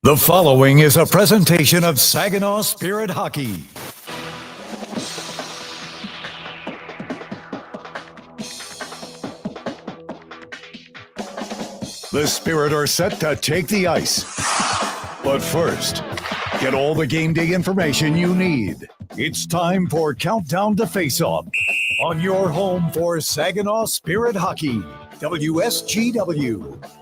The following is a presentation of Saginaw Spirit Hockey. The Spirit are set to take the ice. But first, get all the game day information you need. It's time for Countdown to Face-Off on your home for Saginaw Spirit Hockey, WSGW.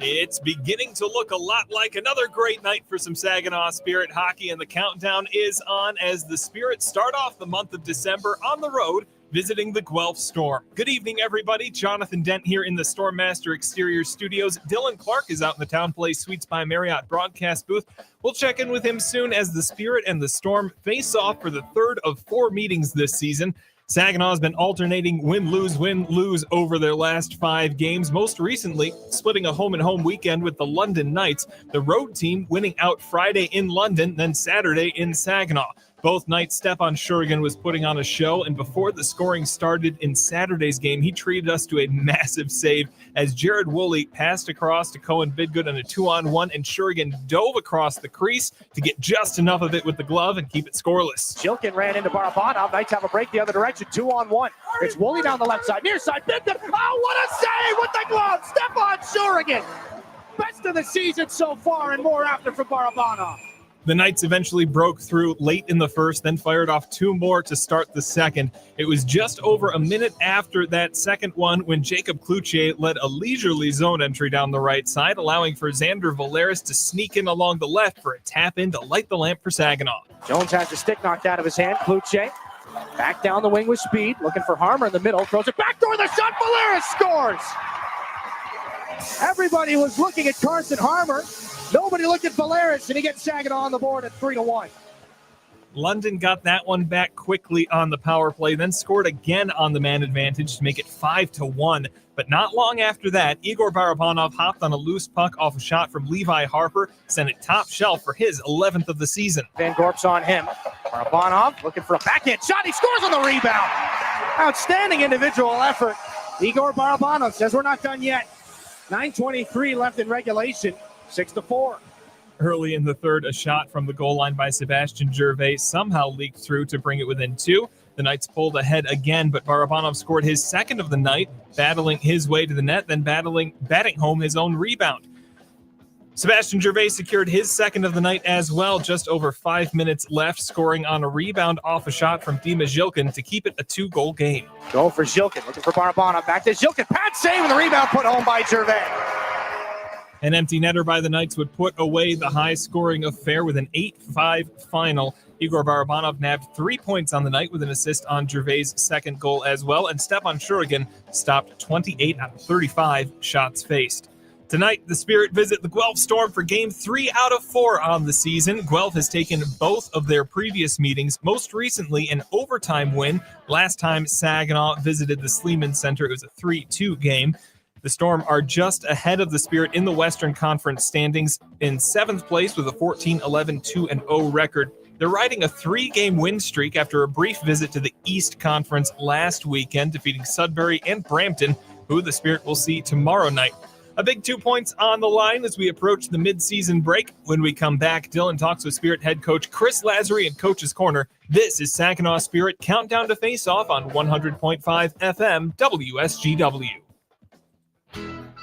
It's beginning to look a lot like another great night for some Saginaw Spirit hockey, and the countdown is on as the Spirit start off the month of December on the road, visiting the Guelph Storm. Good evening, everybody. Jonathan Dent here in the Storm Master Exterior Studios. Dylan Clark is out in the Town Place Suites by Marriott broadcast booth. We'll check in with him soon as the Spirit and the Storm face off for the third of four meetings this season. Saginaw has been alternating win-lose over their last 5 games, most recently splitting a home-and-home weekend with the London Knights, the road team winning out Friday in London, then Saturday in Saginaw. Both nights, Stefan Shurigan was putting on a show, and before the scoring started in Saturday's game, he treated us to a massive save as Jared Woolley passed across to Cohen Bidgood on a 2-on-1, and Shurigan dove across the crease to get just enough of it with the glove and keep it scoreless. Shilkin ran into Barabanov. Knights have a break the other direction, 2-on-1. It's Woolley down the left side, near side, Bidgood. Oh, what a save with the glove! Stefan Shurigan! Best of the season so far, and more after for Barabanov. The Knights eventually broke through late in the first, then fired off 2 more to start the second. It was just over a minute after that second one when Jacob Cloutier led a leisurely zone entry down the right side, allowing for Xander Valeris to sneak in along the left for a tap-in to light the lamp for Saginaw. Jones has the stick knocked out of his hand. Cloutier back down the wing with speed, looking for Harmer in the middle, throws it back door, the shot, Valeris scores! Everybody was looking at Carson Harmer. Nobody looked at Valeris, and he gets Saginaw on the board at 3-1. London got that one back quickly on the power play, then scored again on the man advantage to make it 5-1. But not long after that, Igor Barabanov hopped on a loose puck off a shot from Levi Harper, sent it top shelf for his 11th of the season. Van Gorp's on him. Barabanov looking for a backhand shot. He scores on the rebound. Outstanding individual effort. Igor Barabanov says we're not done yet. 9:23 left in regulation. 6-4. Early in the third, a shot from the goal line by Sebastian Gervais somehow leaked through to bring it within 2. The Knights pulled ahead again, but Barabanov scored his second of the night, battling his way to the net, then batting home his own rebound. Sebastian Gervais secured his second of the night as well, just over 5 minutes left, scoring on a rebound off a shot from Dima Zhilkin to keep it a 2-goal game. Goal for Zhilkin, looking for Barabanov, back to Zhilkin, pad save, and the rebound put home by Gervais. An empty netter by the Knights would put away the high-scoring affair with an 8-5 final. Igor Barabanov nabbed 3 points on the night with an assist on Gervais' second goal as well, and Stefan Shurigan stopped 28 out of 35 shots faced. Tonight, the Spirit visit the Guelph Storm for Game 3 out of 4 on the season. Guelph has taken both of their previous meetings, most recently an overtime win. Last time Saginaw visited the Sleeman Center, it was a 3-2 game. The Storm are just ahead of the Spirit in the Western Conference standings in 7th place with a 14-11-2-0 record. They're riding a 3-game win streak after a brief visit to the East Conference last weekend, defeating Sudbury and Brampton, who the Spirit will see tomorrow night. A big 2 points on the line as we approach the mid-season break. When we come back, Dylan talks with Spirit head coach Chris Lazary in Coach's Corner. This is Saginaw Spirit Countdown to Face-Off on 100.5 FM WSGW.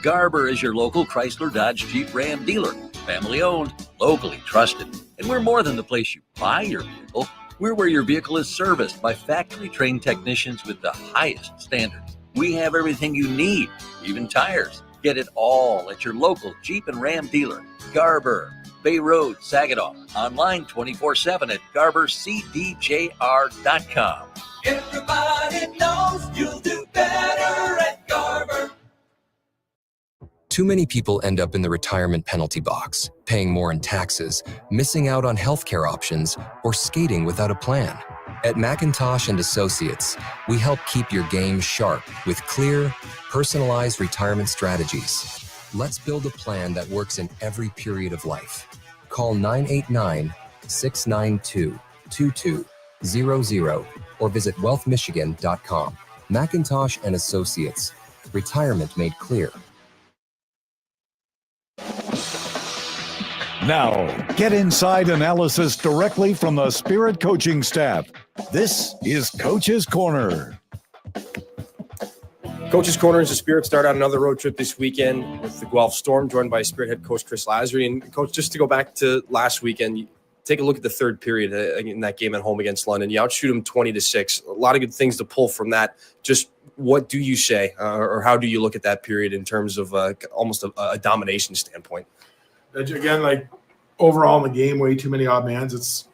Garber is your local Chrysler Dodge Jeep Ram dealer. Family owned, locally trusted. And we're more than the place you buy your vehicle. We're where your vehicle is serviced by factory trained technicians with the highest standards. We have everything you need, even tires. Get it all at your local Jeep and Ram dealer. Garber, Bay Road, Saginaw. Online 24/7 at GarberCDJR.com. Everybody knows you'll do better at Garber. Too many people end up in the retirement penalty box, paying more in taxes, missing out on healthcare options, or skating without a plan. At McIntosh & Associates, we help keep your game sharp with clear, personalized retirement strategies. Let's build a plan that works in every period of life. Call 989-692-2200 or visit wealthmichigan.com. McIntosh & Associates. Retirement made clear. Now, get inside analysis directly from the Spirit coaching staff. This is Coach's Corner. Coach's Corner is the Spirit start on another road trip this weekend with the Guelph Storm, joined by Spirit head coach Chris Lazary. And Coach, just to go back to last weekend, take a look at the third period in that game at home against London. You outshoot them 20-6. A lot of good things to pull from that. Just what do you say, or how do you look at that period in terms of almost a domination standpoint? Again, like overall in the game, way too many odd mans. It's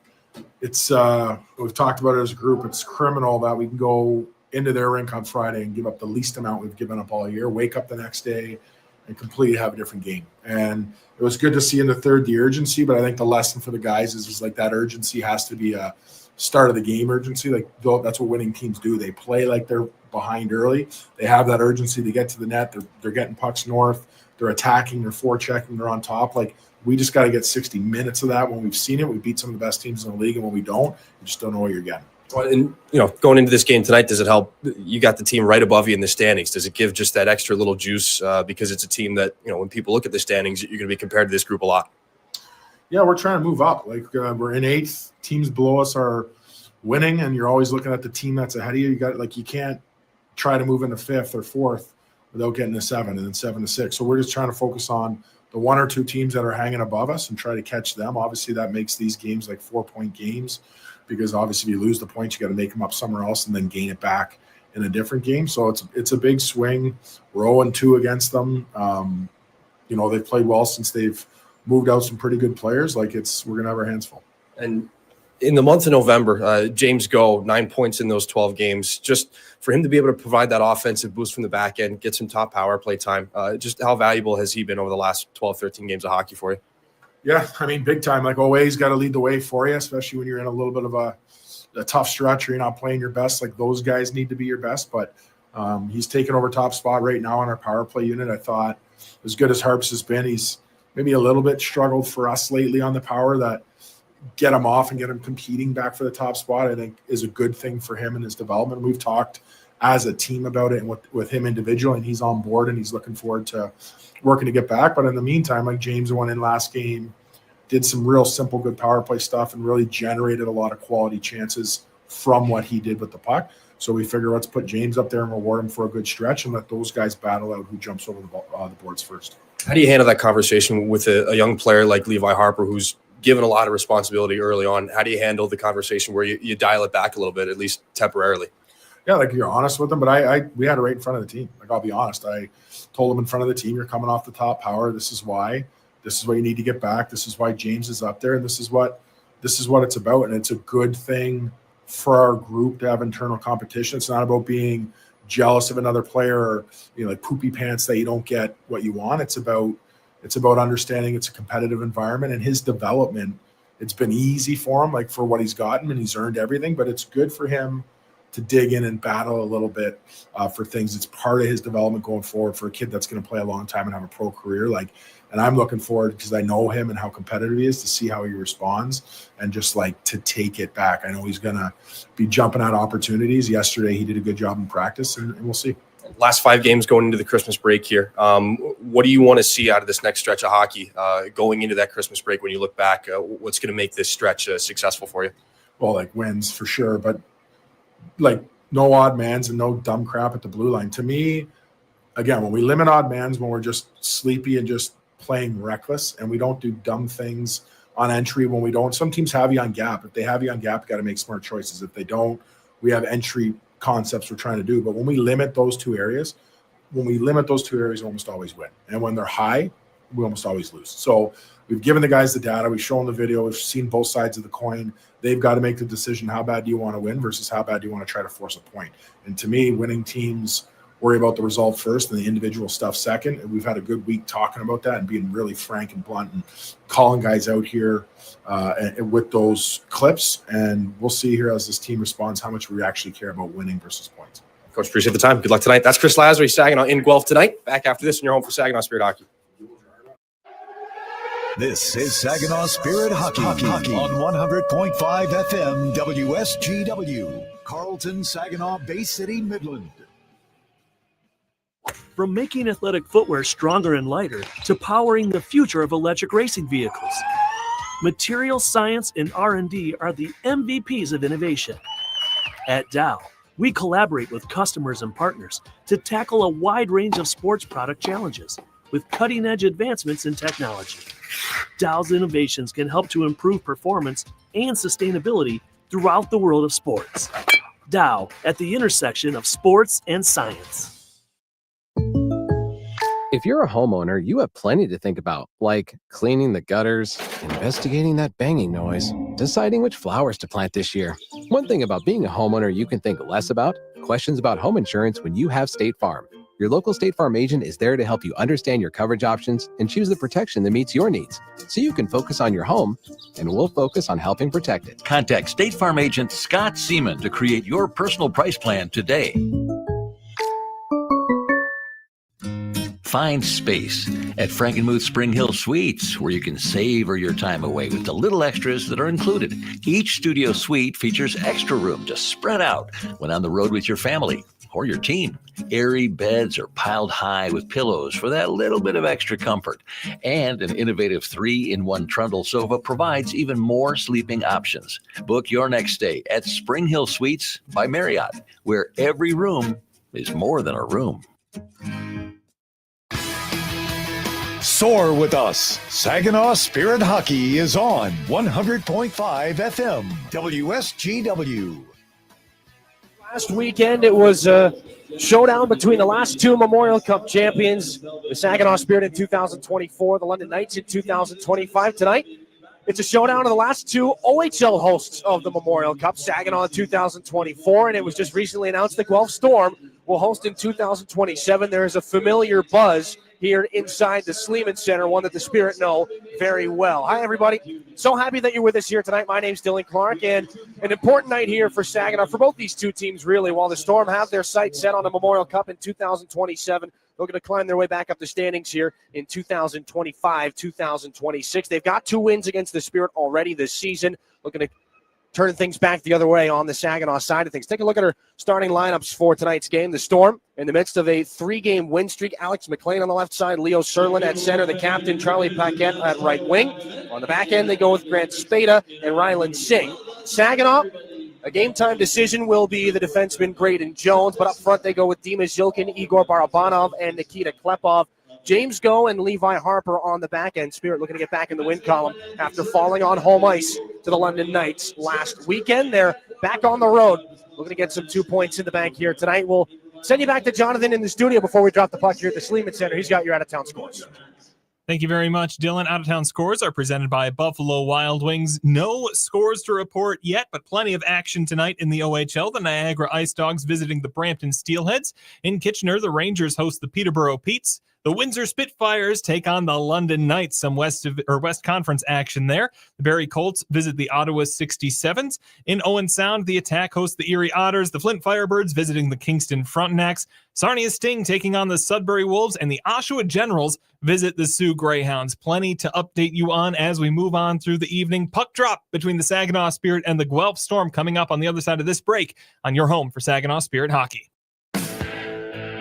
we've talked about it as a group. It's criminal that we can go into their rink on Friday and give up the least amount we've given up all year, wake up the next day and completely have a different game. And it was good to see in the third the urgency, but I think the lesson for the guys is like that urgency has to be a start of the game urgency. Like that's what winning teams do. They play like they're behind early. They have that urgency to get to the net. They're getting pucks north. They're attacking. They're forechecking. They're on top. Like we just got to get 60 minutes of that. When we've seen it, we beat some of the best teams in the league, and when we don't, you just don't know what you're getting. And, going into this game tonight, does it help? You got the team right above you in the standings. Does it give just that extra little juice because it's a team that, when people look at the standings, you're going to be compared to this group a lot? Yeah, we're trying to move up. Like we're in 8th. Teams below us are winning, and you're always looking at the team that's ahead of you. You can't try to move into 5th or 4th without getting to 7 and then 7 to 6. So we're just trying to focus on the 1 or 2 teams that are hanging above us and try to catch them. Obviously, that makes these games like 4-point games, because obviously if you lose the points, you got to make them up somewhere else and then gain it back in a different game. So it's a big swing. We're 0-2 against them. They've played well since they've moved out some pretty good players. We're going to have our hands full. And in the month of November, James Go, 9 points in those 12 games. Just for him to be able to provide that offensive boost from the back end, get some top power play time, just how valuable has he been over the last 12, 13 games of hockey for you? Yeah, big time. Like always, got to lead the way for you, especially when you're in a little bit of a tough stretch or you're not playing your best. Like those guys need to be your best, but he's taken over top spot right now on our power play unit. I thought as good as Harps has been, he's maybe a little bit struggled for us lately on the power. That get him off and get him competing back for the top spot, I think is a good thing for him and his development. We've talked as a team about it and with him individually, and he's on board and he's looking forward to working to get back. But in the meantime, like James went in last game, did some real simple, good power play stuff and really generated a lot of quality chances from what he did with the puck. So we figure let's put James up there and reward him for a good stretch and let those guys battle out who jumps over the boards first. How do you handle that conversation with a young player like Levi Harper, who's given a lot of responsibility early on? How do you handle the conversation where you dial it back a little bit, at least temporarily? Yeah, like you're honest with them, but we had it right in front of the team. Like I'll be honest, I told him in front of the team, you're coming off the top power. This is why. This is what you need to get back. This is why James is up there, and this is what it's about. And it's a good thing for our group to have internal competition. It's not about being jealous of another player or like poopy pants that you don't get what you want. It's about understanding it's a competitive environment, and his development. It's been easy for him, like for what he's gotten, and he's earned everything. But it's good for him to dig in and battle a little bit for things. It's part of his development going forward for a kid that's going to play a long time and have a pro career. And I'm looking forward, because I know him and how competitive he is, to see how he responds and just to take it back. I know he's going to be jumping at opportunities. Yesterday, he did a good job in practice, and we'll see. Last 5 games going into the Christmas break here. What do you want to see out of this next stretch of hockey going into that Christmas break when you look back? What's going to make this stretch successful for you? Well, wins for sure, but no odd mans and no dumb crap at the blue line. To me, again, when we limit odd mans, when we're just sleepy and just playing reckless and we don't do dumb things on entry, when we don't, some teams have you on gap. If they have you on gap, you got to make smart choices. If they don't, we have entry concepts we're trying to do. But when we limit those two areas, we almost always win. And when they're high, we almost always lose. So we've given the guys the data. We've shown the video. We've seen both sides of the coin. They've got to make the decision, how bad do you want to win versus how bad do you want to try to force a point. And to me, winning teams worry about the result first and the individual stuff second. And we've had a good week talking about that and being really frank and blunt and calling guys out here and with those clips. And we'll see here as this team responds how much we actually care about winning versus points. Coach, appreciate the time. Good luck tonight. That's Chris Lazary, Saginaw in Guelph tonight. Back after this in your home for Saginaw Spirit Hockey. This is Saginaw Spirit Hockey on 100.5 FM WSGW, Carlton, Saginaw, Bay City, Midland. From making athletic footwear stronger and lighter to powering the future of electric racing vehicles, Material science and R&D are the MVPs of innovation. At Dow, we collaborate with customers and partners to tackle a wide range of sports product challenges with cutting-edge advancements in technology. Dow's innovations can help to improve performance and sustainability throughout the world of sports. Dow, at the intersection of sports and science. If you're a homeowner, you have plenty to think about, like cleaning the gutters, investigating that banging noise, deciding which flowers to plant this year. One thing about being a homeowner you can think less about: questions about home insurance when you have State Farm. Your local State Farm agent is there to help you understand your coverage options and choose the protection that meets your needs, so you can focus on your home, and we'll focus on helping protect it. Contact State Farm agent Scott Seaman to create your personal price plan today. Find space at Frankenmuth Spring Hill Suites, where you can savor your time away with the little extras that are included. Each studio suite features extra room to spread out when on the road with your family or your team. Airy beds are piled high with pillows for that little bit of extra comfort. And an innovative 3-in-1 trundle sofa provides even more sleeping options. Book your next stay at Spring Hill Suites by Marriott, where every room is more than a room. Soar with us. Saginaw Spirit Hockey is on 100.5 FM WSGW. Last weekend, it was a showdown between the last two Memorial Cup champions, the Saginaw Spirit in 2024, the London Knights in 2025. Tonight, it's a showdown of the last two OHL hosts of the Memorial Cup, Saginaw in 2024, and it was just recently announced the Guelph Storm will host in 2027. There is a familiar buzz here inside the Sleeman Center, one that the Spirit know very well. Hi, everybody. So happy that you're with us here tonight. My name's Dylan Clark, and an important night here for Saginaw, for both these two teams, really. While the Storm have their sights set on the Memorial Cup in 2027, they're going to climb their way back up the standings here in 2025, 2026. They've got 2 wins against the Spirit already this season, looking to turn things back the other way on the Saginaw side of things. Take a look at our starting lineups for tonight's game. The Storm, in the midst of a 3-game win streak, Alex McLean on the left side, Leo Serlin at center, the captain, Charlie Paquette at right wing. On the back end, they go with Grant Spada and Ryland Singh. Saginaw, a game-time decision will be the defenseman Graydon Jones, but up front they go with Dimas Zilkin, Igor Barabanov, and Nikita Klepov. James Go and Levi Harper on the back end. Spirit looking to get back in the win column after falling on home ice to the London Knights last weekend. They're back on the road, looking to get some 2 points in the bank here tonight. We'll send you back to Jonathan in the studio before we drop the puck here at the Sleeman Center. He's got your out-of-town scores. Thank you very much, Dylan. Out-of-town scores are presented by Buffalo Wild Wings. No scores to report yet, but plenty of action tonight in the OHL. The Niagara Ice Dogs visiting the Brampton Steelheads. In Kitchener, the Rangers host the Peterborough Petes. The Windsor Spitfires take on the London Knights, some West Conference action there. The Barrie Colts visit the Ottawa 67s. In Owen Sound, the Attack hosts the Erie Otters. The Flint Firebirds visiting the Kingston Frontenacs. Sarnia Sting taking on the Sudbury Wolves. And the Oshawa Generals visit the Sioux Greyhounds. Plenty to update you on as we move on through the evening. Puck drop between the Saginaw Spirit and the Guelph Storm coming up on the other side of this break on your home for Saginaw Spirit Hockey.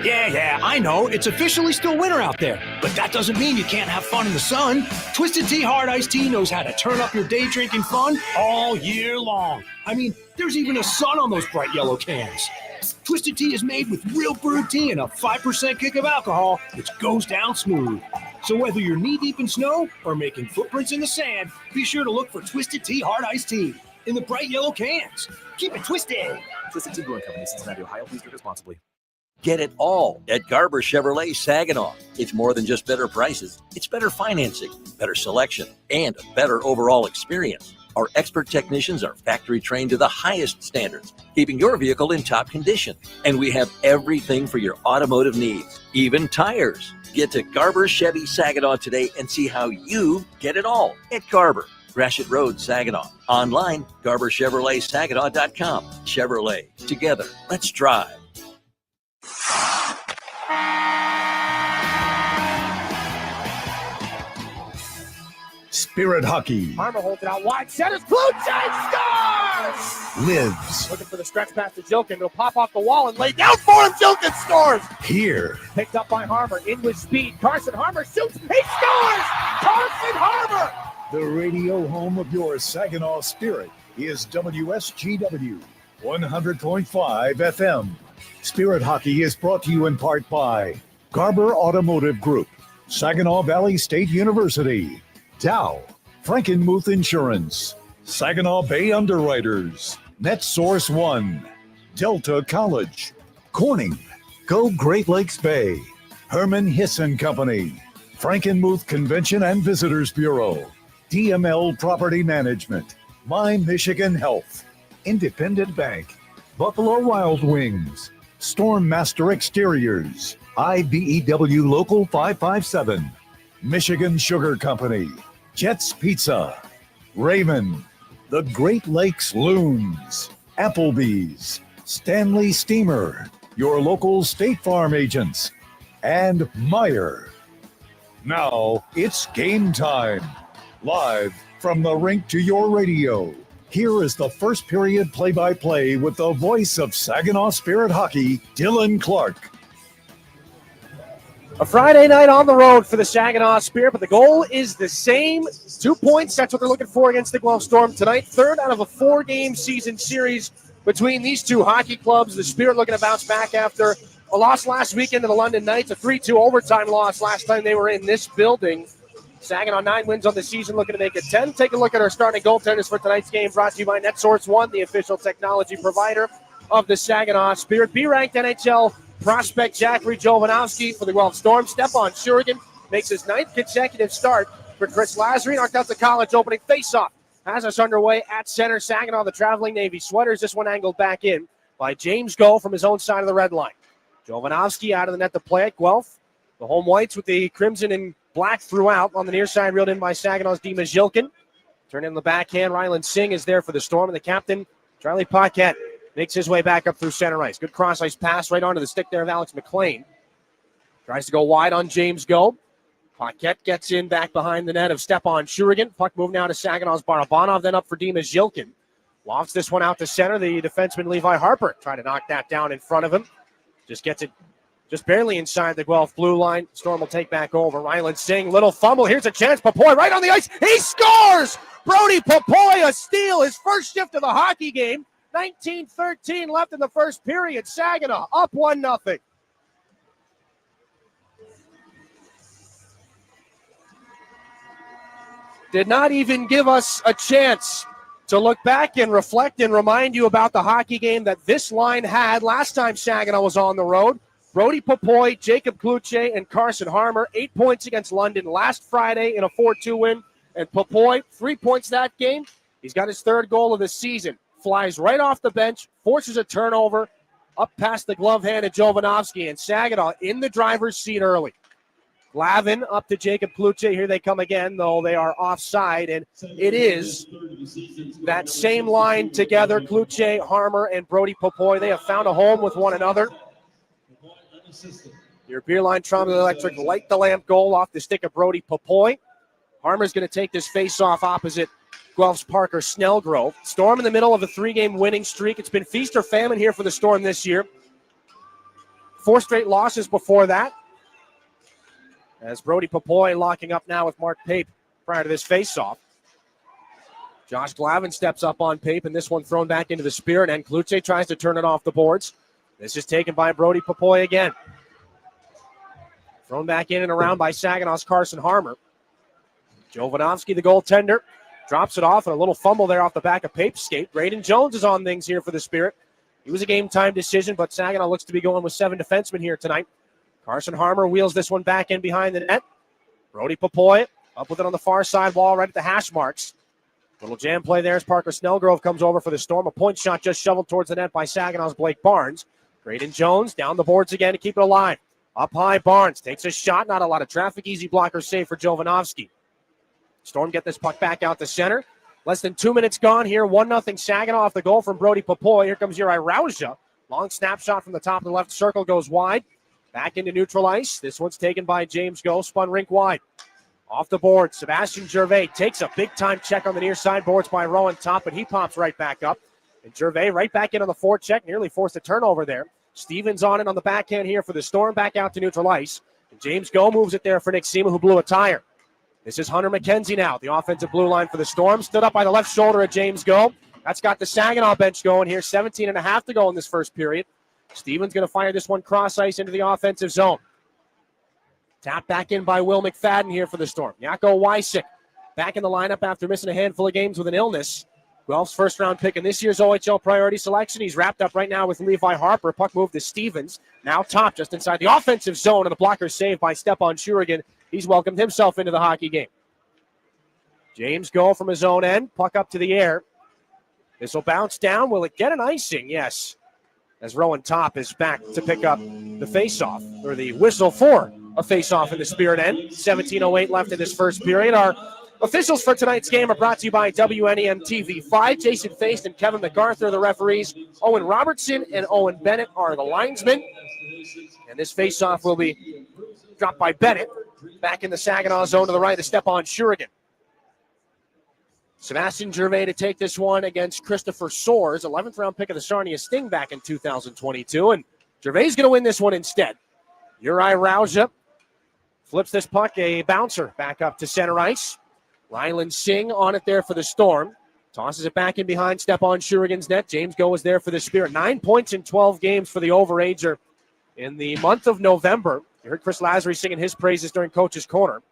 Yeah, I know. It's officially still winter out there. But that doesn't mean you can't have fun in the sun. Twisted Tea Hard Iced Tea knows how to turn up your day drinking fun all year long. I mean, there's even a sun on those bright yellow cans. Twisted Tea is made with real brewed tea and a 5% kick of alcohol, which goes down smooth. So whether you're knee-deep in snow or making footprints in the sand, be sure to look for Twisted Tea Hard Iced Tea in the bright yellow cans. Keep it twisted. Twisted Tea Brewing Company, Cincinnati, Ohio. Please drink responsibly. Get it all at Garber Chevrolet Saginaw. It's more than just better prices. It's better financing, better selection, and a better overall experience. Our expert technicians are factory trained to the highest standards, keeping your vehicle in top condition. And we have everything for your automotive needs, even tires. Get to Garber Chevy Saginaw today and see how you get it all at Garber. Gratiot Road, Saginaw. Online, GarberChevroletSaginaw.com. Chevrolet. Together, let's drive. Spirit Hockey Harmer holds it out wide. Centers. Blue Jays scores! lives Looking for the stretch pass to Jilkin. It'll pop off the wall and lay down for him. Jilkin scores! here. Picked up by Harmer. In with speed. Carson Harmer shoots. He scores! Carson Harmer The radio home of your Saginaw Spirit is WSGW 100.5 FM. Spirit Hockey is brought to you in part by Garber Automotive Group, Saginaw Valley State University, Dow, Frankenmuth Insurance, Saginaw Bay Underwriters, NetSource One, Delta College, Corning, Go Great Lakes Bay, Herman Hisson Company, Frankenmuth Convention and Visitors Bureau, DML Property Management, My Michigan Health, Independent Bank, Buffalo Wild Wings, Storm Master Exteriors, IBEW Local 557, Michigan Sugar Company, Jets Pizza, Raymond, the Great Lakes Loons, Applebee's, Stanley Steamer, your local State Farm agents, and Meyer. Now it's game time. Live from the rink to your radio. Here is the first period play-by-play with the voice of Saginaw Spirit Hockey, Dylan Clark. A Friday night on the road for the Saginaw Spirit, but the goal is the same. 2 points, that's what they're looking for against the Guelph Storm tonight. Third out of a 4-game season series between these two hockey clubs. The Spirit looking to bounce back after a loss last weekend to the London Knights, a 3-2 overtime loss last time they were in this building. Saginaw 9 wins on the season, looking to make it 10. Take a look at our starting goaltenders for tonight's game, brought to you by NetSource One, the official technology provider of the Saginaw Spirit. B-ranked NHL prospect Zachary Jovanovski for the Guelph Storm. Stepan Shurigan makes his 9th consecutive start for Chris Lazary. Our Delta College opening faceoff has us underway at center. Saginaw, the traveling Navy Sweaters. This one angled back in by James Go from his own side of the red line. Jovanovski out of the net to play it. Guelph, the home whites with the crimson and black throughout. On the near side, reeled in by Saginaw's Dimas Yilkin. Turn in the backhand. Ryland Singh is there for the Storm. And the captain, Charlie Paquette, makes his way back up through center ice. Good cross-ice pass right onto the stick there of Alex McLean. Tries to go wide on James Go. Paquette gets in back behind the net of Stepan Shurigan. Puck moved now to Saginaw's Barabanov, then up for Dimas Yilkin. Lofts this one out to center. The defenseman Levi Harper trying to knock that down in front of him. Just gets it just barely inside the Guelph blue line. Storm will take back over. Ryland Singh, little fumble. Here's a chance. Popoy right on the ice. He scores! Brody Popoy, a steal. His first shift of the hockey game. 19:13 left in the first period. Saginaw up 1-0. Did not even give us a chance to look back and reflect and remind you about the hockey game that this line had last time Saginaw was on the road. Brody Popoy, Jacob Kluche, and Carson Harmer, 8 points against London last Friday in a 4-2 win. And Popoy, 3 points that game. He's got his third goal of the season. Flies right off the bench, forces a turnover, up past the glove hand of Jovanovski, and Saginaw in the driver's seat early. Glavin up to Jacob Kluche. Here they come again, though they are offside, and it is that same line together, Kluche, Harmer, and Brody Popoy. They have found a home with one another. Your beer line Trauma Electric light the lamp goal off the stick of Brody Popoy. Harmer's going to take this face-off opposite Guelph's Parker Snellgrove. Storm in the middle of a 3-game winning streak. It's been feast or famine here for the Storm this year. 4 straight losses before that. As Brody Popoy locking up now with Mark Pape prior to this face-off. Josh Glavin steps up on Pape, and this one thrown back into the Spirit, and Kluche tries to turn it off the boards. This is taken by Brody Popoy again. Thrown back in and around by Saginaw's Carson Harmer. Jovanovski, the goaltender, drops it off, and a little fumble there off the back of Pape's skate. Braden Jones is on things here for the Spirit. He was a game-time decision, but Saginaw looks to be going with 7 defensemen here tonight. Carson Harmer wheels this one back in behind the net. Brody Popoy up with it on the far side wall right at the hash marks. Little jam play there as Parker Snellgrove comes over for the Storm. A point shot just shoveled towards the net by Saginaw's Blake Barnes. Braden Jones down the boards again to keep it alive. Up high, Barnes takes a shot. Not a lot of traffic. Easy blocker save for Jovanovski. Storm get this puck back out to center. Less than 2 minutes gone here. 1-0 Saginaw off the goal from Brody Popoy. Here comes Uri Rauja. Long snapshot from the top of the left circle goes wide. Back into neutral ice. This one's taken by James Go. Spun rink wide. Off the board, Sebastian Gervais takes a big-time check on the near side boards by Rowan Top, but he pops right back up. And Gervais right back in on the forecheck. Nearly forced a turnover there. Stevens on it on the backhand here for the Storm. Back out to neutral ice. And James Go moves it there for Nick Seema, who blew a tire. This is Hunter McKenzie now, the offensive blue line for the Storm. Stood up by the left shoulder of James Go. That's got the Saginaw bench going here. 17.5 to go in this first period. Stevens going to fire this one cross ice into the offensive zone. Tapped back in by Will McFadden here for the Storm. Jaco Wysick back in the lineup after missing a handful of games with an illness. Guelph's first-round pick in this year's OHL priority selection. He's wrapped up right now with Levi Harper. Puck moved to Stevens. Now top just inside the offensive zone, and the blocker saved by Stepan Shurigan. He's welcomed himself into the hockey game. James Go from his own end. Puck up to the air. This will bounce down. Will it get an icing? Yes. As Rowan Top is back to pick up the face-off, or the whistle for a face-off in the Spirit end. 17:08 left in this first period. Our officials for tonight's game are brought to you by WNEM TV5. Jason Feist and Kevin MacArthur are the referees. Owen Robertson and Owen Bennett are the linesmen. And this face-off will be dropped by Bennett. Back in the Saginaw zone to the right of Stepan Shurigan. Sebastian Gervais to take this one against Christopher Soares, 11th round pick of the Sarnia Sting back in 2022. And Gervais is going to win this one instead. Uri Rauja flips this puck, a bouncer, back up to center ice. Ryland Singh on it there for the Storm. Tosses it back in behind Stepan Shurigan's net. James Go is there for the Spirit. 9 points in 12 games for the overager in the month of November. You heard Chris Lazary singing his praises during Coach's Corner.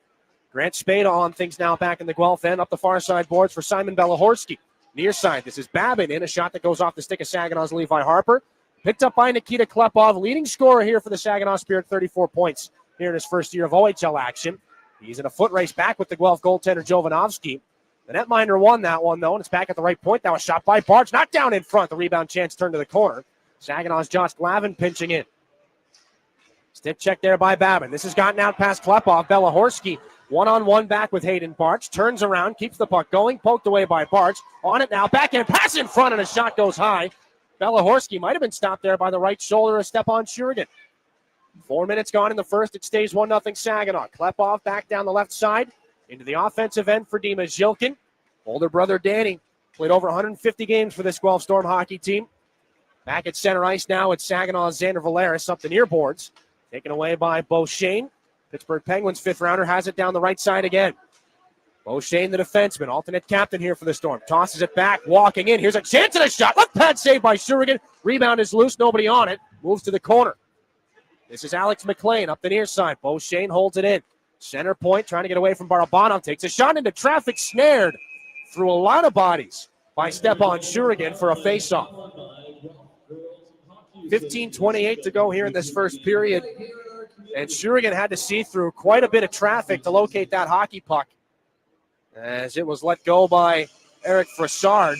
Grant Spada on things now back in the Guelph end. Up the far side boards for Simon Belahorski. Near side, this is Babin in. A shot that goes off the stick of Saginaw's Levi Harper. Picked up by Nikita Klepov, leading scorer here for the Saginaw Spirit, 34 points here in his first year of OHL action. He's in a foot race back with the Guelph goaltender Jovanovski. The netminder won that one, though, and it's back at the right point. That was shot by Barge, not down in front. The rebound chance turned to the corner. Saginaw's Josh Glavin pinching in. Stick check there by Babin. This has gotten out past Klepov. Belahorski one-on-one back with Hayden Barch. Turns around, keeps the puck going. Poked away by Barch. On it now. Backhand pass in front, and a shot goes high. Belahorski might have been stopped there by the right shoulder of Stepan Shurigan. 4 minutes gone in the first. It stays 1-0 Saginaw. Klepov back down the left side into the offensive end for Dima Zhilkin. Older brother Danny played over 150 games for this Guelph Storm hockey team. Back at center ice now, it's Saginaw's Xander Valeris up the near boards. Taken away by Bo Shane. Pittsburgh Penguins fifth rounder has it down the right side again. Bo Shane, the defenseman, alternate captain here for the Storm. Tosses it back, walking in. Here's a chance at a shot. Left pad saved by Shurigan. Rebound is loose, nobody on it. Moves to the corner. This is Alex McLean up the near side. Bo Shane holds it in. Center point, trying to get away from Barabanov. Takes a shot into traffic, snared through a lot of bodies by Stepan Shurigan for a faceoff. 15:28 to go here in this first period. And Shurigan had to see through quite a bit of traffic to locate that hockey puck, as it was let go by Eric Frassard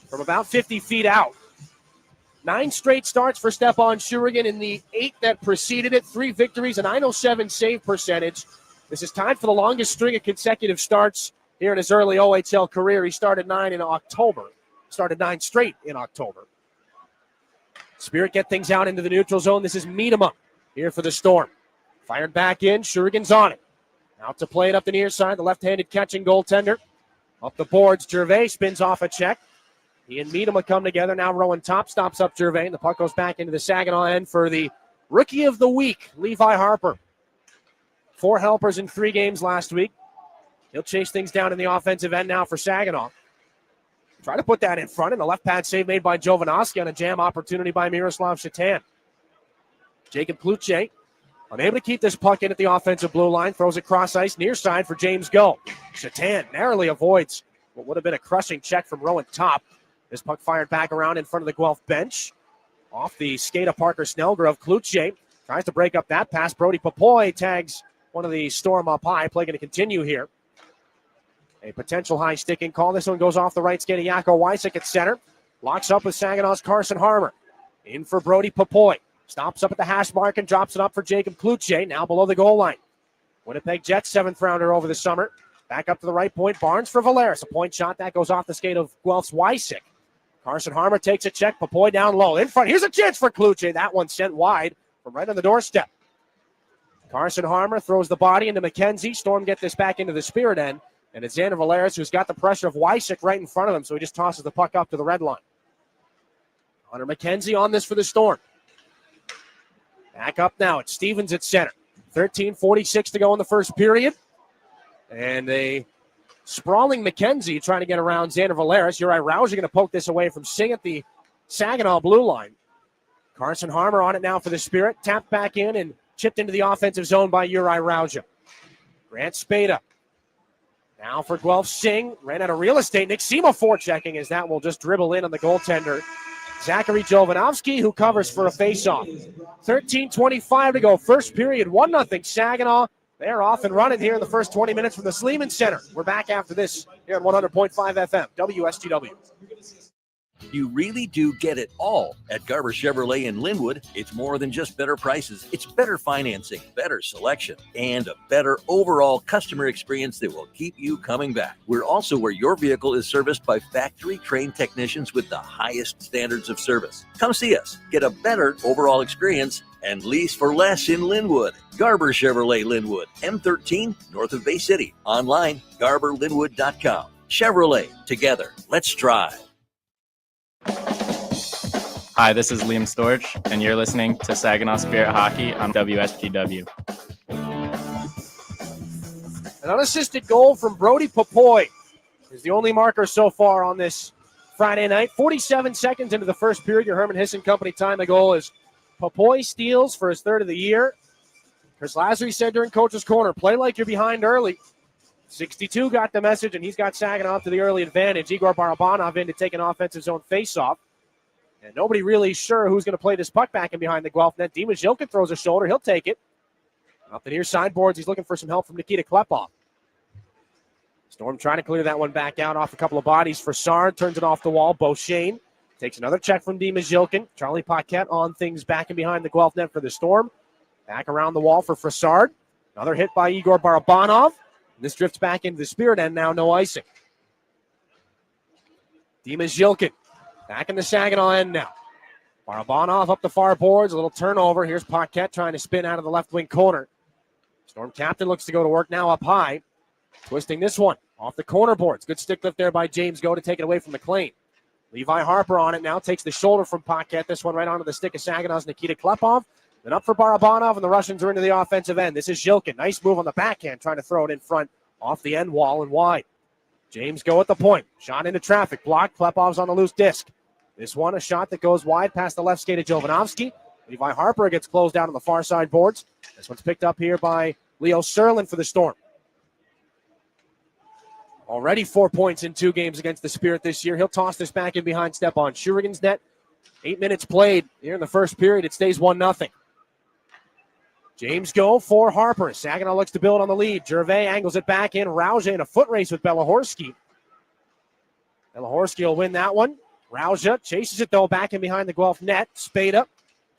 from about 50 feet out. 9 straight starts for Stepan Shurigan in the 8 that preceded it. 3 victories, a .907 save percentage. This is tied for the longest string of consecutive starts here in his early OHL career. He started 9 in October. Started 9 straight in October. Spirit get things out into the neutral zone. This is Miedema here for the Storm. Fired back in. Shurigan's on it. Out to play it up the near side. The left-handed catching goaltender. Up the boards. Gervais spins off a check. He and Miedema come together. Now Rowan Top stops up Gervais. And the puck goes back into the Saginaw end for the Rookie of the Week, Levi Harper. 4 helpers in 3 games last week. He'll chase things down in the offensive end now for Saginaw. Try to put that in front, and the left pad save made by Jovanovski on a jam opportunity by Miroslav Shatan. Jacob Kluche, unable to keep this puck in at the offensive blue line, throws it cross ice near side for James Go. Shatan narrowly avoids what would have been a crushing check from Rowan Top. This puck fired back around in front of the Guelph bench. Off the skate of Parker Snellgrove. Kluche tries to break up that pass. Brody Papoy tags one of the Storm up high. Play going to continue here. A potential high sticking call. This one goes off the right skate of Jaco Wysick at center. Locks up with Saginaw's Carson Harmer. In for Brody Papoy. Stops up at the hash mark and drops it up for Jacob Kluche. Now below the goal line. Winnipeg Jets 7th rounder over the summer. Back up to the right point. Barnes for Valeris. A point shot that goes off the skate of Guelph's Wysick. Carson Harmer takes a check. Papoy down low. In front. Here's a chance for Kluche. That one sent wide from right on the doorstep. Carson Harmer throws the body into McKenzie. Storm get this back into the Spirit end. And it's Xander Valeris who's got the pressure of Wysick right in front of him, so he just tosses the puck up to the red line. Hunter McKenzie on this for the Storm. Back up now. It's Stevens at center. 13:46 to go in the first period. And a sprawling McKenzie trying to get around Xander Valeris. Uri Rausch going to poke this away from Singh at the Saginaw blue line. Carson Harmer on it now for the Spirit. Tapped back in and chipped into the offensive zone by Uri Rausch. Grant Spada. Now for Guelph Singh. Ran out of real estate. Nick Sema forechecking as that will just dribble in on the goaltender. Zachary Jovanovski, who covers for a faceoff. 13:25 to go. First period, 1-0 Saginaw. They're off and running here in the first 20 minutes from the Sleeman Center. We're back after this here on 100.5 FM, WSGW. You really do get it all at Garber Chevrolet in Linwood. It's more than just better prices. It's better financing, better selection, and a better overall customer experience that will keep you coming back. We're also where your vehicle is serviced by factory-trained technicians with the highest standards of service. Come see us. Get a better overall experience and lease for less in Linwood. Garber Chevrolet Linwood, M13, north of Bay City. Online, garberlinwood.com. Chevrolet, together. Let's drive. Hi, this is Liam Storch, and you're listening to Saginaw Spirit Hockey on WSGW. An unassisted goal from Brody Popoy is the only marker so far on this Friday night. 47 seconds into the first period, your Herman Hisson Company time. The goal is Popoy steals for his third of the year. Chris Lazary said during Coach's Corner, play like you're behind early. 62 got the message, and he's got Saginaw up to the early advantage. Igor Barabanov in to take an offensive zone faceoff. And nobody really sure who's going to play this puck back in behind the Guelph net. Dima Zhilkin throws a shoulder. He'll take it. Up the near sideboards, he's looking for some help from Nikita Klepov. Storm trying to clear that one back out off a couple of bodies. Fassard turns it off the wall. Beauchesne takes another check from Dima Zhilkin. Charlie Paquette on things back and behind the Guelph net for the Storm. Back around the wall for Fassard. Another hit by Igor Barabanov. This drifts back into the Spirit end now, no icing. Dima Zhilkin back in the Saginaw end now. Barabanov up the far boards, a little turnover. Here's Paquette trying to spin out of the left wing corner. Storm captain looks to go to work now up high. Twisting this one off the corner boards. Good stick lift there by James Go to take it away from McLean. Levi Harper on it now, takes the shoulder from Paquette. This one right onto the stick of Saginaw's Nikita Klepov. Then up for Barabanov, and the Russians are into the offensive end. This is Zhilkin. Nice move on the backhand, trying to throw it in front off the end wall and wide. James Go at the point. Shot into traffic. Blocked. Klepov's on the loose disc. This one, a shot that goes wide past the left skate of Jovanovski. Levi Harper gets closed down on the far side boards. This one's picked up here by Leo Serlin for the Storm. Already 4 points in 2 games against the Spirit this year. He'll toss this back in behind Stepan Shurigan's net. 8 minutes played here in the first period. It stays 1-0. James Go for Harper. Saginaw looks to build on the lead. Gervais angles it back in. Rauge in a foot race with Belahorski. Belahorski will win that one. Rauge chases it, though, back in behind the Guelph net. Spada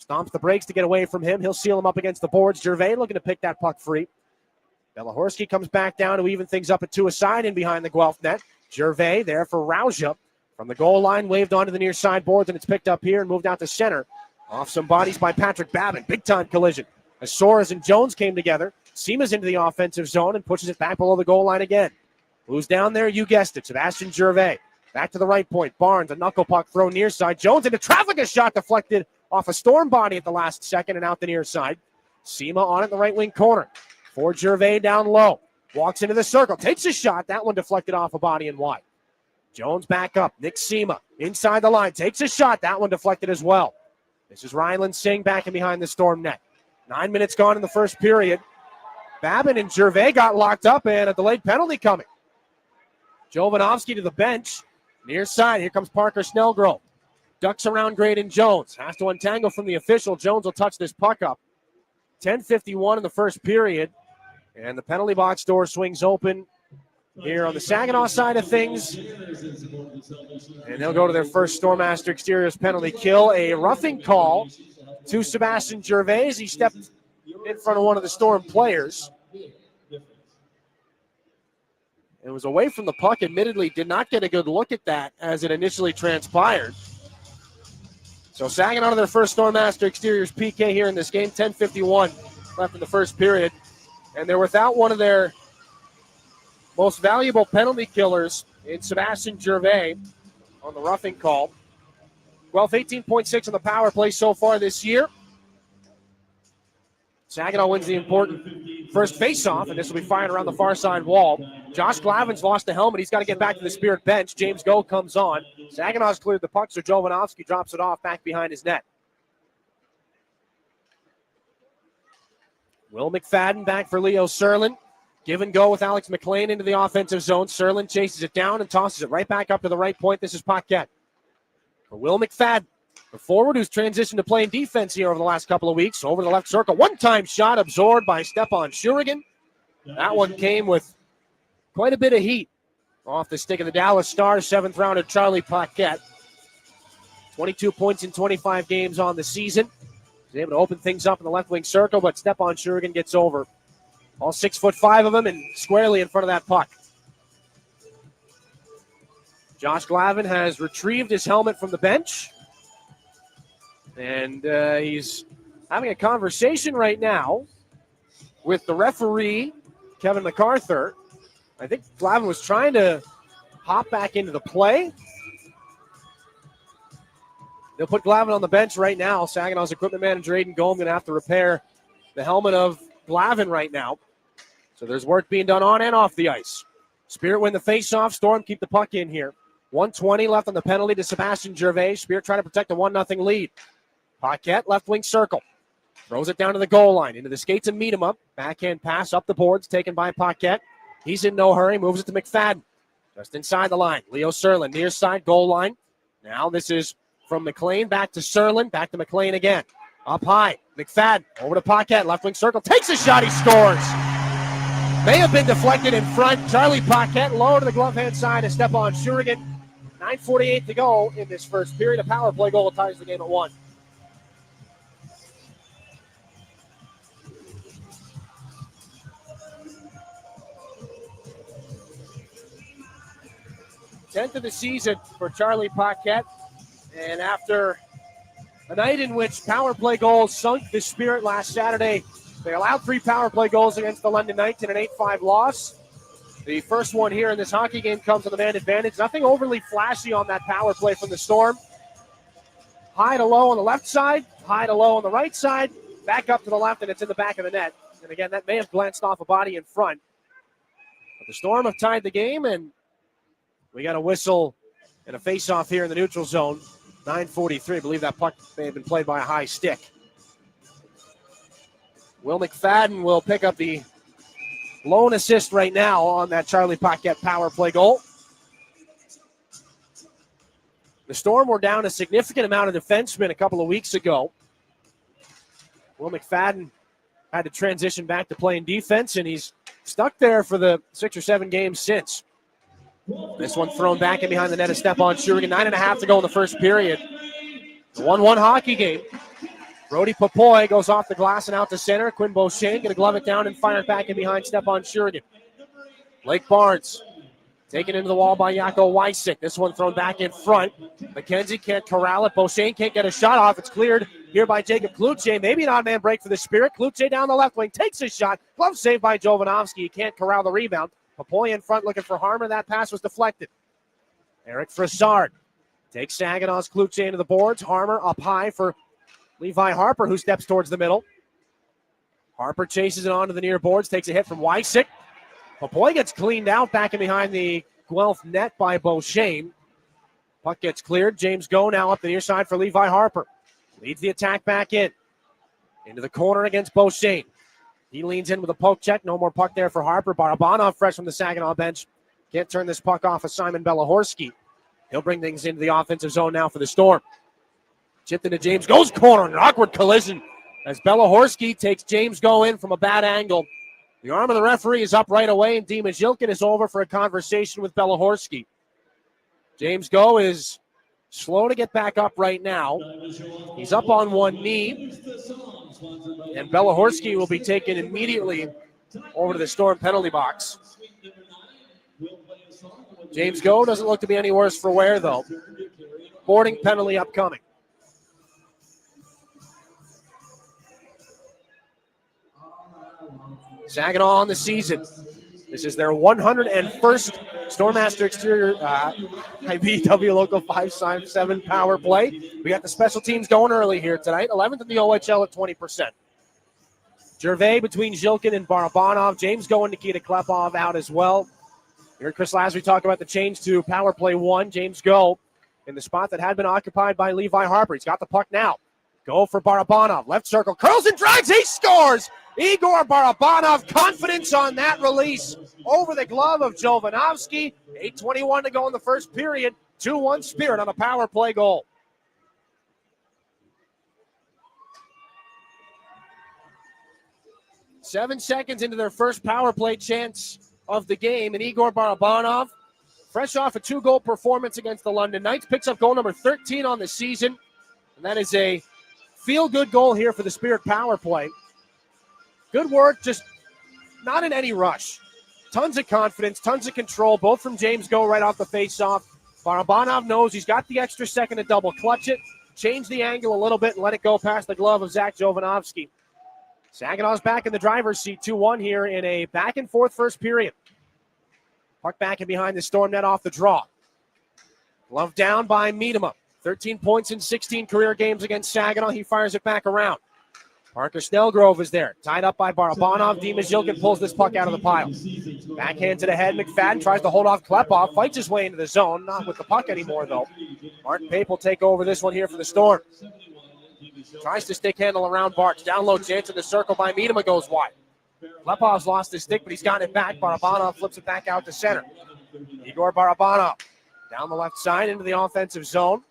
stomps the brakes to get away from him. He'll seal him up against the boards. Gervais looking to pick that puck free. Belahorski comes back down to even things up at 2-a-side in behind the Guelph net. Gervais there for Rauge. From the goal line, waved onto the near side boards, and it's picked up here and moved out to center. Off some bodies by Patrick Babin. Big-time collision. As Soares and Jones came together, Seema's into the offensive zone and pushes it back below the goal line again. Who's down there? You guessed it. Sebastian Gervais. Back to the right point. Barnes, a knuckle puck throw near side. Jones into traffic, a shot deflected off a Storm body at the last second and out the near side. Seema on it in the right wing corner. For Gervais down low. Walks into the circle. Takes a shot. That one deflected off a body and wide. Jones back up. Nick Seema inside the line. Takes a shot. That one deflected as well. This is Ryland Singh back in behind the Storm net. 9 minutes gone in the first period. Babin and Gervais got locked up and a delayed penalty coming. Jovanovski to the bench. Near side, here comes Parker Snellgrove. Ducks around Graydon Jones. Has to untangle from the official. Jones will touch this puck up. 10:51 in the first period. And the penalty box door swings open here on the Saginaw side of things. And they'll go to their first Stormmaster Exteriors penalty kill. A roughing call to Sebastian Gervais. He stepped in front of one of the Storm players. It was away from the puck. Admittedly, did not get a good look at that as it initially transpired. So Saginaw to their first Stormmaster Exteriors PK here in this game. 10:51 left in the first period. And they're without one of their most valuable penalty killers in Sebastian Gervais on the roughing call. Guelph 18.6 on the power play so far this year. Saginaw wins the important first face-off, and this will be fired around the far side wall. Josh Glavin's lost the helmet. He's got to get back to the Spirit bench. James Go comes on. Saginaw's cleared the puck, so Jovanovski drops it off back behind his net. Will McFadden back for Leo Serlin. Give and go with Alex McLean into the offensive zone. Serlin chases it down and tosses it right back up to the right point. This is Paquette. For Will McFadden, the forward who's transitioned to playing defense here over the last couple of weeks. Over the left circle. One-time shot absorbed by Stepan Shurigan. That one came with quite a bit of heat off the stick of the Dallas Stars, 7th rounder Charlie Paquette. 22 points in 25 games on the season. He's able to open things up in the left wing circle, but Stepan Shurigan gets over. All 6'5" of him and squarely in front of that puck. Josh Glavin has retrieved his helmet from the bench. And he's having a conversation right now with the referee, Kevin MacArthur. I think Glavin was trying to hop back into the play. They'll put Glavin on the bench right now. Saginaw's equipment manager, Aiden Gohm, going to have to repair the helmet of Glavin right now. So there's work being done on and off the ice. Spirit win the faceoff. Storm keep the puck in here. 1:20 left on the penalty to Sebastian Gervais. Spirit trying to protect a 1-0 lead. Paquette, left wing circle. Throws it down to the goal line. Into the skates and meet him up. Backhand pass up the boards taken by Paquette. He's in no hurry. Moves it to McFadden. Just inside the line. Leo Serlin, near side goal line. Now this is from McLean back to Serlin. Back to McLean again. Up high. McFadden over to Paquette. Left wing circle. Takes a shot. He scores. May have been deflected in front. Charlie Paquette low to the glove hand side to Stepan Shurigan. 9:48 to go in this first period. A power play goal ties the game at 1. Tenth of the season for Charlie Paquette. And after a night in which power play goals sunk the Spirit last Saturday, they allowed 3 power play goals against the London Knights in an 8-5 loss. The first one here in this hockey game comes with a man advantage. Nothing overly flashy on that power play from the Storm. High to low on the left side, high to low on the right side, back up to the left, and it's in the back of the net. And again, that may have glanced off a body in front. But the Storm have tied the game, and we got a whistle and a face-off here in the neutral zone. 9:43. I believe that puck may have been played by a high stick. Will McFadden will pick up the lone assist right now on that Charlie Paquette power play goal. The Storm were down a significant amount of defensemen a couple of weeks ago. Will McFadden had to transition back to playing defense, and he's stuck there for the 6 or 7 games since. This one thrown back in behind the net of Stepan Shurigan. 9.5 to go in the first period. The 1-1 hockey game. Brody Papoy goes off the glass and out to center. Quinn Beauchesne going to glove it down and fire it back in behind Stepan Shurigan. Blake Barnes taken into the wall by Jaakko Wysick. This one thrown back in front. McKenzie can't corral it. Beauchesne can't get a shot off. It's cleared here by Jacob Kluche. Maybe an odd man break for the Spirit. Kluche down the left wing. Takes a shot. Glove saved by Jovanovski. He can't corral the rebound. Papoy in front looking for Harmer. That pass was deflected. Eric Frassard takes Saginaw's Kluche into the boards. Harmer up high for Levi Harper, who steps towards the middle. Harper chases it onto the near boards, takes a hit from Wysick. Papoy gets cleaned out back in behind the Guelph net by Beauchesne. Puck gets cleared. James Go now up the near side for Levi Harper. Leads the attack back in. Into the corner against Beauchesne. He leans in with a poke check. No more puck there for Harper. Barabanov fresh from the Saginaw bench. Can't turn this puck off of Simon Belahorski. He'll bring things into the offensive zone now for the Storm. Chipped into James Go's corner. An awkward collision as Belahorski takes James Go in from a bad angle. The arm of the referee is up right away, and Dima Zhilkin is over for a conversation with Belahorski. James Go is slow to get back up right now. He's up on one knee. And Belahorski will be taken immediately over to the Storm penalty box. James Go doesn't look to be any worse for wear, though. Boarding penalty upcoming. Saginaw on the season. This is their 101st Stormmaster Exterior IBW Local 557 power play. We got the special teams going early here tonight. 11th in the OHL at 20%. Gervais between Zhilkin and Barabanov. James Go and Nikita Klepov out as well. You heard Chris Lasry talk about the change to power play 1. James Go in the spot that had been occupied by Levi Harper. He's got the puck now. Go for Barabanov. Left circle. Curls and drives. He scores! Igor Barabanov, confidence on that release over the glove of Jovanovski. 8:21 to go in the first period. 2-1 Spirit on a power play goal. Seven seconds into their first power play chance of the game, and Igor Barabanov, fresh off a 2-goal performance against the London Knights, picks up goal number 13 on the season, and that is a feel-good goal here for the Spirit power play. Good work, just not in any rush. Tons of confidence, tons of control, both from James Go right off the face-off. Barabanov knows he's got the extra second to double clutch it, change the angle a little bit, and let it go past the glove of Zach Jovanovski. Saginaw's back in the driver's seat, 2-1 here in a back-and-forth first period. Puck back and behind the Storm net off the draw. Glove down by Miedema. 13 points in 16 career games against Saginaw. He fires it back around. Parker Snellgrove is there. Tied up by Barabanov. Dima Zhilkin pulls this puck out of the pile. Backhand to the head. McFadden tries to hold off Klepov. Fights his way into the zone. Not with the puck anymore, though. Martin Pape will take over this one here for the Storm. Tries to stick handle around Bartz. Down low chance in the circle by Miedema goes wide. Klepov's lost his stick, but he's got it back. Barabanov flips it back out to center. Igor Barabanov down the left side into the offensive zone.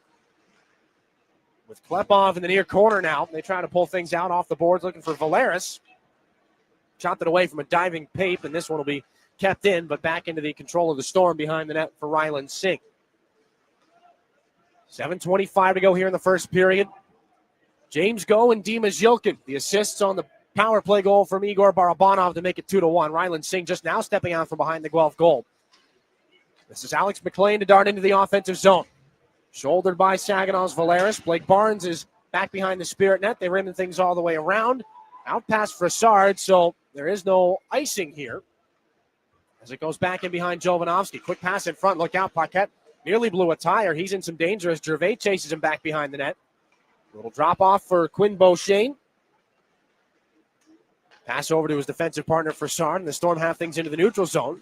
With Klepov in the near corner now. They try to pull things out off the boards, looking for Valeris. Chopped it away from a diving Pape, and this one will be kept in, but back into the control of the Storm behind the net for Ryland Singh. 7:25 to go here in the first period. James Go and Dima Zhilkin, the assists on the power play goal from Igor Barabanov to make it 2-1. Ryland Singh just now stepping out from behind the Guelph goal. This is Alex McLean to dart into the offensive zone. Shouldered by Saginaw's Valeris. Blake Barnes is back behind the Spirit net. They rim things all the way around. Out past Frassard, so there is no icing here. As it goes back in behind Jovanovski. Quick pass in front. Look out, Paquette nearly blew a tire. He's in some danger as Gervais chases him back behind the net. Little drop off for Quinn Beauchesne. Pass over to his defensive partner Frassard, and the Storm have things into the neutral zone.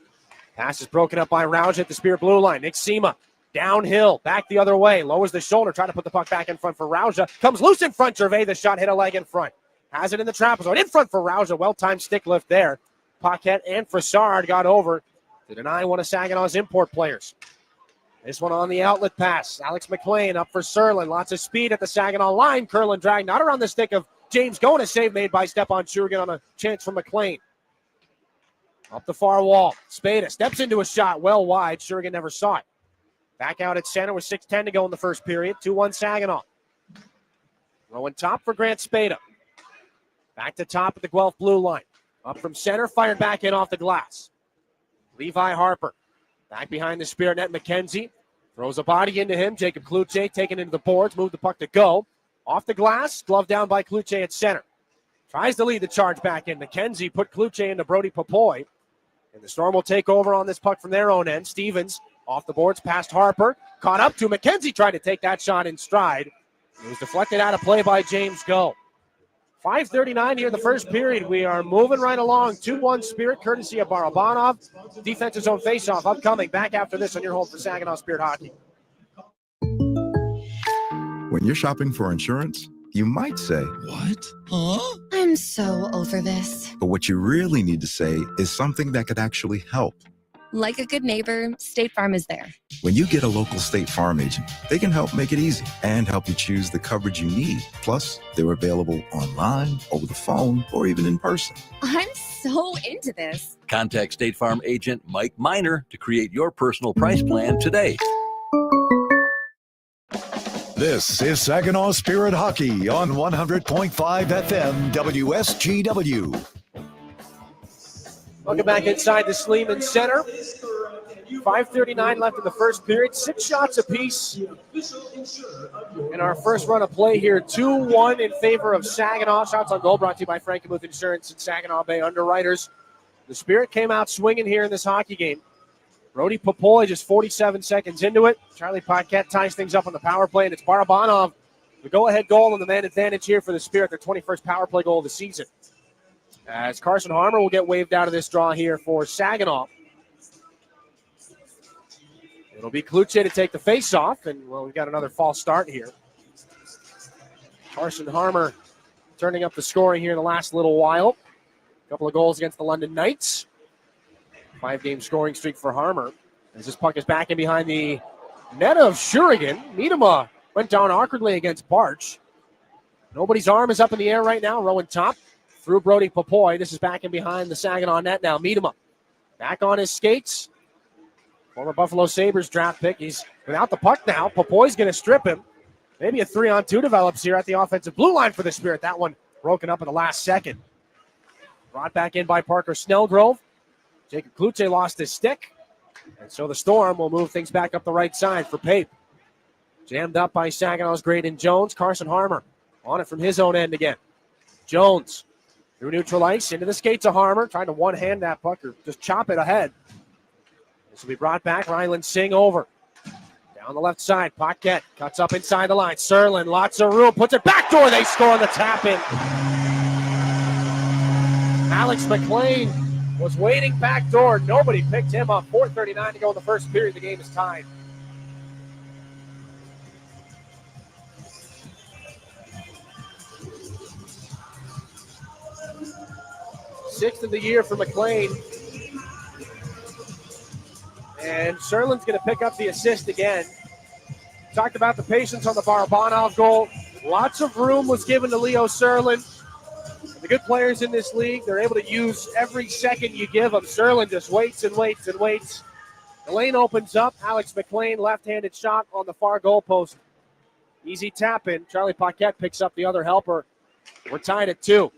Pass is broken up by Rauge at the Spirit blue line. Nick Sema downhill, back the other way. Lowers the shoulder, trying to put the puck back in front for Rauge. Comes loose in front. Gervais, the shot hit a leg in front. Has it in the trapezoid. In front for Rauge. Well-timed stick lift there. Paquette and Frassard got over to deny one of Saginaw's import players. This one on the outlet pass. Alex McLean up for Serlin. Lots of speed at the Saginaw line. Curlin drag, not around the stick of James Go. A save made by Stepan Shurigan on a chance from McLean. Up the far wall. Spada steps into a shot well wide. Shurigan never saw it. Back out at center with 6:10 to go in the first period. 2-1 Saginaw. Throwing top for Grant Spada. Back to top at the Guelph blue line. Up from center, fired back in off the glass. Levi Harper. Back behind the Spirit net, McKenzie. Throws a body into him. Jacob Kluche taken into the boards. Move the puck to Go. Off the glass. Glove down by Kluche at center. Tries to lead the charge back in. McKenzie put Kluche into Brody Popoy. And the Storm will take over on this puck from their own end. Stevens off the boards past Harper. Caught up to McKenzie, tried to take that shot in stride. It was deflected out of play by James Go. 5:39 here in the first period. We are moving right along. 2-1 Spirit, courtesy of Barabanov. Defensive zone faceoff upcoming. Back after this on your home for Saginaw Spirit Hockey. When you're shopping for insurance, you might say, "What? Huh?" I'm so over this. But what you really need to say is something that could actually help. Like a good neighbor, State Farm is there. When you get a local State Farm agent, they can help make it easy and help you choose the coverage you need. Plus, they're available online, over the phone, or even in person. I'm so into this. Contact State Farm agent Mike Miner to create your personal price plan today. This is Saginaw Spirit Hockey on 100.5 FM WSGW. Welcome back inside the Sleeman Center. 5:39 left in the first period. 6 shots apiece in our first run of play here. 2-1 in favor of Saginaw. Shots on goal brought to you by Frankenmuth Insurance and Saginaw Bay Underwriters. The Spirit came out swinging here in this hockey game. Brody Popoy just 47 seconds into it. Charlie Paquette ties things up on the power play, and it's Barabanov. The go-ahead goal and the man advantage here for the Spirit, their 21st power play goal of the season. as Carson Harmer will get waved out of this draw here for Saginaw. It'll be Kluche to take the face-off, and, well, we've got another false start here. Carson Harmer turning up the scoring here in the last little while. A couple of goals against the London Knights. 5-game scoring streak for Harmer. As this puck is back in behind the net of Shurigan. Miedema went down awkwardly against Barch. Nobody's arm is up in the air right now. Rowan Top through Brody Popoy. This is back in behind the Saginaw net now. Miedema back on his skates. Former Buffalo Sabres draft pick. He's without the puck now. Popoy's going to strip him. Maybe a 3-on-2 develops here at the offensive blue line for the Spirit. That one broken up in the last second. Brought back in by Parker Snellgrove. Jacob Kluche lost his stick. And so the Storm will move things back up the right side for Pape. Jammed up by Saginaw's Graydon Jones. Carson Harmer on it from his own end again. Jones through neutral ice into the skates of Harmer. Trying to one-hand that puck or just chop it ahead. This will be brought back. Ryland Singh over. Down the left side. Paquette cuts up inside the line. Serlin, lots of room. Puts it back door. They score on the tap-in. Alex McLean was waiting back door. Nobody picked him up. 4:39 to go in the first period. The game is tied. Sixth of the year for McLean. And Serlin's going to pick up the assist again. Talked about the patience on the Barabanov goal. Lots of room was given to Leo Serlin. The good players in this league, they're able to use every second you give them. Serlin just waits and waits and waits. The lane opens up. Alex McLean, left-handed shot on the far goal post. Easy tap in. Charlie Paquette picks up the other helper. We're tied at 2.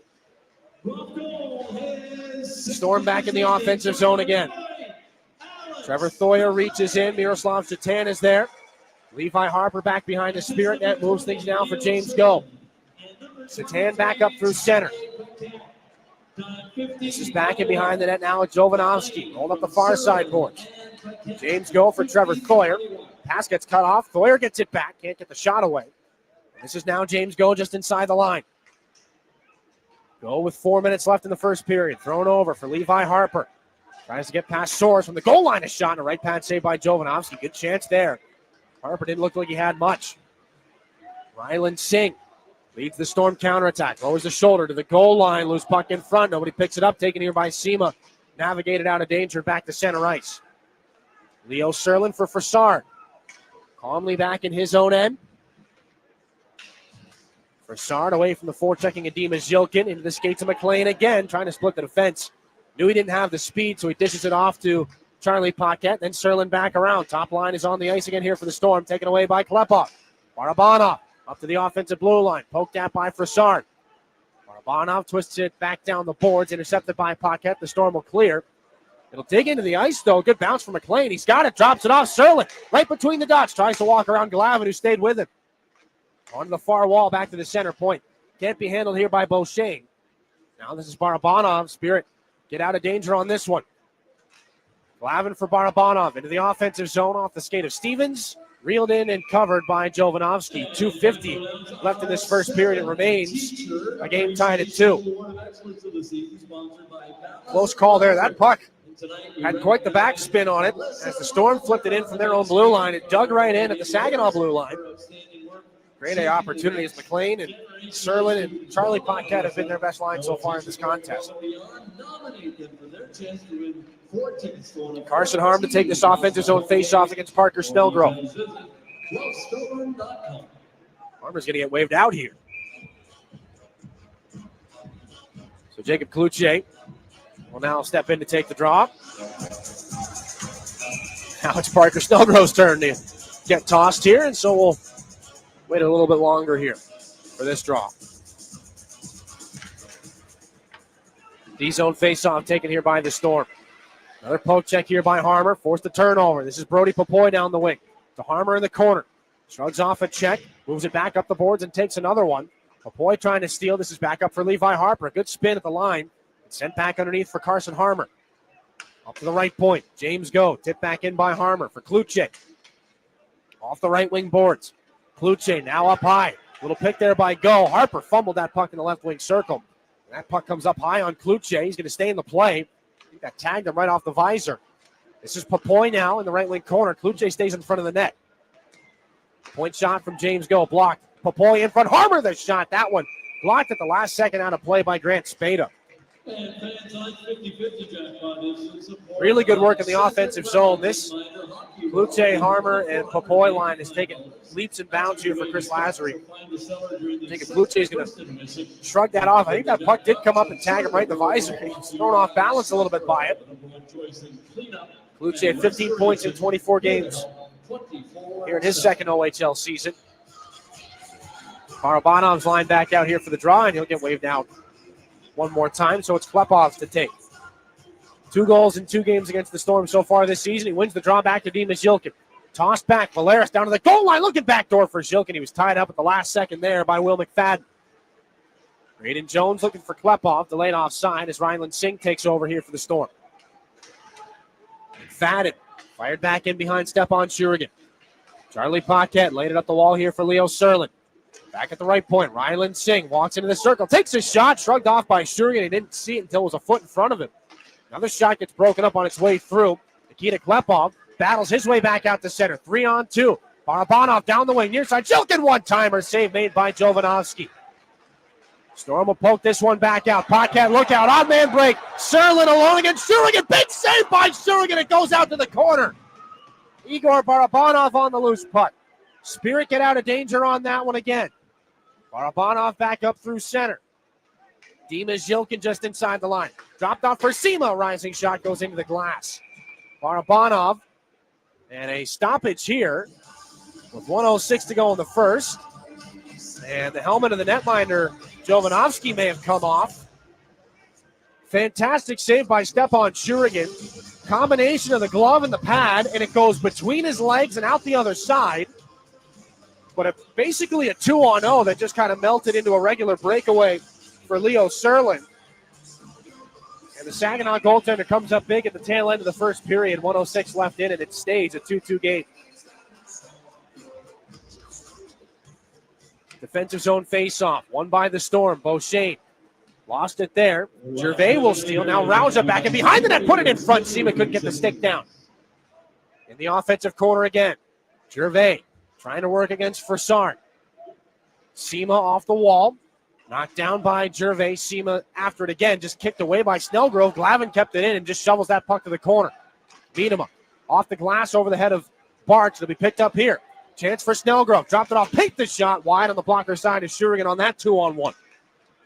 Storm back in the offensive zone again. Trevor Thoyer reaches in. Miroslav Chatan is there. Levi Harper back behind the Spirit net. Moves things now for James Go. Chatan back up through center. This is back in behind the net now with Jovanovski. Rolled up the far side boards. James Go for Trevor Thoyer. Pass gets cut off. Thoyer gets it back. Can't get the shot away. This is now James Go just inside the line. Go with 4 minutes left in the first period. Thrown over for Levi Harper. Tries to get past Soares from the goal line. A shot and a right pad save by Jovanovski. Good chance there. Harper didn't look like he had much. Ryland Singh leads the Storm counterattack. Lowers the shoulder to the goal line. Loose puck in front. Nobody picks it up. Taken here by Sema. Navigated out of danger. Back to center ice. Leo Serlin for Fassard. Calmly back in his own end. Fassard away from the forechecking Adema Zilkin. Into the skates of McLean again. Trying to split the defense. Knew he didn't have the speed, so he dishes it off to Charlie Paquette. Then Serlin back around. Top line is on the ice again here for the Storm. Taken away by Klepov. Barabanov up to the offensive blue line. Poked at by Fassard. Barabanov twists it back down the boards. Intercepted by Paquette. The Storm will clear. It'll dig into the ice, though. Good bounce from McLean. He's got it. Drops it off. Serlin right between the dots. Tries to walk around Glavin, who stayed with him. Onto the far wall, back to the center point. Can't be handled here by Beauchene. Now this is Barabanov. Spirit get out of danger on this one. Glavin for Barabanov into the offensive zone off the skate of Stevens. Reeled in and covered by Jovanovski. 2:50 left in this first period. It remains a game tied at 2. Close call there. That puck had quite the backspin on it as the Storm flipped it in from their own blue line. It dug right in at the Saginaw blue line. Great opportunity as McLean and Serlin and Charlie Paquette have been their best line so far in this contest. Carson Harm to take this offensive zone face-off against Parker Snellgrove. Harmer's going to get waved out here. So Jacob Kluche will now step in to take the draw. Now it's Parker Snellgrove's turn to get tossed here, and so we'll wait a little bit longer here for this draw. D-zone face-off taken here by the Storm. Another poke check here by Harmer. Forced the turnover. This is Brody Popoy down the wing. To Harmer in the corner. Shrugs off a check. Moves it back up the boards and takes another one. Popoy trying to steal. This is back up for Levi Harper. A good spin at the line. Sent back underneath for Carson Harmer. Up to the right point. James Go. Tipped back in by Harmer for Kluche. Off the right wing boards. Kluche now up high. Little pick there by Go. Harper fumbled that puck in the left wing circle. That puck comes up high on Kluche. He's going to stay in the play. I think that tagged him right off the visor. This is Papoy now in the right wing corner. Kluche stays in front of the net. Point shot from James Go, blocked. Papoy in front. Harmer the shot. That one blocked at the last second out of play by Grant Spada. Really good work in the offensive zone. This Kluche, Harmer, and Papoy line is taking leaps and bounds here for Chris Lazary. I think if Kluche is going to shrug that off, I think that puck did come up and tag him right in the visor. He was thrown off balance a little bit by it. Kluche had 15 points in 24 games here in his second OHL season. Barabanov's line back out here for the draw, and he'll get waved out one more time, so it's Klepov's to take. 2 goals in 2 games against the Storm so far this season. He wins the draw back to Dimas Zhilkin. Tossed back, Valeris down to the goal line, looking backdoor for Zhilkin. He was tied up at the last second there by Will McFadden. Braden Jones looking for Klepov, delayed offside as Ryland Singh takes over here for the Storm. McFadden fired back in behind Stepan Shurigan. Charlie Paquette laid it up the wall here for Leo Serlin. Back at the right point, Ryland Singh walks into the circle, takes a shot, shrugged off by Shurigan. He didn't see it until it was a foot in front of him. Another shot gets broken up on its way through. Nikita Klepov battles his way back out to center. 3-on-2. Barabanov down the wing, near side. Zhilkin one-timer, save made by Jovanovski. Storm will poke this one back out. Paquette, look out, odd man break. Serlin alone against Shurigan. Big save by Shurigan. It goes out to the corner. Igor Barabanov on the loose puck. Spirit get out of danger on that one again. Barabanov back up through center. Dimas Zhilkin just inside the line. Dropped off for Sema. Rising shot goes into the glass. Barabanov and a stoppage here with 1:06 to go in the first. And the helmet of the netminder, Jovanovski, may have come off. Fantastic save by Stepan Shurigan. Combination of the glove and the pad, and it goes between his legs and out the other side. But basically a 2-on-0 that just kind of melted into a regular breakaway for Leo Serlin. And the Saginaw goaltender comes up big at the tail end of the first period. 1:06 left in, and it stays a 2-2 game. Defensive zone face-off, won by the Storm. Beauchesne lost it there. Gervais will steal. Now Rauja back and behind the net, put it in front. Sema couldn't get the stick down. In the offensive corner again. Gervais trying to work against Farsard. Sema off the wall. Knocked down by Gervais. Sema after it again. Just kicked away by Snellgrove. Glavin kept it in and just shovels that puck to the corner. Biedema off the glass over the head of Barch. It'll be picked up here. Chance for Snellgrove. Dropped it off. Picked the shot wide on the blocker side of Shurigan on that 2-on-1.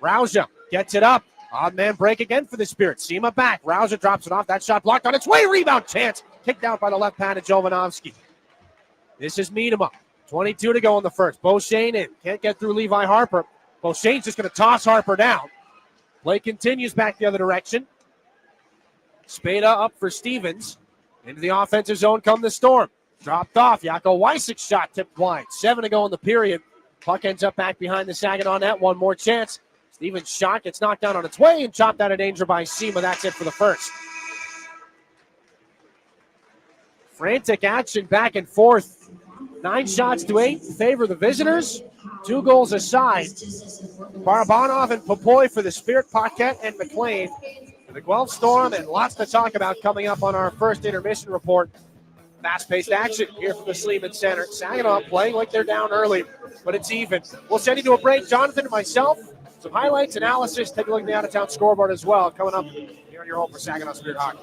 Rauja gets it up. Odd man break again for the Spirit. Sema back. Rauja drops it off. That shot blocked on its way. Rebound chance. Kicked out by the left hand of Jovanovski. This is Miedema. 22 to go in the first. Beauchesne in. Can't get through Levi Harper. Beauchesne's just going to toss Harper down. Play continues back the other direction. Spada up for Stevens. Into the offensive zone come the Storm. Dropped off. Jaakko Wysik's shot tipped wide. 7 to go in the period. Puck ends up back behind the Saginaw net. One more chance. Stevens' shot gets knocked down on its way and chopped out of danger by Sema. That's it for the first. Frantic action back and forth. 9 shots to 8 in favor of the visitors. 2 goals aside. Barabanov and Papoy for the Spirit, Paquette and McLean for the Guelph Storm, and lots to talk about coming up on our first intermission report. Fast-paced action here from the Sleeman Center. Saginaw playing like they're down early, but it's even. We'll send you to a break. Jonathan and myself, some highlights, analysis. Take a look at the out-of-town scoreboard as well. Coming up here on your home for Saginaw Spirit Hockey.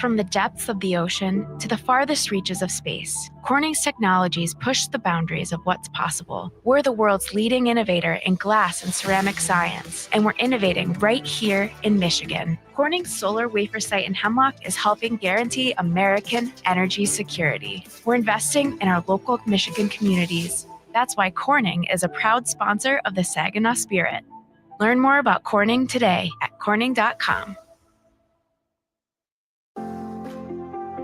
From the depths of the ocean to the farthest reaches of space, Corning's technologies push the boundaries of what's possible. We're the world's leading innovator in glass and ceramic science, and we're innovating right here in Michigan. Corning's solar wafer site in Hemlock is helping guarantee American energy security. We're investing in our local Michigan communities. That's why Corning is a proud sponsor of the Saginaw Spirit. Learn more about Corning today at corning.com.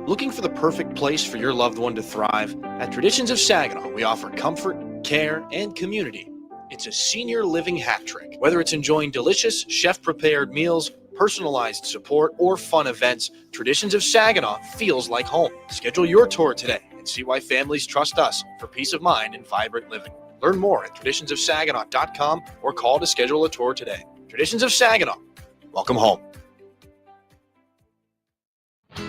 Looking for the perfect place for your loved one to thrive? At Traditions of Saginaw, we offer comfort, care, and community. It's a senior living hat trick. Whether it's enjoying delicious, chef-prepared meals, personalized support, or fun events, Traditions of Saginaw feels like home. Schedule your tour today and see why families trust us for peace of mind and vibrant living. Learn more at traditionsofsaginaw.com or call to schedule a tour today. Traditions of Saginaw. Welcome home.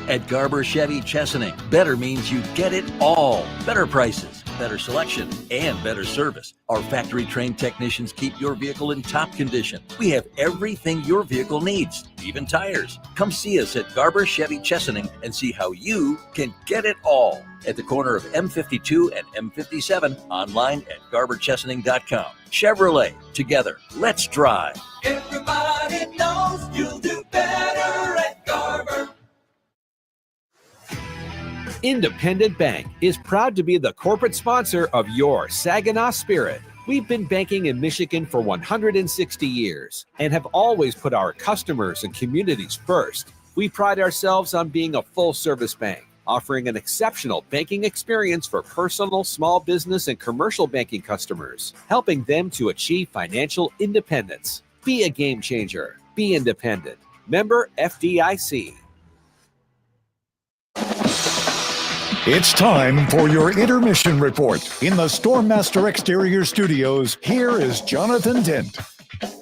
At Garber Chevy Chesaning, better means you get it all. Better prices, better selection, and better service. Our factory-trained technicians keep your vehicle in top condition. We have everything your vehicle needs, even tires. Come see us at Garber Chevy Chesaning and see how you can get it all. At the corner of M52 and M57, online at garberchesaning.com. Chevrolet, together, let's drive. Everybody knows you'll do better at Garber. Independent Bank is proud to be the corporate sponsor of your Saginaw Spirit. We've been banking in Michigan for 160 years and have always put our customers and communities first. We pride ourselves on being a full-service bank, offering an exceptional banking experience for personal, small business, and commercial banking customers, helping them to achieve financial independence. Be a game changer. Be independent. Member FDIC. It's time for your intermission report. In the Stormmaster Exterior Studios, here is Jonathan Dent.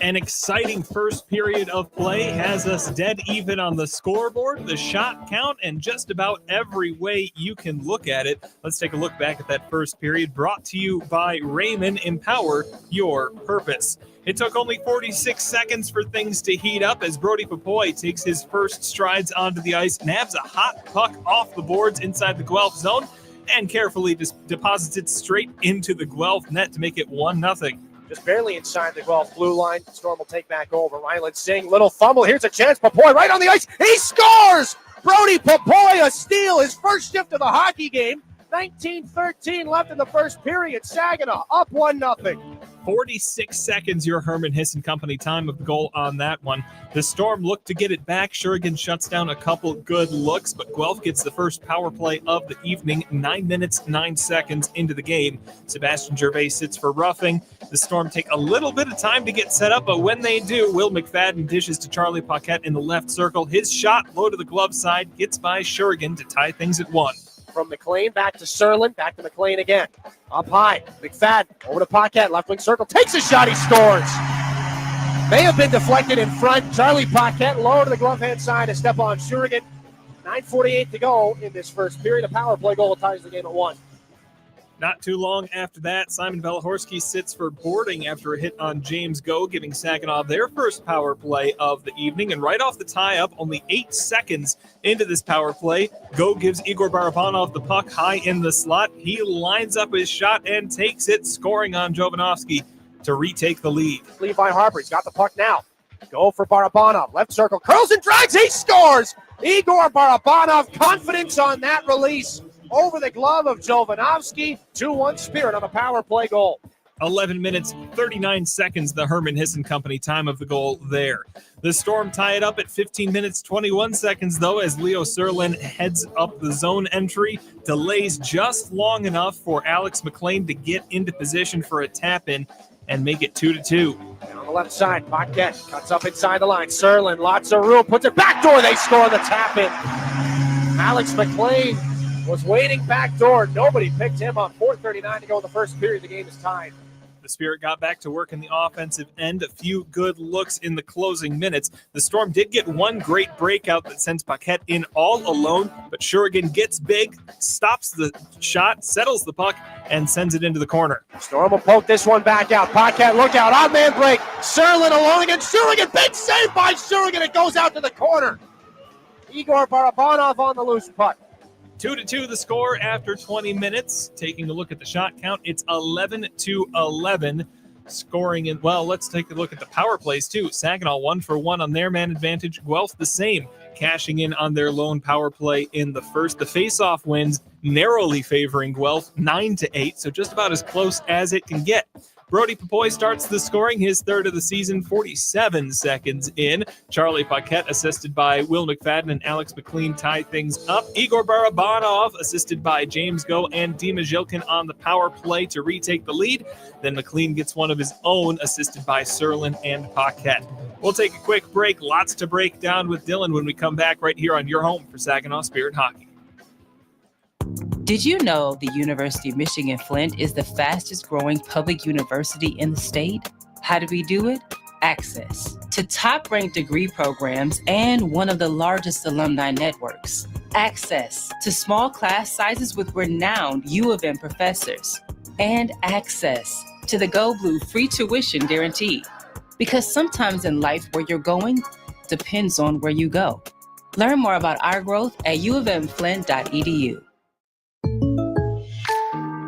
An exciting first period of play has us dead even on the scoreboard, the shot count, and just about every way you can look at it. Let's take a look back at that first period, brought to you by Raymond. Empower your purpose. It took only 46 seconds for things to heat up as Brody Papoy takes his first strides onto the ice, nabs a hot puck off the boards inside the Guelph zone, and carefully deposits it straight into the Guelph net to make it 1-0. Just barely inside the Guelph blue line. Storm will take back over. Ryland Singh, little fumble. Here's a chance. Papoy right on the ice. He scores! Brody Papoy, a steal. His first shift of the hockey game. 19:13 left in the first period. Saginaw up 1-0. 46 seconds, your Herman Hissen Company time of the goal on that one. The Storm looked to get it back. Shurigan shuts down a couple good looks, but Guelph gets the first power play of the evening, 9 minutes, 9 seconds into the game. Sebastian Gervais sits for roughing. The Storm take a little bit of time to get set up, but when they do, Will McFadden dishes to Charlie Paquette in the left circle. His shot, low to the glove side, gets by Shurigan to tie things at 1. From McLean back to Serlin, back to McLean again. Up high, McFadden over to Paquette, left wing circle, takes a shot, he scores. May have been deflected in front. Charlie Paquette low to the glove hand side to Stepan Shurigan. 9:48 to go in this first period. A power play goal ties the game at 1. Not too long after that, Simon Velahorski sits for boarding after a hit on James Go, giving Saginaw their first power play of the evening. And right off the tie-up, only 8 seconds into this power play, Go gives Igor Barabanov the puck high in the slot. He lines up his shot and takes it, scoring on Jovanovski to retake the lead. Levi Harper, he's got the puck now. Go for Barabanov, left circle, curls and drags, he scores! Igor Barabanov, confidence on that release. Over the glove of Jovanovski, 2-1 Spirit on a power play goal. 11 minutes, 39 seconds, the Herman Hissen Company time of the goal there. The Storm tie it up at 15 minutes, 21 seconds, though, as Leo Serlin heads up the zone entry, delays just long enough for Alex McLean to get into position for a tap-in and make it 2-2. And on the left side, Paquette cuts up inside the line. Serlin, lots of room, puts it back door. They score the tap-in. Alex McLean was waiting back door. Nobody picked him up. 4:39 to go in the first period. The game is tied. The Spirit got back to work in the offensive end. A few good looks in the closing minutes. The Storm did get one great breakout that sends Paquette in all alone, but Shurigan gets big, stops the shot, settles the puck, and sends it into the corner. Storm will poke this one back out. Paquette, look out, odd man break. Serlin alone against Shurigan. Big save by Shurigan. It goes out to the corner. Igor Barabanov on the loose puck. 2-2 the score after 20 minutes. Taking a look at the shot count, it's 11-11. Scoring in, well, let's take a look at the power plays too. Saginaw 1-for-1 on their man advantage. Guelph the same, cashing in on their lone power play in the first. The face-off wins narrowly favoring Guelph 9-8, so just about as close as it can get. Brody Papoy starts the scoring, his third of the season, 47 seconds in. Charlie Paquette, assisted by Will McFadden and Alex McLean, tie things up. Igor Barabanov, assisted by James Go and Dima Zhilkin on the power play to retake the lead. Then McLean gets one of his own, assisted by Serlin and Paquette. We'll take a quick break. Lots to break down with Dylan when we come back right here on your home for Saginaw Spirit Hockey. Did you know the University of Michigan Flint is the fastest growing public university in the state? How do we do it? Access to top-ranked degree programs and one of the largest alumni networks. Access to small class sizes with renowned U of M professors. And access to the Go Blue free tuition guarantee. Because sometimes in life where you're going depends on where you go. Learn more about our growth at uofmflint.edu.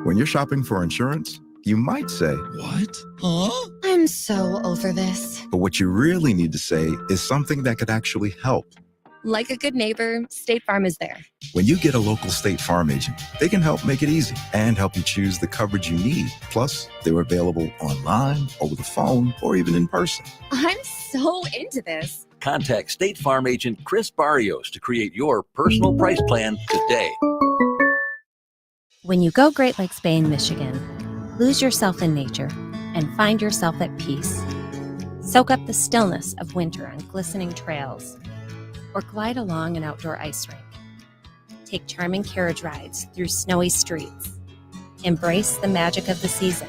When you're shopping for insurance, you might say, "What? Huh?" I'm so over this. But what you really need to say is something that could actually help. Like a good neighbor, State Farm is there. When you get a local State Farm agent, they can help make it easy and help you choose the coverage you need. Plus, they're available online, over the phone, or even in person. I'm so into this. Contact State Farm agent Chris Barrios to create your personal price plan today. When you go Great Lakes Bay in Michigan, lose yourself in nature and find yourself at peace. Soak up the stillness of winter on glistening trails, or glide along an outdoor ice rink. Take charming carriage rides through snowy streets. Embrace the magic of the season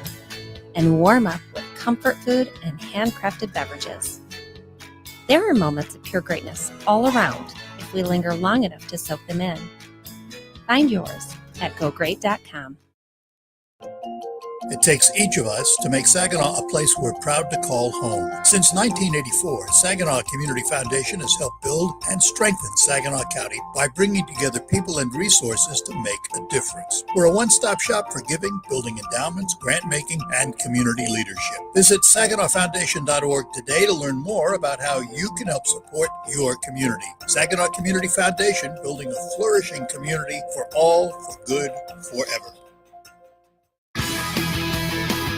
and warm up with comfort food and handcrafted beverages. There are moments of pure greatness all around if we linger long enough to soak them in. Find yours at gogreat.com. It takes each of us to make Saginaw a place we're proud to call home. Since 1984, Saginaw Community Foundation has helped build and strengthen Saginaw County by bringing together people and resources to make a difference. We're a one-stop shop for giving, building endowments, grant-making, and community leadership. Visit SaginawFoundation.org today to learn more about how you can help support your community. Saginaw Community Foundation, building a flourishing community for all, for good, forever.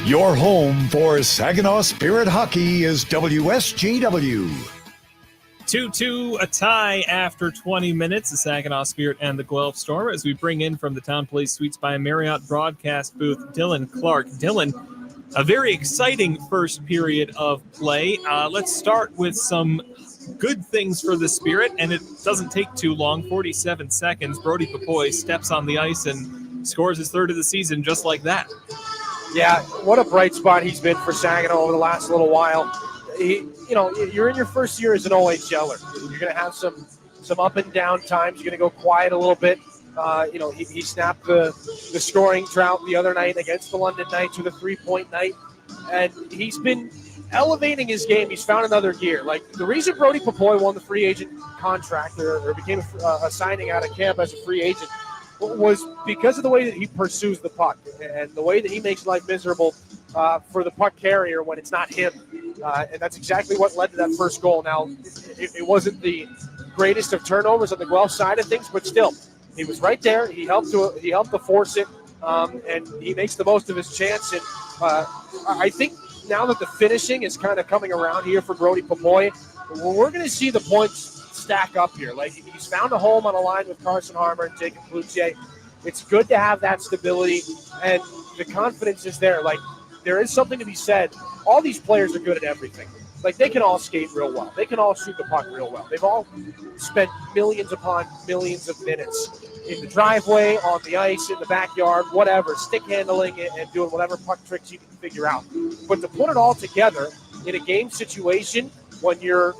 Your home for Saginaw Spirit hockey is WSGW. 2-2, a tie after 20 minutes. The Saginaw Spirit and the Guelph Storm as we bring in from the Town Place Suites by Marriott broadcast booth, Dylan Clark. Dylan, a very exciting first period of play. Let's start with some good things for the Spirit, and it doesn't take too long, 47 seconds. Brody Papoy steps on the ice and scores his third of the season just like that. Yeah, what a bright spot he's been for Saginaw over the last little while. You're in your first year as an OHLer. You're going to have some up and down times. You're going to go quiet a little bit. He snapped the scoring drought the other night against the London Knights with a 3-point night, and he's been elevating his game. He's found another gear. Like, the reason Brody Papoy won the free agent contract or became a signing out of camp as a free agent was because of the way that he pursues the puck and the way that he makes life miserable for the puck carrier when it's not him. And that's exactly what led to that first goal. Now, it wasn't the greatest of turnovers on the Guelph side of things, but still, he was right there. He helped to force it, and he makes the most of his chance. And I think now that the finishing is kind of coming around here for Brody Papoy, we're going to see the points stack up here. Like, he's found a home on a line with Carson Harmer and Jacob Cloutier. It's good to have that stability, and the confidence is there. Like, there is something to be said. All these players are good at everything. Like, they can all skate real well. They can all shoot the puck real well. They've all spent millions upon millions of minutes in the driveway, on the ice, in the backyard, whatever, stick handling and doing whatever puck tricks you can figure out. But to put it all together in a game situation when you're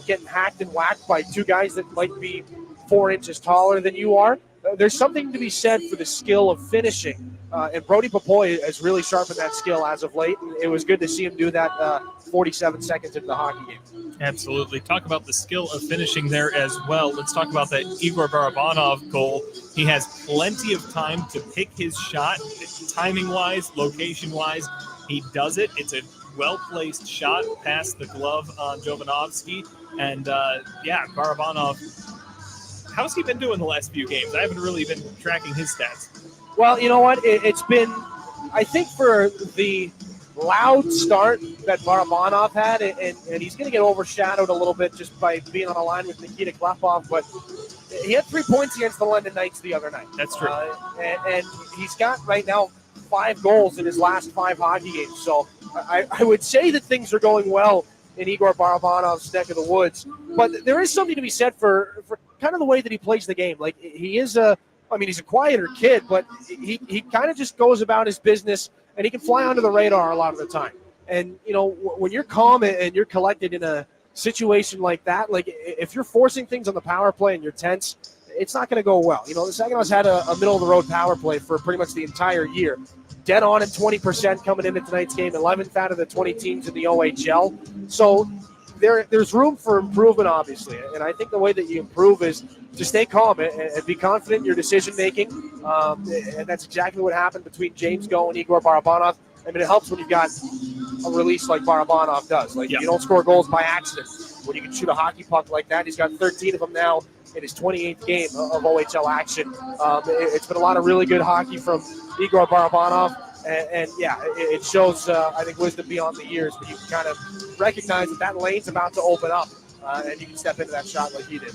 getting hacked and whacked by two guys that might be 4 inches taller than you are, there's something to be said for the skill of finishing. And Brody Papoy has really sharpened that skill as of late. And it was good to see him do that 47 seconds into the hockey game. Absolutely. Talk about the skill of finishing there as well. Let's talk about that Igor Barabanov goal. He has plenty of time to pick his shot, timing-wise, location-wise. He does it. It's a well-placed shot past the glove on Jovanovski. And, Barabanov, how's he been doing the last few games? I haven't really been tracking his stats. Well, you know what? It's been, I think, for the loud start that Barabanov had, and he's going to get overshadowed a little bit just by being on a line with Nikita Klepov, but he had 3 points against the London Knights the other night. That's true. And he's got right now 5 goals in his last 5 hockey games. So I would say that things are going well in Igor Barabanov's neck of the woods. But there is something to be said for kind of the way that he plays the game. Like, he is a I mean, he's a quieter kid, but he kind of just goes about his business, and he can fly under the radar a lot of the time. And, you know, when you're calm and you're collected in a situation like that, like if you're forcing things on the power play and you're tense, it's not going to go well. You know, the Saginaw's had a middle-of-the-road power play for pretty much the entire year. Dead on at 20% coming into tonight's game, 11th out of the 20 teams in the OHL. So there's room for improvement, obviously. And I think the way that you improve is to stay calm and be confident in your decision-making. And that's exactly what happened between James Go and Igor Barabanov. I mean, it helps when you've got a release like Barabanov does. Like, you don't score goals by accident. When you can shoot a hockey puck like that, he's got 13 of them now in his 28th game of OHL action. It's been a lot of really good hockey from Igor Barabanov. And it shows, I think, wisdom beyond the years. But you can kind of recognize that lane's about to open up, and you can step into that shot like he did.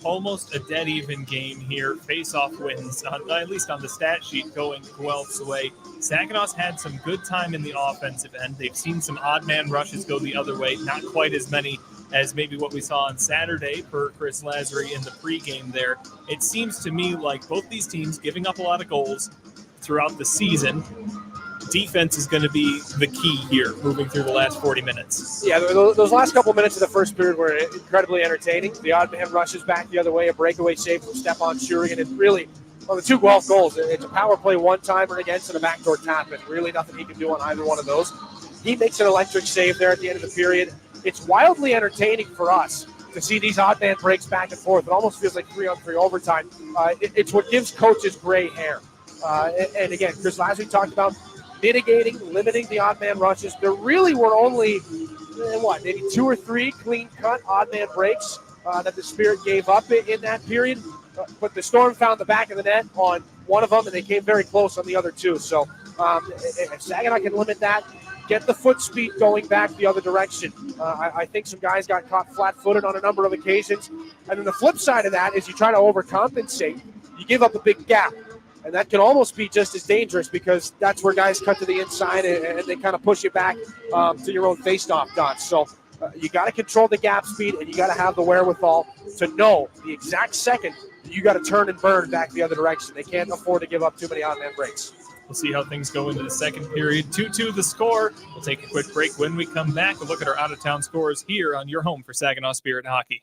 Almost a dead even game here. Face-off wins, at least on the stat sheet, going Guelph's way. Saginaw's had some good time in the offensive end. They've seen some odd man rushes go the other way, not quite as many as maybe what we saw on Saturday for Chris Lazary in the pregame there. It seems to me like both these teams giving up a lot of goals throughout the season. Defense is going to be the key here moving through the last 40 minutes. Yeah, those last couple minutes of the first period were incredibly entertaining. The odd man rushes back the other way, a breakaway save from Stepan Shurigan, and really, the two Guelph goals, it's a power play one-timer against and a backdoor tap, and really nothing he can do on either one of those. He makes an electric save there at the end of the period. It's wildly entertaining for us to see these odd man breaks back and forth. It almost feels like 3-on-3 overtime. It's what gives coaches gray hair. And again, Chris Lazary talked about mitigating, limiting the odd man rushes. There really were only, maybe 2 or 3 clean-cut odd man breaks that the Spirit gave up in that period. But the Storm found the back of the net on one of them, and they came very close on the other 2. So if Saginaw can limit that, get the foot speed going back the other direction. I think some guys got caught flat-footed on a number of occasions. And then the flip side of that is you try to overcompensate. You give up a big gap. And that can almost be just as dangerous because that's where guys cut to the inside and they kind of push you back to your own face-off dots. So you got to control the gap speed, and you got to have the wherewithal to know the exact second you got to turn and burn back the other direction. They can't afford to give up too many odd-man breaks. We'll see how things go into the second period. 2-2 the score. We'll take a quick break. When we come back, we'll look at our out-of-town scores here on your home for Saginaw Spirit Hockey.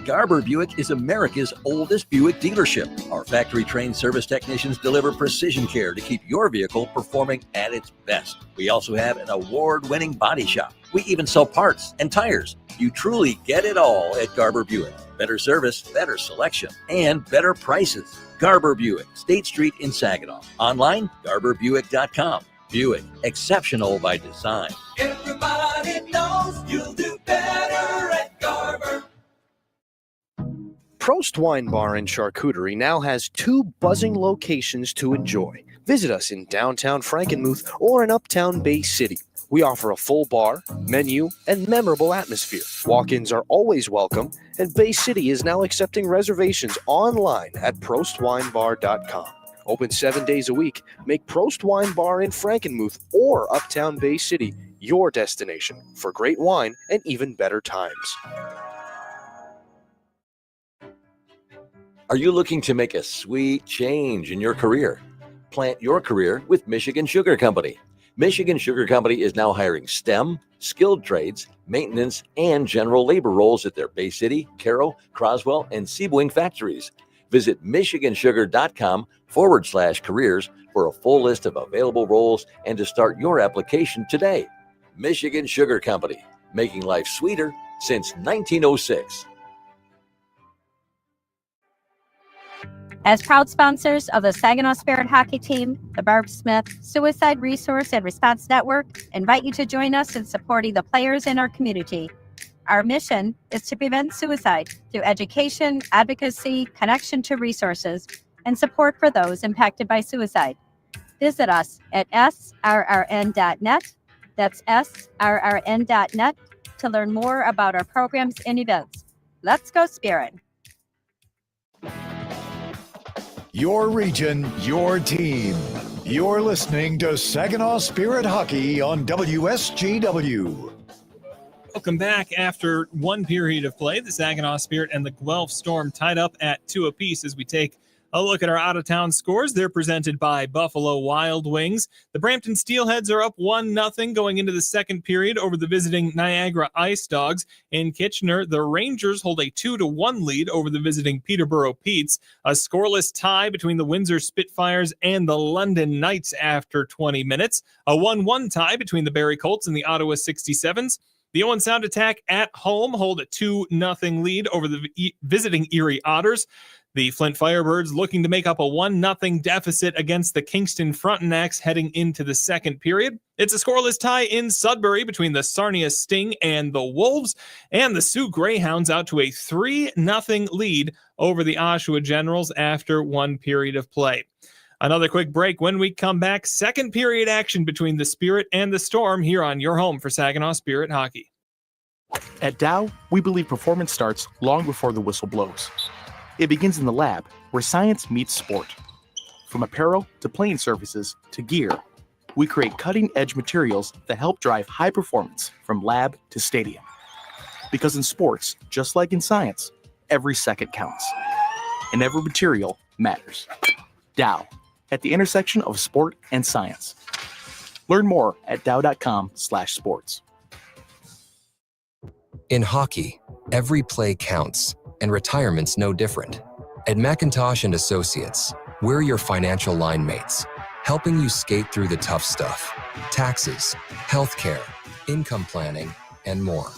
Garber Buick is America's oldest Buick dealership. Our factory-trained service technicians deliver precision care to keep your vehicle performing at its best. We also have an award-winning body shop. We even sell parts and tires. You truly get it all at Garber Buick. Better service, better selection, and better prices. Garber Buick, State Street in Saginaw. Online, garberbuick.com. Buick, exceptional by design. Everybody knows you'll do better at Garber. Prost Wine Bar and Charcuterie now has 2 buzzing locations to enjoy. Visit us in downtown Frankenmuth or in uptown Bay City. We offer a full bar, menu, and memorable atmosphere. Walk-ins are always welcome, and Bay City is now accepting reservations online at prostwinebar.com. Open 7 days a week. Make Prost Wine Bar in Frankenmuth or uptown Bay City your destination for great wine and even better times. Are you looking to make a sweet change in your career? Plant your career with Michigan Sugar Company. Michigan Sugar Company is now hiring STEM, skilled trades, maintenance, and general labor roles at their Bay City, Caro, Croswell, and Sebring factories. Visit michigansugar.com/careers for a full list of available roles and to start your application today. Michigan Sugar Company, making life sweeter since 1906. As proud sponsors of the Saginaw Spirit Hockey Team, the Barb Smith Suicide Resource and Response Network invite you to join us in supporting the players in our community. Our mission is to prevent suicide through education, advocacy, connection to resources, and support for those impacted by suicide. Visit us at srrn.net. That's srrn.net to learn more about our programs and events. Let's go Spirit! Your region, your team. You're listening to Saginaw Spirit Hockey on WSGW. Welcome back. After one period of play, the Saginaw Spirit and the Guelph Storm tied up at 2 apiece as we take A look at our out-of-town scores. They're presented by Buffalo Wild Wings. The Brampton Steelheads are up 1-0 going into the second period over the visiting Niagara Ice Dogs. In Kitchener, the Rangers hold a 2-1 lead over the visiting Peterborough Petes. A scoreless tie between the Windsor Spitfires and the London Knights after 20 minutes. A 1-1 tie between the Barrie Colts and the Ottawa 67s. The Owen Sound Attack at home hold a 2-0 lead over the visiting Erie Otters. The Flint Firebirds looking to make up a 1-0 deficit against the Kingston Frontenacs heading into the second period. It's a scoreless tie in Sudbury between the Sarnia Sting and the Wolves, and the Sioux Greyhounds out to a 3-0 lead over the Oshawa Generals after one period of play. Another quick break. When we come back, second period action between the Spirit and the Storm here on your home for Saginaw Spirit Hockey. At Dow, we believe performance starts long before the whistle blows. It begins in the lab, where science meets sport. From apparel to playing surfaces to gear, we create cutting-edge materials that help drive high performance from lab to stadium. Because in sports, just like in science, every second counts. And every material matters. Dow, at the intersection of sport and science. Learn more at dow.com/sports. In hockey, every play counts, and retirement's no different. At McIntosh & Associates, we're your financial line mates, helping you skate through the tough stuff. Taxes, healthcare, income planning, and more.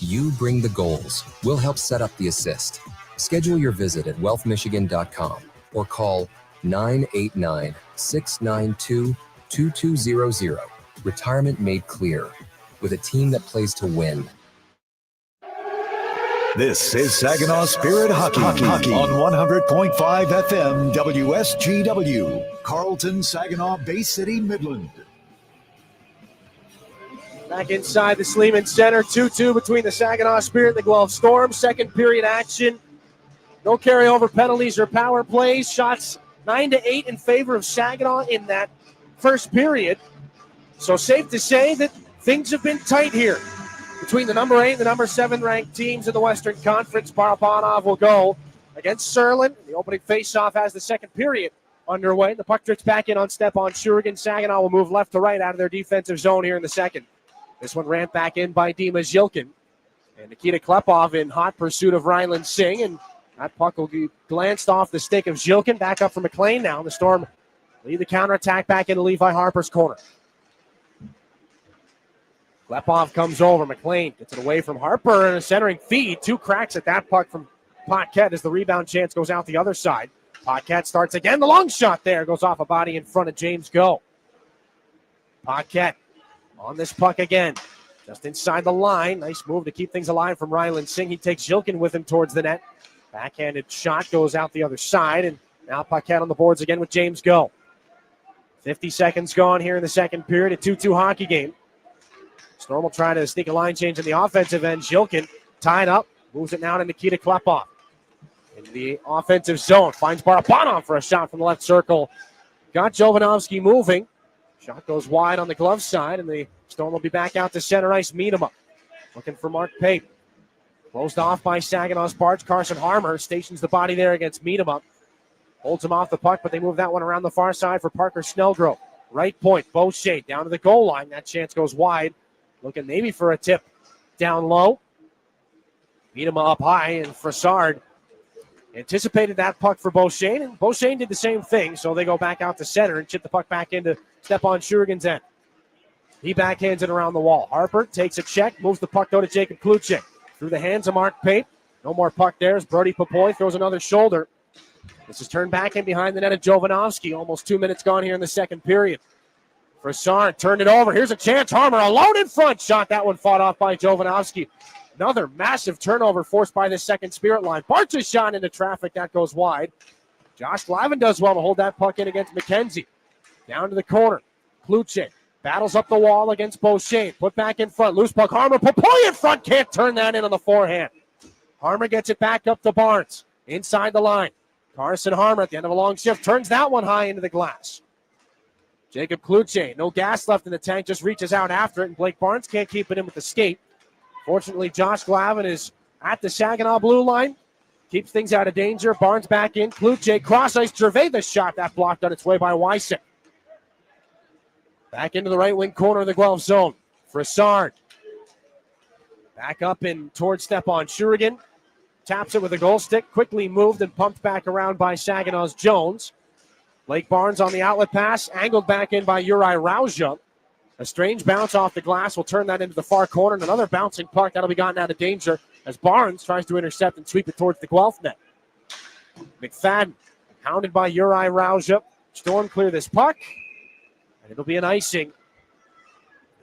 You bring the goals. We'll help set up the assist. Schedule your visit at wealthmichigan.com or call 989-692-2200. Retirement made clear, with a team that plays to win. This is Saginaw Spirit Hockey on 100.5 FM WSGW, Carlton, Saginaw, Bay City, Midland. Back inside the Sleeman Center, 2-2 between the Saginaw Spirit and the Guelph Storm. Second period action. No carryover penalties or power plays. Shots 9-8 in favor of Saginaw in that first period. So safe to say that things have been tight here between the number 8 and the number 7 ranked teams in the Western Conference. Barabanov will go against Serlin. The opening faceoff has the second period underway. The puck drifts back in on Stepan Shurigan. Saginaw will move left to right out of their defensive zone here in the second. This one ran back in by Dima Zhilkin. And Nikita Klepov in hot pursuit of Ryland Singh. And that puck will be glanced off the stick of Zhilkin. Back up for McLean now. The Storm lead the counterattack back into Levi Harper's corner. Klepov comes over. McLean gets it away from Harper and a centering feed. Two cracks at that puck from Paquette as the rebound chance goes out the other side. Paquette starts again. The long shot there goes off a body in front of James Go. Paquette on this puck again. Just inside the line. Nice move to keep things alive from Ryland Singh. He takes Zhilkin with him towards the net. Backhanded shot goes out the other side. And now Paquette on the boards again with James Go. 50 seconds gone here in the second period. A 2-2 hockey game. Storm will try to sneak a line change in the offensive end. Zhilkin tied up. Moves it now to Nikita Klepov. In the offensive zone. Finds Barabanov for a shot from the left circle. Got Jovanovski moving. Shot goes wide on the glove side. And the Storm will be back out to center ice. Miedema looking for Mark Pape. Closed off by Saginaw's Barge. Carson Harmer stations the body there against Miedema. Holds him off the puck, but they move that one around the far side for Parker Snellgrove. Right point. Beauchamp down to the goal line. That chance goes wide. Looking maybe for a tip down low. Miedema up high, and Frassard anticipated that puck for Beauchamp, and Beauchamp did the same thing, so they go back out to center and chip the puck back into Stepan Shurigan's end. He backhands it around the wall. Harper takes a check, moves the puck though to Jacob Kluchek. Through the hands of Mark Pape. No more puck there as Brody Popoy throws another shoulder. This is turned back in behind the net of Jovanovski. Almost 2 minutes gone here in the second period. Frassard turned it over. Here's a chance. Harmer alone in front. Shot that one fought off by Jovanovski. Another massive turnover forced by the second Spirit line. Bart's shot into traffic. That goes wide. Josh Glavin does well to hold that puck in against McKenzie. Down to the corner. Kluche battles up the wall against Beauchamp. Put back in front. Loose puck. Harmer. Popoy in front. Can't turn that in on the forehand. Harmer gets it back up to Barnes. Inside the line. Carson Harmer at the end of a long shift. Turns that one high into the glass. Jacob Kluche, no gas left in the tank, just reaches out after it, and Blake Barnes can't keep it in with the skate. Fortunately, Josh Glavin is at the Saginaw blue line. keeps things out of danger. Barnes back in. Kluche, cross ice. Gervais the shot. That blocked on its way by Wysick. Back into the right wing corner of the Guelph zone. Frassard. Back up and towards Stepan Shurigan. Taps it with a goal stick. Quickly moved and pumped back around by Saginaw's Jones. Blake Barnes on the outlet pass. Angled back in by Uri Rauja. A strange bounce off the glass will turn that into the far corner. And another bouncing puck that'll be gotten out of danger as Barnes tries to intercept and sweep it towards the Guelph net. McFadden hounded by Uri Rauja. Storm clear this puck. And it'll be an icing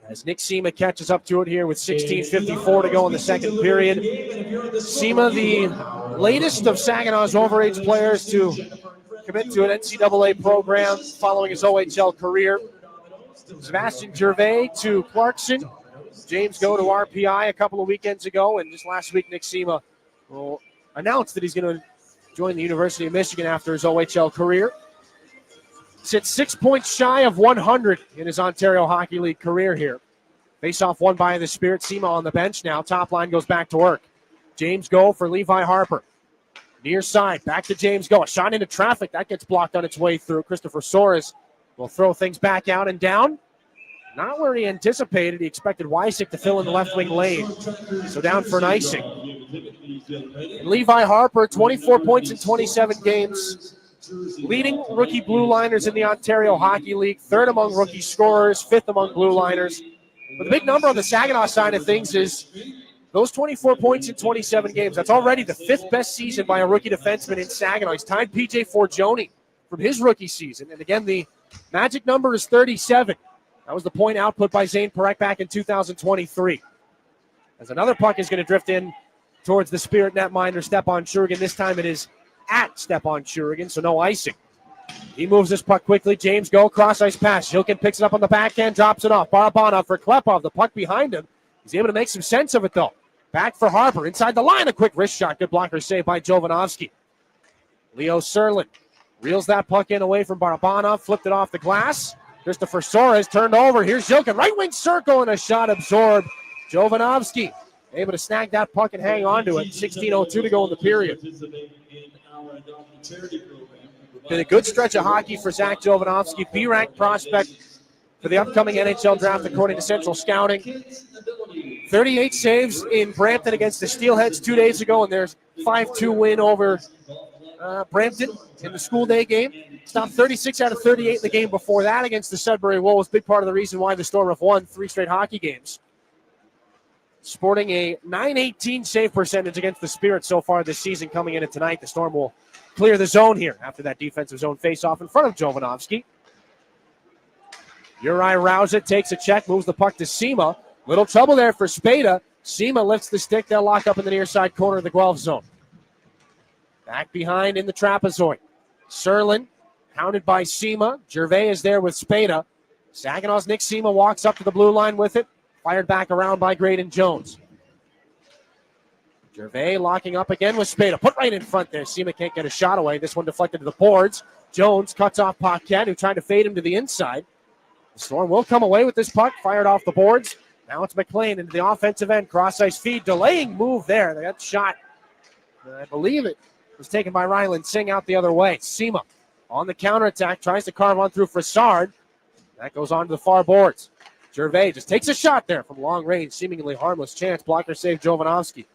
as Nick Sema catches up to it here with 16:54 to go in the second period. Sema, the latest of Saginaw's overage players to commit to an NCAA program following his OHL career. Sebastian Gervais to Clarkson. James Go to RPI a couple of weekends ago. And just last week, Nick Sema announced that he's going to join the University of Michigan after his OHL career. Sits 6 points shy of 100 in his Ontario Hockey League career here. Face-off won by the Spirit. Sema on the bench now. Top line goes back to work. James Go for Levi Harper. Near side. Back to James Go. A shot into traffic. That gets blocked on its way through. Christopher Soares will throw things back out and down. Not where he anticipated. He expected Wysick to fill in the left wing lane. So down for an icing. And Levi Harper, 24 points in 27 games. Leading rookie blue liners in the Ontario Hockey League. Third among rookie scorers. Fifth among blue liners. But the big number on the Saginaw side of things is those 24 points in 27 games. That's already the fifth best season by a rookie defenseman in Saginaw. He's tied PJ Forgione from his rookie season. And again, the magic number is 37. That was the point output by Zane Parekh back in 2023. As another puck is going to drift in towards the Spirit netminder, Stepan Shurigan. This time it is at Stepan Shurigan, so no icing. He moves this puck quickly. James Go, cross-ice pass. Shilkin picks it up on the backhand, drops it off. Barabanov for Klepov, the puck behind him. He's able to make some sense of it, though. Back for Harper. Inside the line, a quick wrist shot. Good blocker save by Jovanovski. Leo Serlin reels that puck in away from Barabanov, flipped it off the glass. Christopher Soares turned over. Here's Shilkin, right wing circle, and a shot absorbed. Jovanovski able to snag that puck and hang on to it. 16:02 to go in the period. Been a good stretch of hockey for Zach Jovanovski. B-ranked prospect for the upcoming NHL draft, according to Central Scouting. 38 saves in Brampton against the Steelheads 2 days ago, and there's 5-2 win over Brampton in the school day game. Stopped 36 out of 38 in the game before that against the Sudbury Wolves. Big part of the reason why the Storm have won 3 straight hockey games. Sporting a .918 save percentage against the Spirit so far this season. Coming into tonight, the Storm will clear the zone here after that defensive zone face-off in front of Jovanovski. Uri Rauja takes a check, moves the puck to Sema. Little trouble there for Spada. Sema lifts the stick. They'll lock up in the near side corner of the Guelph zone. Back behind in the trapezoid. Serlin, hounded by Sema. Gervais is there with Spada. Saginaw's Nick Sema walks up to the blue line with it. Fired back around by Graydon Jones. Gervais locking up again with Spada. Put right in front there. Sema can't get a shot away. This one deflected to the boards. Jones cuts off Paquette, who tried to fade him to the inside. The Storm will come away with this puck. Fired off the boards. Now it's McLean into the offensive end. Cross-ice feed. Delaying move there. They got shot. I believe it was taken by Ryland Singh out the other way. Sema on the counterattack. Tries to carve on through Frassard. That goes on to the far boards. Gervais just takes a shot there from long range. Seemingly harmless chance. Blocker save Jovanovski.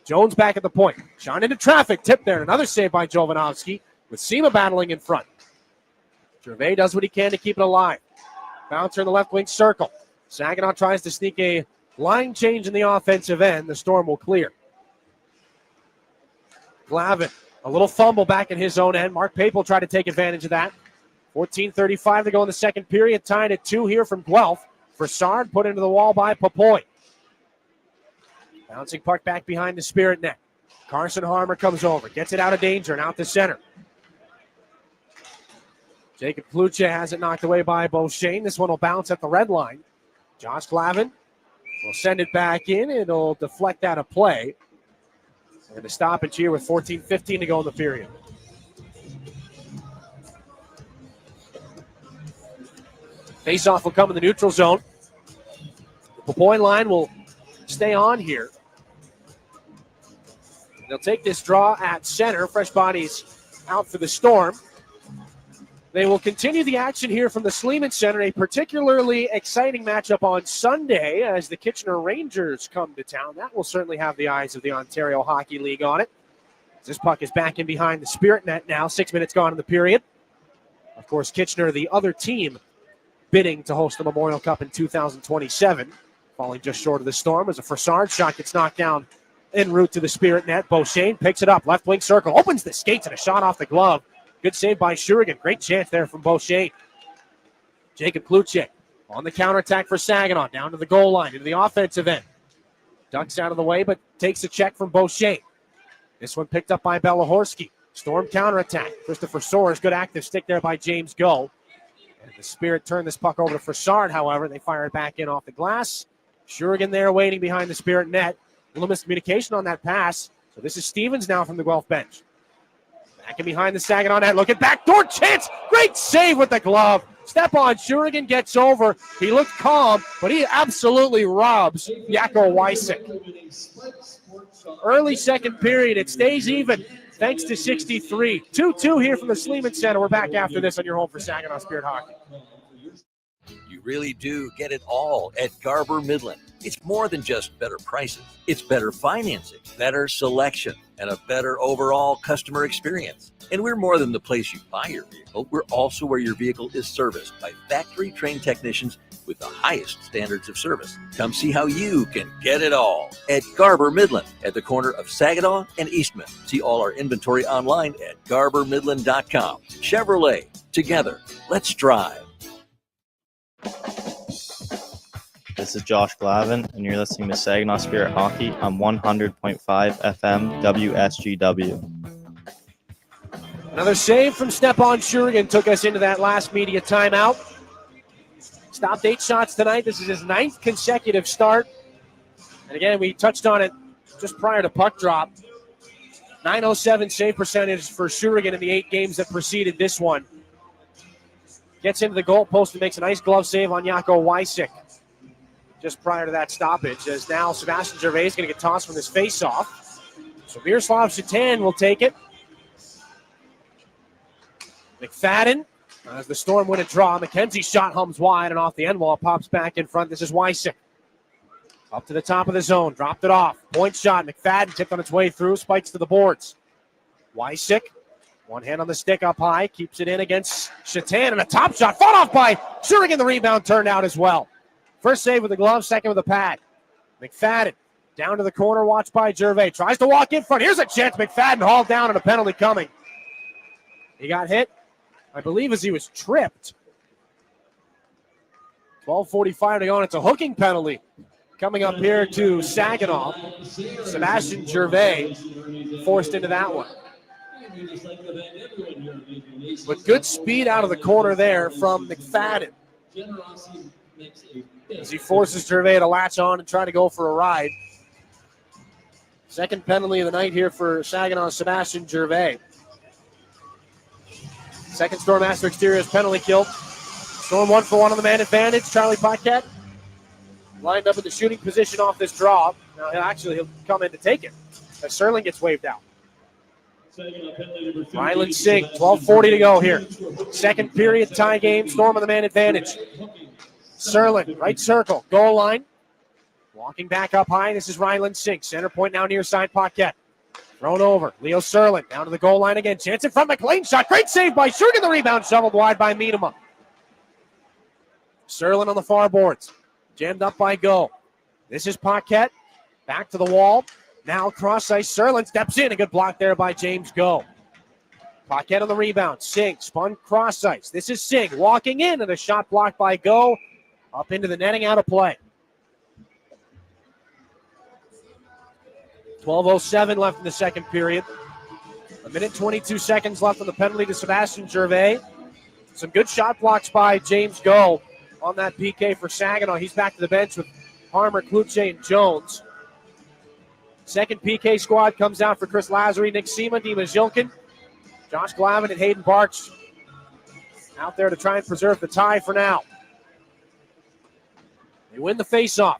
Jones back at the point. Shot into traffic. Tip there. Another save by Jovanovski with Sema battling in front. Gervais does what he can to keep it alive. Bouncer in the left wing circle. Saginaw tries to sneak a line change in the offensive end. The Storm will clear. Glavin, a little fumble back in his own end. Mark Pape will try to take advantage of that. 14:35 to go in the second period. Tied at 2 here from Guelph. Frassard put into the wall by Popoy. Bouncing puck back behind the Spirit net. Carson Harmer comes over. Gets it out of danger and out to center. Jacob Kluche has it knocked away by Beauchene. This one will bounce at the red line. Josh Glavin will send it back in. It'll deflect out of play. And a stoppage here with 14:15 to go in the period. Face-off will come in the neutral zone. The point line will stay on here. They'll take this draw at center. Fresh bodies out for the Storm. They will continue the action here from the Sleeman Center, a particularly exciting matchup on Sunday as the Kitchener Rangers come to town. That will certainly have the eyes of the Ontario Hockey League on it. This puck is back in behind the Spirit net now. 6 minutes gone in the period. Of course, Kitchener, the other team bidding to host the Memorial Cup in 2027, falling just short of the Storm as a Fassard shot gets knocked down en route to the Spirit net. Beauchesne picks it up, left wing circle, opens the skates and a shot off the glove. Good save by Shurigan. Great chance there from Beauchesne. Jacob Kluchek on the counterattack for Saginaw, down to the goal line, into the offensive end. Ducks out of the way, but takes a check from Beauchesne. This one picked up by Belahorski. Storm counterattack. Christopher Soares, good active stick there by James Go. And the Spirit turned this puck over to Fassard, however. They fire it back in off the glass. Shurigan there waiting behind the Spirit net. A little miscommunication on that pass. So this is Stevens now from the Guelph bench. Back in behind the Saginaw net. Looking backdoor chance. Great save with the glove. Step on. Shurigan gets over. He looked calm, but he absolutely robs Jaco Wysick. Early second period. It stays even thanks to 63. 2-2 here from the Sleeman Center. We're back after this on your home for Saginaw Spirit Hockey. You really do get it all at Garber Midland. It's more than just better prices. It's better financing, better selection, and a better overall customer experience. And we're more than the place you buy your vehicle. We're also where your vehicle is serviced by factory-trained technicians with the highest standards of service. Come see how you can get it all at Garber Midland at the corner of Saginaw and Eastman. See all our inventory online at garbermidland.com. Chevrolet, together, let's drive. This is Josh Glavin, and you're listening to Saginaw Spirit Hockey on 100.5 FM WSGW. Another save from Stepan Shurigan took us into that last media timeout. Stopped 8 shots tonight. This is his 9th consecutive start. And again, we touched on it just prior to puck drop. .907 save percentage for Shurigan in the 8 games that preceded this one. Gets into the goal post and makes a nice glove save on Jaco Wysick just prior to that stoppage, as now Sebastian Gervais is going to get tossed from this face-off. So Miroslav Shatan will take it. McFadden, as the Storm win a draw. McKenzie's shot hums wide and off the end wall, pops back in front. This is Wysick. Up to the top of the zone, dropped it off. Point shot, McFadden tipped on its way through, spikes to the boards. Wysick, one hand on the stick up high, keeps it in against Shatan, and a top shot fought off by Shurigan. The rebound turned out as well. First save with the glove, second with the pad. McFadden down to the corner, watched by Gervais. Tries to walk in front. Here's a chance. McFadden hauled down and a penalty coming. He got hit, I believe, as he was tripped. 12:45 to go, and it's a hooking penalty coming up here to Saginaw. Sebastian Gervais forced into that one. But good speed out of the corner there from McFadden, as he forces Gervais to latch on and try to go for a ride. Second penalty of the night here for Saginaw Sebastian Gervais. Second Storm Master Exteriors penalty kill. Storm 1-for-1 on the man advantage. Charlie Paquette lined up in the shooting position off this draw. Now he'll come in to take it as Serling gets waved out. Ryland Singh, 12:40 to go here. Second period tie game. Storm on the man advantage. Serling, right circle, goal line. Walking back up high. This is Ryland Singh. Center point now near side Paquette. Thrown over. Leo Serling down to the goal line again. Chance in front. McLean shot. Great save by Shurigan. The rebound shoveled wide by Miedema. Serling on the far boards. Jammed up by Go. This is Paquette. Back to the wall. Now cross ice. Serling steps in. A good block there by James Go. Paquette on the rebound. Singh spun cross ice. This is Singh walking in, and a shot blocked by Go. Up into the netting, out of play. 12:07 left in the second period. 1:22 seconds left on the penalty to Sebastian Gervais. Some good shot blocks by James Go on that PK for Saginaw. He's back to the bench with Harmer, Kluche, and Jones. Second PK squad comes out for Chris Lazary, Nick Seema, Dima Zilkin, Josh Glavin, and Hayden Barch out there to try and preserve the tie for now. They win the faceoff.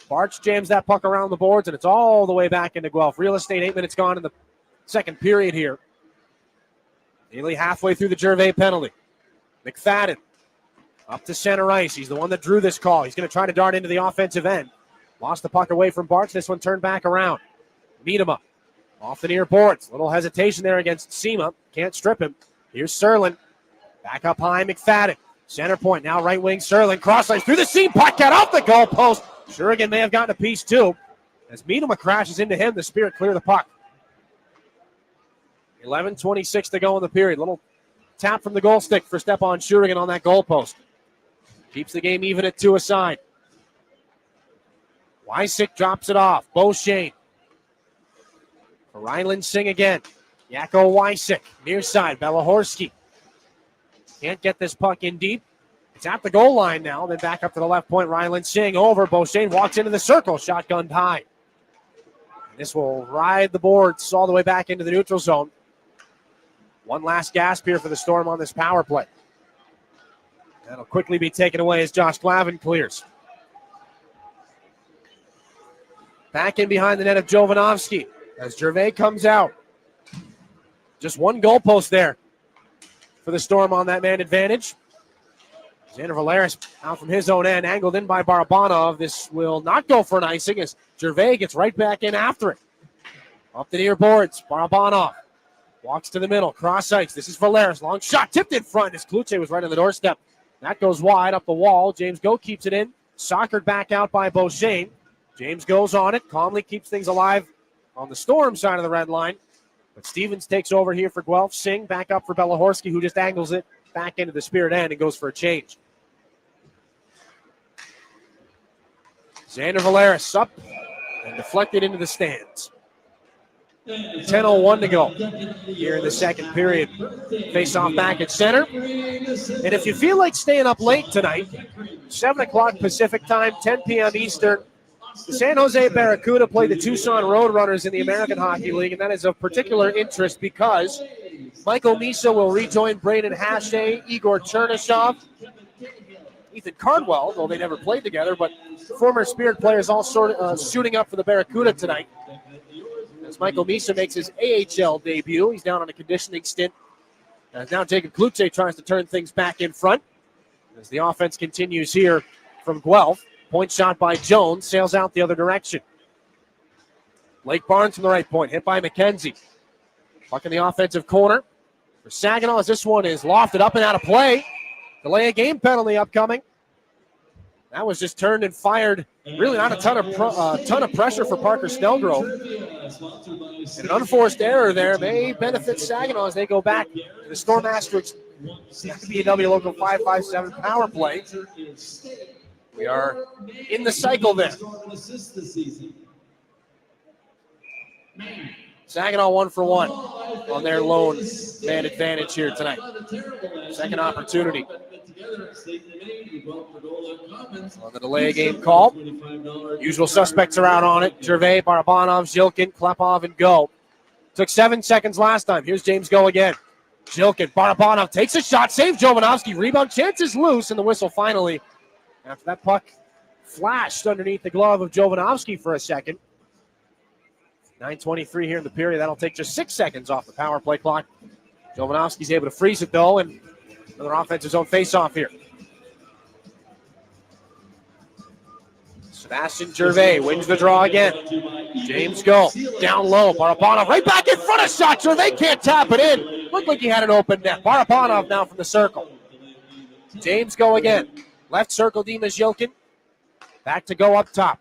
Barch jams that puck around the boards, and it's all the way back into Guelph. Real estate, 8 minutes gone in the second period here. Nearly halfway through the Gervais penalty. McFadden up to center ice. He's the one that drew this call. He's going to try to dart into the offensive end. Lost the puck away from Barch. This one turned back around. Miedema off the near boards. Little hesitation there against Sema. Can't strip him. Here's Serlin. Back up high, McFadden. Center point, now right wing, Serlin. Cross ice through the seam. Puck got off the goalpost. Shurigan may have gotten a piece too. As Miedema crashes into him, the Spirit clear the puck. 11:26 to go in the period. Little tap from the goal stick for Stepan Shurigan on that goalpost. Keeps the game even at 2 aside. Wysick drops it off. Beauchene. Ryland Singh again. Yakko Wysick. Near side. Belahorski. Can't get this puck in deep. It's at the goal line now. Then back up to the left point. Ryland Singh over. Beauchene walks into the circle. Shotgunned high. This will ride the boards all the way back into the neutral zone. One last gasp here for the Storm on this power play. That'll quickly be taken away as Josh Glavin clears. Back in behind the net of Jovanovski as Gervais comes out. Just one goalpost there for the Storm on that man advantage. Xander Valeris out from his own end, angled in by Barabanov. This will not go for an icing as Gervais gets right back in after it. Up the near boards, Barabanov walks to the middle, cross ice. This is Valeris, long shot, tipped in front as Kluche was right on the doorstep. That goes wide up the wall. James Go keeps it in, soccered back out by Beauchene. James goes on it, calmly keeps things alive on the Storm side of the red line. But Stevens takes over here for Guelph. Singh back up for Belahorski, who just angles it back into the Spirit end and goes for a change. Xander Valeris up and deflected into the stands. 10:01 to go here in the second period. Face off back at center. And if you feel like staying up late tonight, 7 o'clock Pacific time, 10 p.m. Eastern, the San Jose Barracuda play the Tucson Roadrunners in the American Hockey League, and that is of particular interest because Michael Misa will rejoin Braden Hache, Igor Chernyshov, Ethan Cardwell, though they never played together, but former Spirit players all suiting up for the Barracuda tonight. As Michael Misa makes his AHL debut, he's down on a conditioning stint. As now Jacob Kluche tries to turn things back in front as the offense continues here from Guelph. Point shot by Jones, sails out the other direction. Blake Barnes from the right point, hit by McKenzie. Puck in the offensive corner for Saginaw as this one is lofted up and out of play. Delay a game penalty upcoming. That was just turned and fired. Really not a ton of pressure for Parker Snellgrove. And an unforced error there may benefit Saginaw as they go back to the Storm Asterix BW Local 557 power play. We are in the cycle then. Saginaw 1 for 1 on their lone man advantage here tonight. Second opportunity. On the delay game call. Usual suspects are out on it. Gervais, Barabanov, Zhilkin, Klepov, and Go. Took 7 seconds last time. Here's James Go again. Zhilkin, Barabanov takes a shot, saves Jovanovski. Rebound, chance is loose, and the whistle finally. After that puck flashed underneath the glove of Jovanovski for a second. 9:23 here in the period. That'll take just 6 seconds off the power play clock. Jovanovski's able to freeze it, though, and another offensive zone face-off here. Sebastian Gervais wins the draw again. James Go down low. Barabanov right back in front of shot. Gervais can't tap it in. Looked like he had an open net. Barabanov now from the circle. James Go again. Left circle, Dimas Zhilkin. Back to Go up top.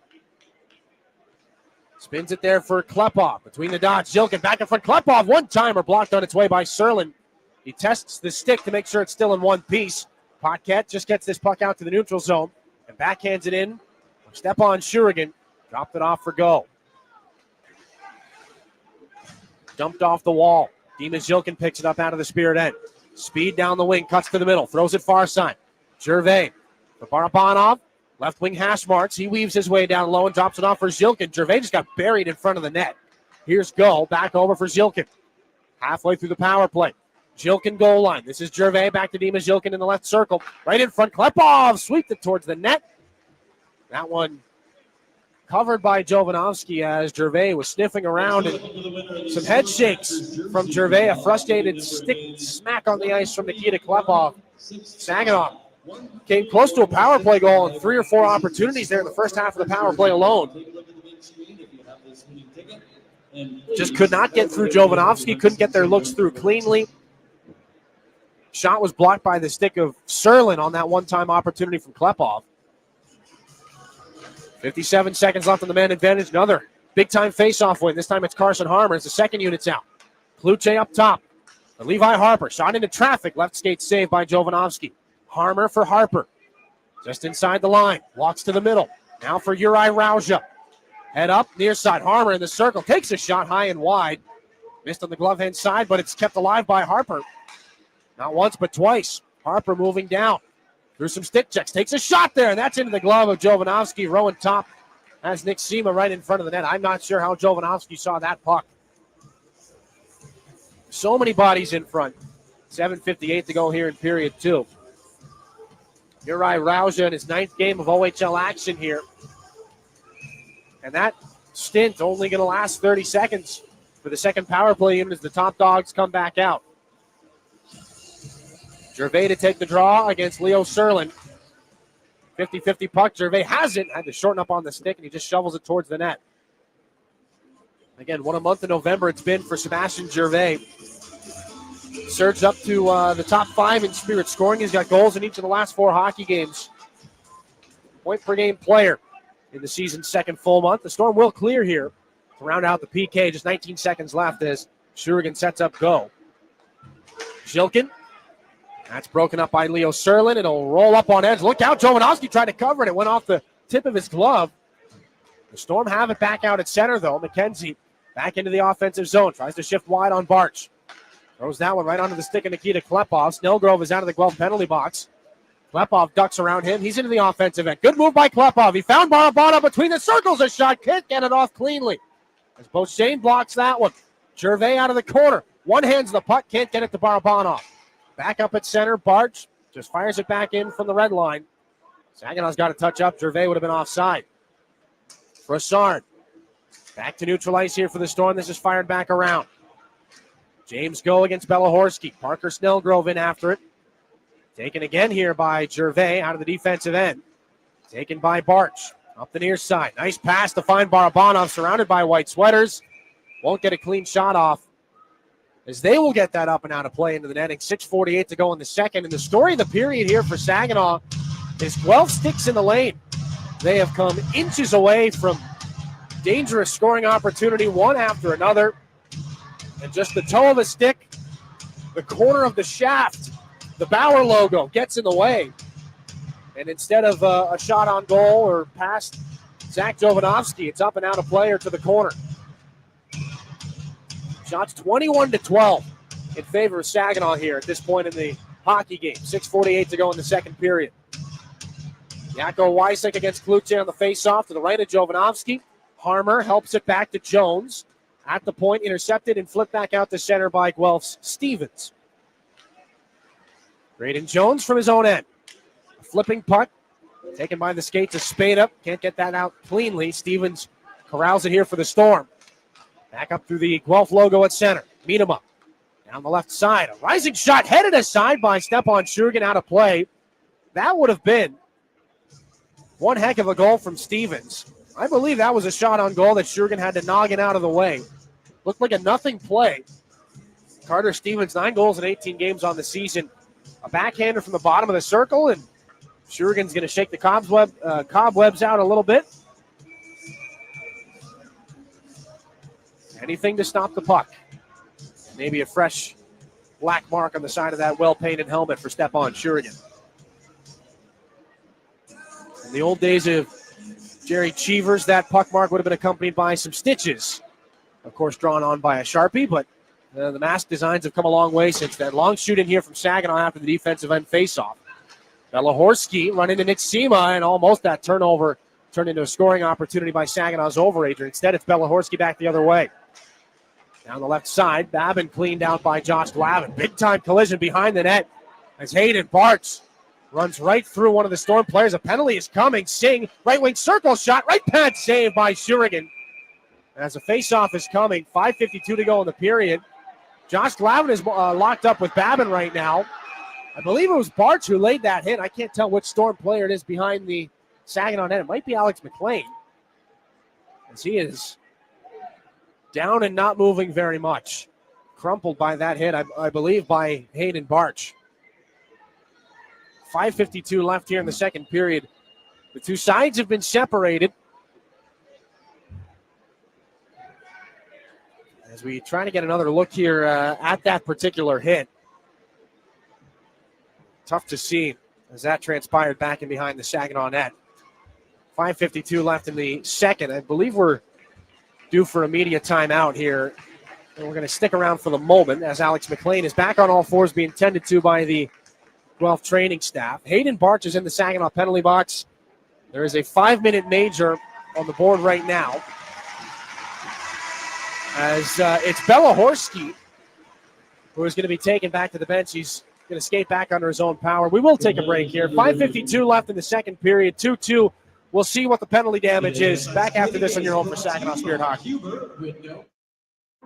Spins it there for Klepov. Between the dots, Zhilkin back in front. Klepov, one-timer blocked on its way by Serlin. He tests the stick to make sure it's still in one piece. Paquette just gets this puck out to the neutral zone and backhands it in. Stepan Shurigan dropped it off for Go. Dumped off the wall. Dimas Zhilkin picks it up out of the Spirit end. Speed down the wing, cuts to the middle, throws it far side. Gervais for Barabanov. Left wing hash marks. He weaves his way down low and drops it off for Zhilkin. Gervais just got buried in front of the net. Here's Go. Back over for Zhilkin. Halfway through the power play. Zhilkin goal line. This is Gervais back to Dimas Zhilkin in the left circle. Right in front. Klepov sweeps it towards the net. That one covered by Jovanovski as Gervais was sniffing around, and some head shakes from Gervais, a frustrated stick smack on the ice from Nikita Klepov. Saginaw came close to a power play goal and 3 or 4 opportunities there in the first half of the power play alone. Just could not get through Jovanovski, couldn't get their looks through cleanly. Shot was blocked by the stick of Serlin on that one-time opportunity from Klepov. 57 seconds left on the man advantage. Another big-time face-off win. This time it's Carson Harmer as the second unit's out. Kluche up top. And Levi Harper shot into traffic. Left skate saved by Jovanovski. Harmer for Harper. Just inside the line. Walks to the middle. Now for Uri Rauja. Head up, near side. Harmer in the circle. Takes a shot high and wide. Missed on the glove hand side, but it's kept alive by Harper. Not once, but twice. Harper moving down. Through some stick checks. Takes a shot there, and that's into the glove of Jovanovski. Rowan Top has Nick Sema right in front of the net. I'm not sure how Jovanovski saw that puck. So many bodies in front. 7:58 to go here in period 2. Uri Rauja in his 9th game of OHL action here. And that stint only going to last 30 seconds for the second power play unit as the Top Dogs come back out. Gervais to take the draw against Leo Serlin. 50-50 puck. Gervais has it. Had to shorten up on the stick, and he just shovels it towards the net. Again, what a month of November it's been for Sebastian Gervais. Surged up to the top 5 in Spirit scoring. He's got goals in each of the last 4 hockey games. Point per game player in the season's second full month. The Storm will clear here to round out the PK. Just 19 seconds left as Shurigan sets up go. Shilkin. That's broken up by Leo Serlin. It'll roll up on edge. Look out, Jovanovski tried to cover it. It went off the tip of his glove. The Storm have it back out at center, though. McKenzie back into the offensive zone. Tries to shift wide on Barch. Throws that one right onto the stick of Nikita Klepov. Snellgrove is out of the Guelph penalty box. Klepov ducks around him. He's into the offensive end. Good move by Klepov. He found Barabana between the circles. A shot. Can't get it off cleanly. As Beauchesne blocks that one. Gervais out of the corner. One hands the puck. Can't get it to Barabanov. Back up at center. Barch just fires it back in from the red line. Saginaw's got to touch up. Gervais would have been offside. Brassard. Back to neutral ice here for the Storm. This is fired back around. James Go against Belahorski. Parker Snellgrove in after it. Taken again here by Gervais out of the defensive end. Taken by Barch. Up the near side. Nice pass to find Barabanov, surrounded by white sweaters. Won't get a clean shot off, as they will get that up and out of play into the netting. 6:48 to go in the second. And the story of the period here for Saginaw is Guelph sticks in the lane. They have come inches away from dangerous scoring opportunity, one after another. And just the toe of a stick, the corner of the shaft, the Bauer logo gets in the way. And instead of a shot on goal or past Zach Jovanovski, it's up and out of play or to the corner. Shots 21-12 in favor of Saginaw here at this point in the hockey game. 6:48 to go in the second period. Jaco Wysick against Kluche on the faceoff to the right of Jovanovski. Harmer helps it back to Jones. At the point, intercepted and flipped back out to center by Guelph's Stevens. Braden Jones from his own end. A flipping puck taken by the skates of Spada. Can't get that out cleanly. Stevens corrals it here for the Storm. Back up through the Guelph logo at center. Meet him up. Down the left side. A rising shot headed aside by Stepan Shurigan out of play. That would have been one heck of a goal from Stevens. I believe that was a shot on goal that Shurigan had to noggin out of the way. Looked like a nothing play. Carter Stevens, 9 goals in 18 games on the season. A backhander from the bottom of the circle, and Shurigan's going to shake the cobwebs out a little bit. Anything to stop the puck. Maybe a fresh black mark on the side of that well-painted helmet for Stepan Shurigan. In the old days of Jerry Cheevers, that puck mark would have been accompanied by some stitches. Of course, drawn on by a Sharpie, but the mask designs have come a long way since then. Long shoot in here from Saginaw after the defensive end faceoff. Belahorski run into Nick Sema, and almost that turnover turned into a scoring opportunity by Saginaw's overager. Instead, it's Belahorski back the other way. Down the left side, Babin cleaned out by Josh Glavin. Big-time collision behind the net as Hayden Barch Runs right through one of the Storm players. A penalty is coming. Singh, right wing circle shot. Right pad save by Shurigan. As a face-off is coming. 5:52 to go in the period. Josh Glavin is locked up with Babin right now. I believe it was Barch who laid that hit. I can't tell which Storm player it is behind the Saginaw net. It might be Alex McLean, as he is down and not moving very much. Crumpled by that hit, I believe, by Hayden Barch. 5:52 left here in the second period. The two sides have been separated. As we try to get another look here at that particular hit. Tough to see as that transpired back and behind the Saginaw net. 5:52 left in the second. I believe we're due for a media timeout here. And we're going to stick around for the moment as Alex McLean is back on all fours, being tended to by the Guelph training staff. Hayden Barch is in the Saginaw penalty box. There is a 5-minute major on the board right now. As it's Belahorski who is going to be taken back to the bench. He's going to skate back under his own power. We will take a break here. 5:52 left in the second period. 2-2. We'll see what the penalty damage is. Back after this on your home for Saginaw Spirit Hockey.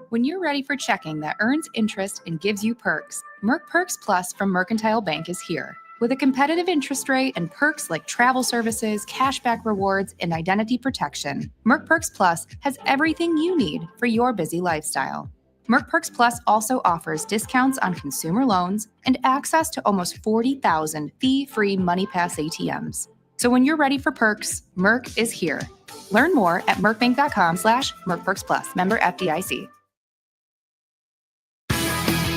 When you're ready for checking that earns interest and gives you perks, Merc Perks Plus from Mercantile Bank is here. With a competitive interest rate and perks like travel services, cashback rewards, and identity protection, Merc Perks Plus has everything you need for your busy lifestyle. Merc Perks Plus also offers discounts on consumer loans and access to almost 40,000 fee-free MoneyPass ATMs. So when you're ready for perks, Merc is here. Learn more at mercbank.com/mercperksplus. Member FDIC.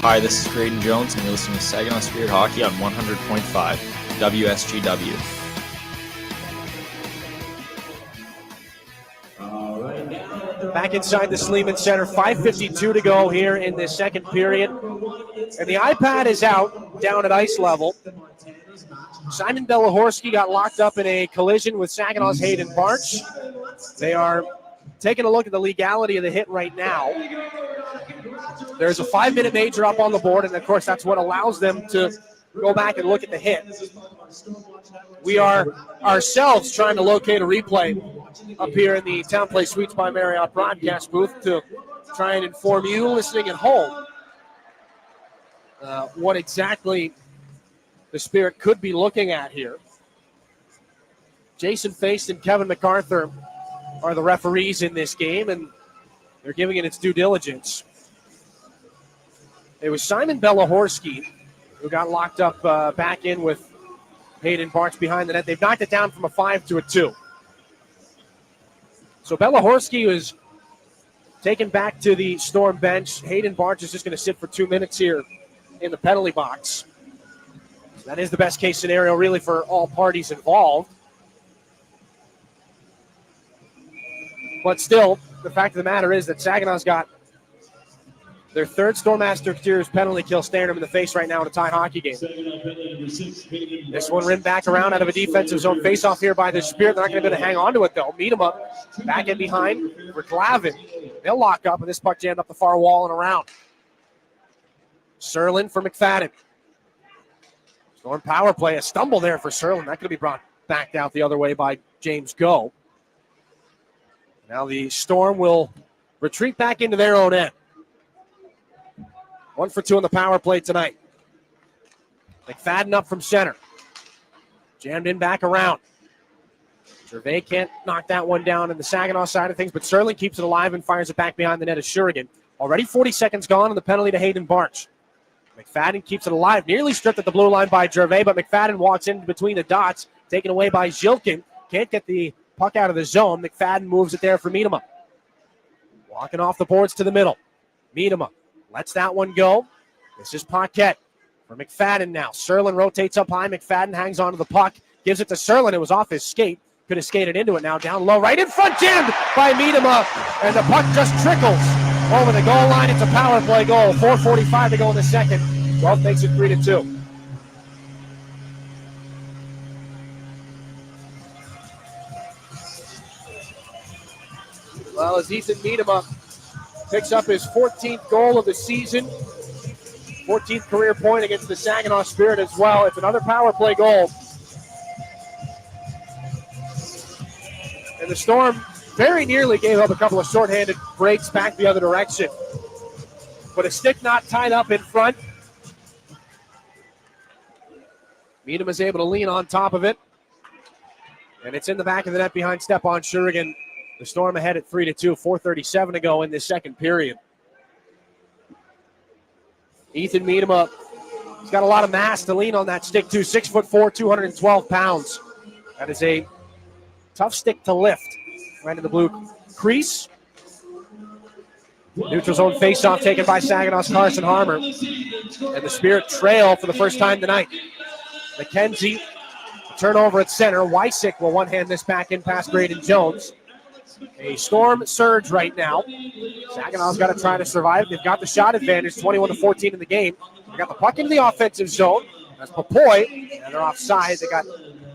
Hi, this is Graydon Jones, and you're listening to Saginaw Spirit Hockey on 100.5 WSGW. Back inside the Sleeman Center, 5:52 to go here in the second period. And the iPad is out, down at ice level. Simon Belahorski got locked up in a collision with Saginaw's Hayden Barch. They are taking a look at the legality of the hit right now. There's a 5-minute major up on the board, and of course that's what allows them to go back and look at the hit. We are ourselves trying to locate a replay up here in the Town Place Suites by Marriott broadcast booth to try and inform you listening at home what exactly the Spirit could be looking at here. Jason Feist and Kevin MacArthur are the referees in this game, and they're giving it its due diligence. It was Simon Belahorski who got locked up back in with Hayden Barch behind the net. They've knocked it down from a 5 to a 2. So Belahorski was taken back to the Storm bench. Hayden Barch is just going to sit for 2 minutes here in the penalty box. So that is the best case scenario really for all parties involved. But still, the fact of the matter is that Saginaw's got their third Storm Master Exteriors penalty kill staring them in the face right now in a tie hockey game. This one rimmed back around out of a defensive zone face-off here by the Spirit. They're not going to be able to hang on to it, though. Meet them up back in behind for Glavin. They'll lock up, and this puck jammed up the far wall and around. Serlin for McFadden. Storm power play. A stumble there for Serlin. That could be brought back out the other way by James Go. Now the Storm will retreat back into their own end. 1 for 2 on the power play tonight. McFadden up from center. Jammed in back around. Gervais can't knock that one down in the Saginaw side of things, but Serling keeps it alive and fires it back behind the net of Shurigan. Already 40 seconds gone on the penalty to Hayden Barch. McFadden keeps it alive. Nearly stripped at the blue line by Gervais, but McFadden walks in between the dots. Taken away by Zilkin. Can't get the puck out of the zone. McFadden moves it there for Miedema. Walking off the boards to the middle. Miedema lets that one go. This is Paquette for McFadden now. Serlin rotates up high. McFadden hangs onto the puck. Gives it to Serlin. It was off his skate. Could have skated into it now. Down low. Right in front. Jammed by Miedema. And the puck just trickles over the goal line. It's a power play goal. 4:45 to go in the second. Guelph makes it 3-2. Well, as Ethan Miedema picks up his 14th goal of the season, 14th career point against the Saginaw Spirit as well. It's another power play goal. And the Storm very nearly gave up a couple of shorthanded breaks back the other direction. But a stick not tied up in front. Meadham is able to lean on top of it. And it's in the back of the net behind Stepan Shurigan. The Storm ahead at 3-2, 4:37 to go in this second period. Ethan Meadham, he's got a lot of mass to lean on that stick too. 6'4", 212 pounds. That is a tough stick to lift. Right in the blue crease. Neutral zone faceoff taken by Saginaw's Carson Harmer. And the Spirit trail for the first time tonight. McKenzie, turnover at center. Wysick will one-hand this back in past Braden Jones. A Storm surge right now. Saginaw's got to try to survive. They've got the shot advantage, 21-14 in the game. They got the puck into the offensive zone. That's Papoy, and they're offside. They got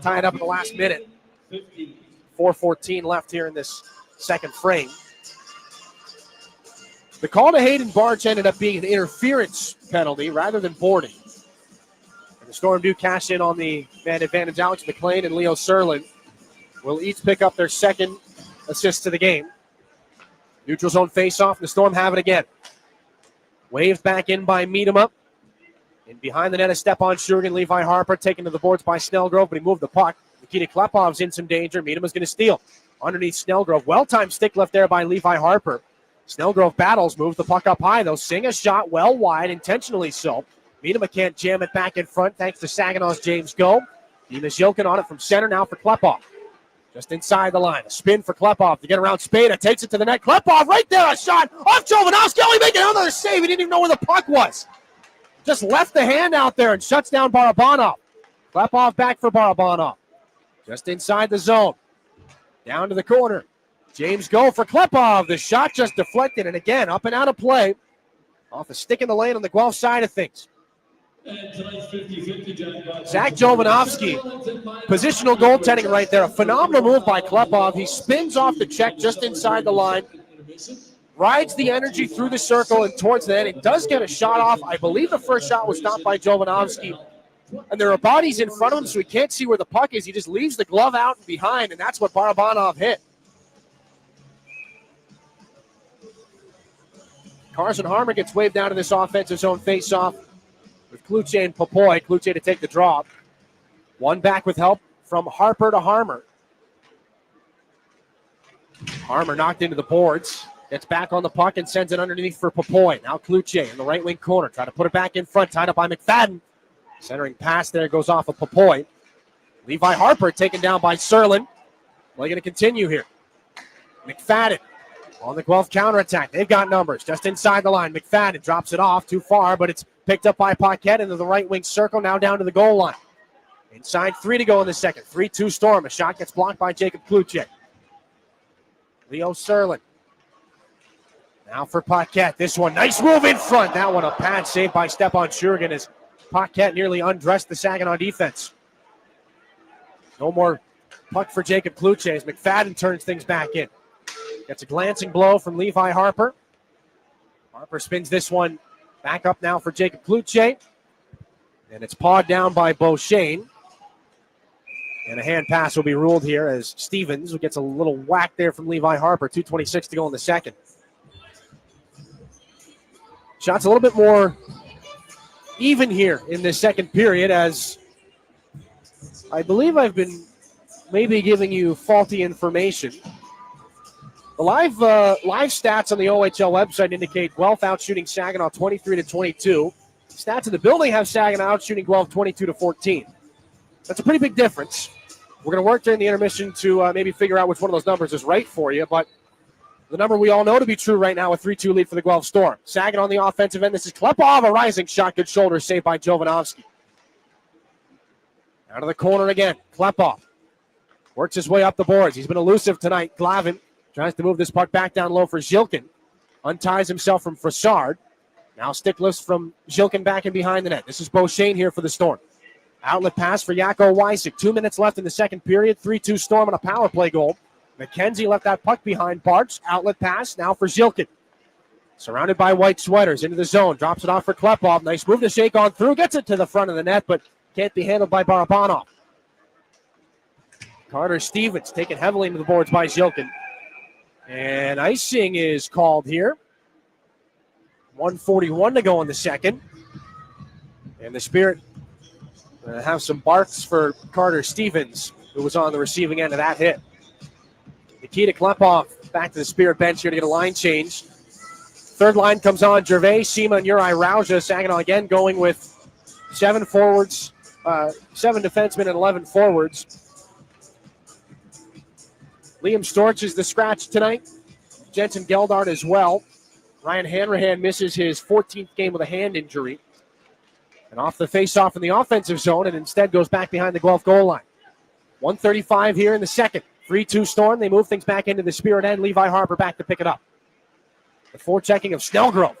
tied up in the last minute. 4:14 left here in this second frame. The call to Hayden Barch ended up being an interference penalty rather than boarding. And the Storm do cash in on the man advantage. Alex McLean and Leo Serlin will each pick up their second assist to the game. Neutral zone faceoff. The Storm have it again. Waved back in by Meadham up. And behind the net is Stepan Shurigan. Levi Harper taken to the boards by Snellgrove, but he moved the puck. Nikita Klepov's in some danger. Meadham is going to steal. Underneath Snellgrove. Well-timed stick left there by Levi Harper. Snellgrove battles, moves the puck up high, though. Sing a shot well wide, intentionally so. Meadham can't jam it back in front thanks to Saginaw's James Go. Dimas Jokin on it from center now for Klepov. Just inside the line. A spin for Klepov to get around Spada. Takes it to the net. Klepov right there. A shot off Jovanovski. Oh, he making another save. He didn't even know where the puck was. Just left the hand out there and shuts down Barabanov. Klepov back for Barabanov. Just inside the zone. Down to the corner. James Go for Klepov. The shot just deflected, and again, up and out of play. Off a stick in the lane on the Guelph side of things. Zach Jovanovski, positional goaltending right there. A phenomenal move by Klepov. He spins off the check just inside the line. Rides the energy through the circle and towards the net. It does get a shot off. I believe the first shot was stopped by Jovanovski. And there are bodies in front of him, so he can't see where the puck is. He just leaves the glove out and behind, and that's what Barabanov hit. Carson Harmer gets waved down to this offensive zone faceoff with Kluche and Papoy. Kluche to take the draw. One back with help from Harper to Harmer. Harmer knocked into the boards. Gets back on the puck and sends it underneath for Papoy. Now Kluche in the right wing corner. Try to put it back in front. Tied up by McFadden. Centering pass there goes off of Papoy. Levi Harper taken down by Serlin. Well, going to continue here. McFadden on the Guelph counterattack. They've got numbers just inside the line. McFadden drops it off too far, but it's picked up by Paquette into the right wing circle, now down to the goal line. Inside 3 to go in the second. 3-2 Storm. A shot gets blocked by Jacob Kluche. Leo Serlin. Now for Paquette. This one, nice move in front. That one a pad save by Stepan Shurigan as Paquette nearly undressed the Saginaw defense. No more puck for Jacob Kluche as McFadden turns things back in. Gets a glancing blow from Levi Harper. Harper spins this one back up now for Jacob Kluche. And it's pawed down by Beauchesne. And a hand pass will be ruled here as Stevens gets a little whack there from Levi Harper. 2:26 to go in the second. Shots a little bit more even here in this second period as I believe I've been maybe giving you faulty information. The live stats on the OHL website indicate Guelph outshooting Saginaw 23-22. Stats in the building have Saginaw outshooting Guelph 22-14. That's a pretty big difference. We're going to work during the intermission to maybe figure out which one of those numbers is right for you, but the number we all know to be true right now, a 3-2 lead for the Guelph Storm. Saginaw on the offensive end. This is Klepov, a rising shot, good shoulder saved by Jovanovski. Out of the corner again, Klepov works his way up the boards. He's been elusive tonight. Glavin tries to move this puck back down low for Zhilkin. Unties himself from Frassard. Now stick lifts from Zhilkin back in behind the net. This is Beauchesne here for the Storm. Outlet pass for Jaakko Wysick. 2 minutes left in the second period. 3-2 Storm on a power play goal. McKenzie left that puck behind Barch. Outlet pass now for Zhilkin. Surrounded by white sweaters, into the zone, drops it off for Klepov. Nice move to shake on through, gets it to the front of the net, but can't be handled by Barabanov. Carter Stevens taken heavily into the boards by Zilkin. And icing is called here. 1:41 to go in the second. And the Spirit have some barks for Carter Stevens, who was on the receiving end of that hit. Nikita Klepov back to the Spirit bench here to get a line change. Third line comes on, Gervais, Sima, and Uri Rauja. Saginaw again going with 7 forwards, 7 defensemen and 11 forwards. Liam Storch is the scratch tonight. Jensen Geldart as well. Ryan Hanrahan misses his 14th game with a hand injury. And off the face-off in the offensive zone, and instead goes back behind the Guelph goal line. 1:35 here in the second. 3-2 Storm. They move things back into the Spirit end. Levi Harper back to pick it up. The forechecking of Snellgrove.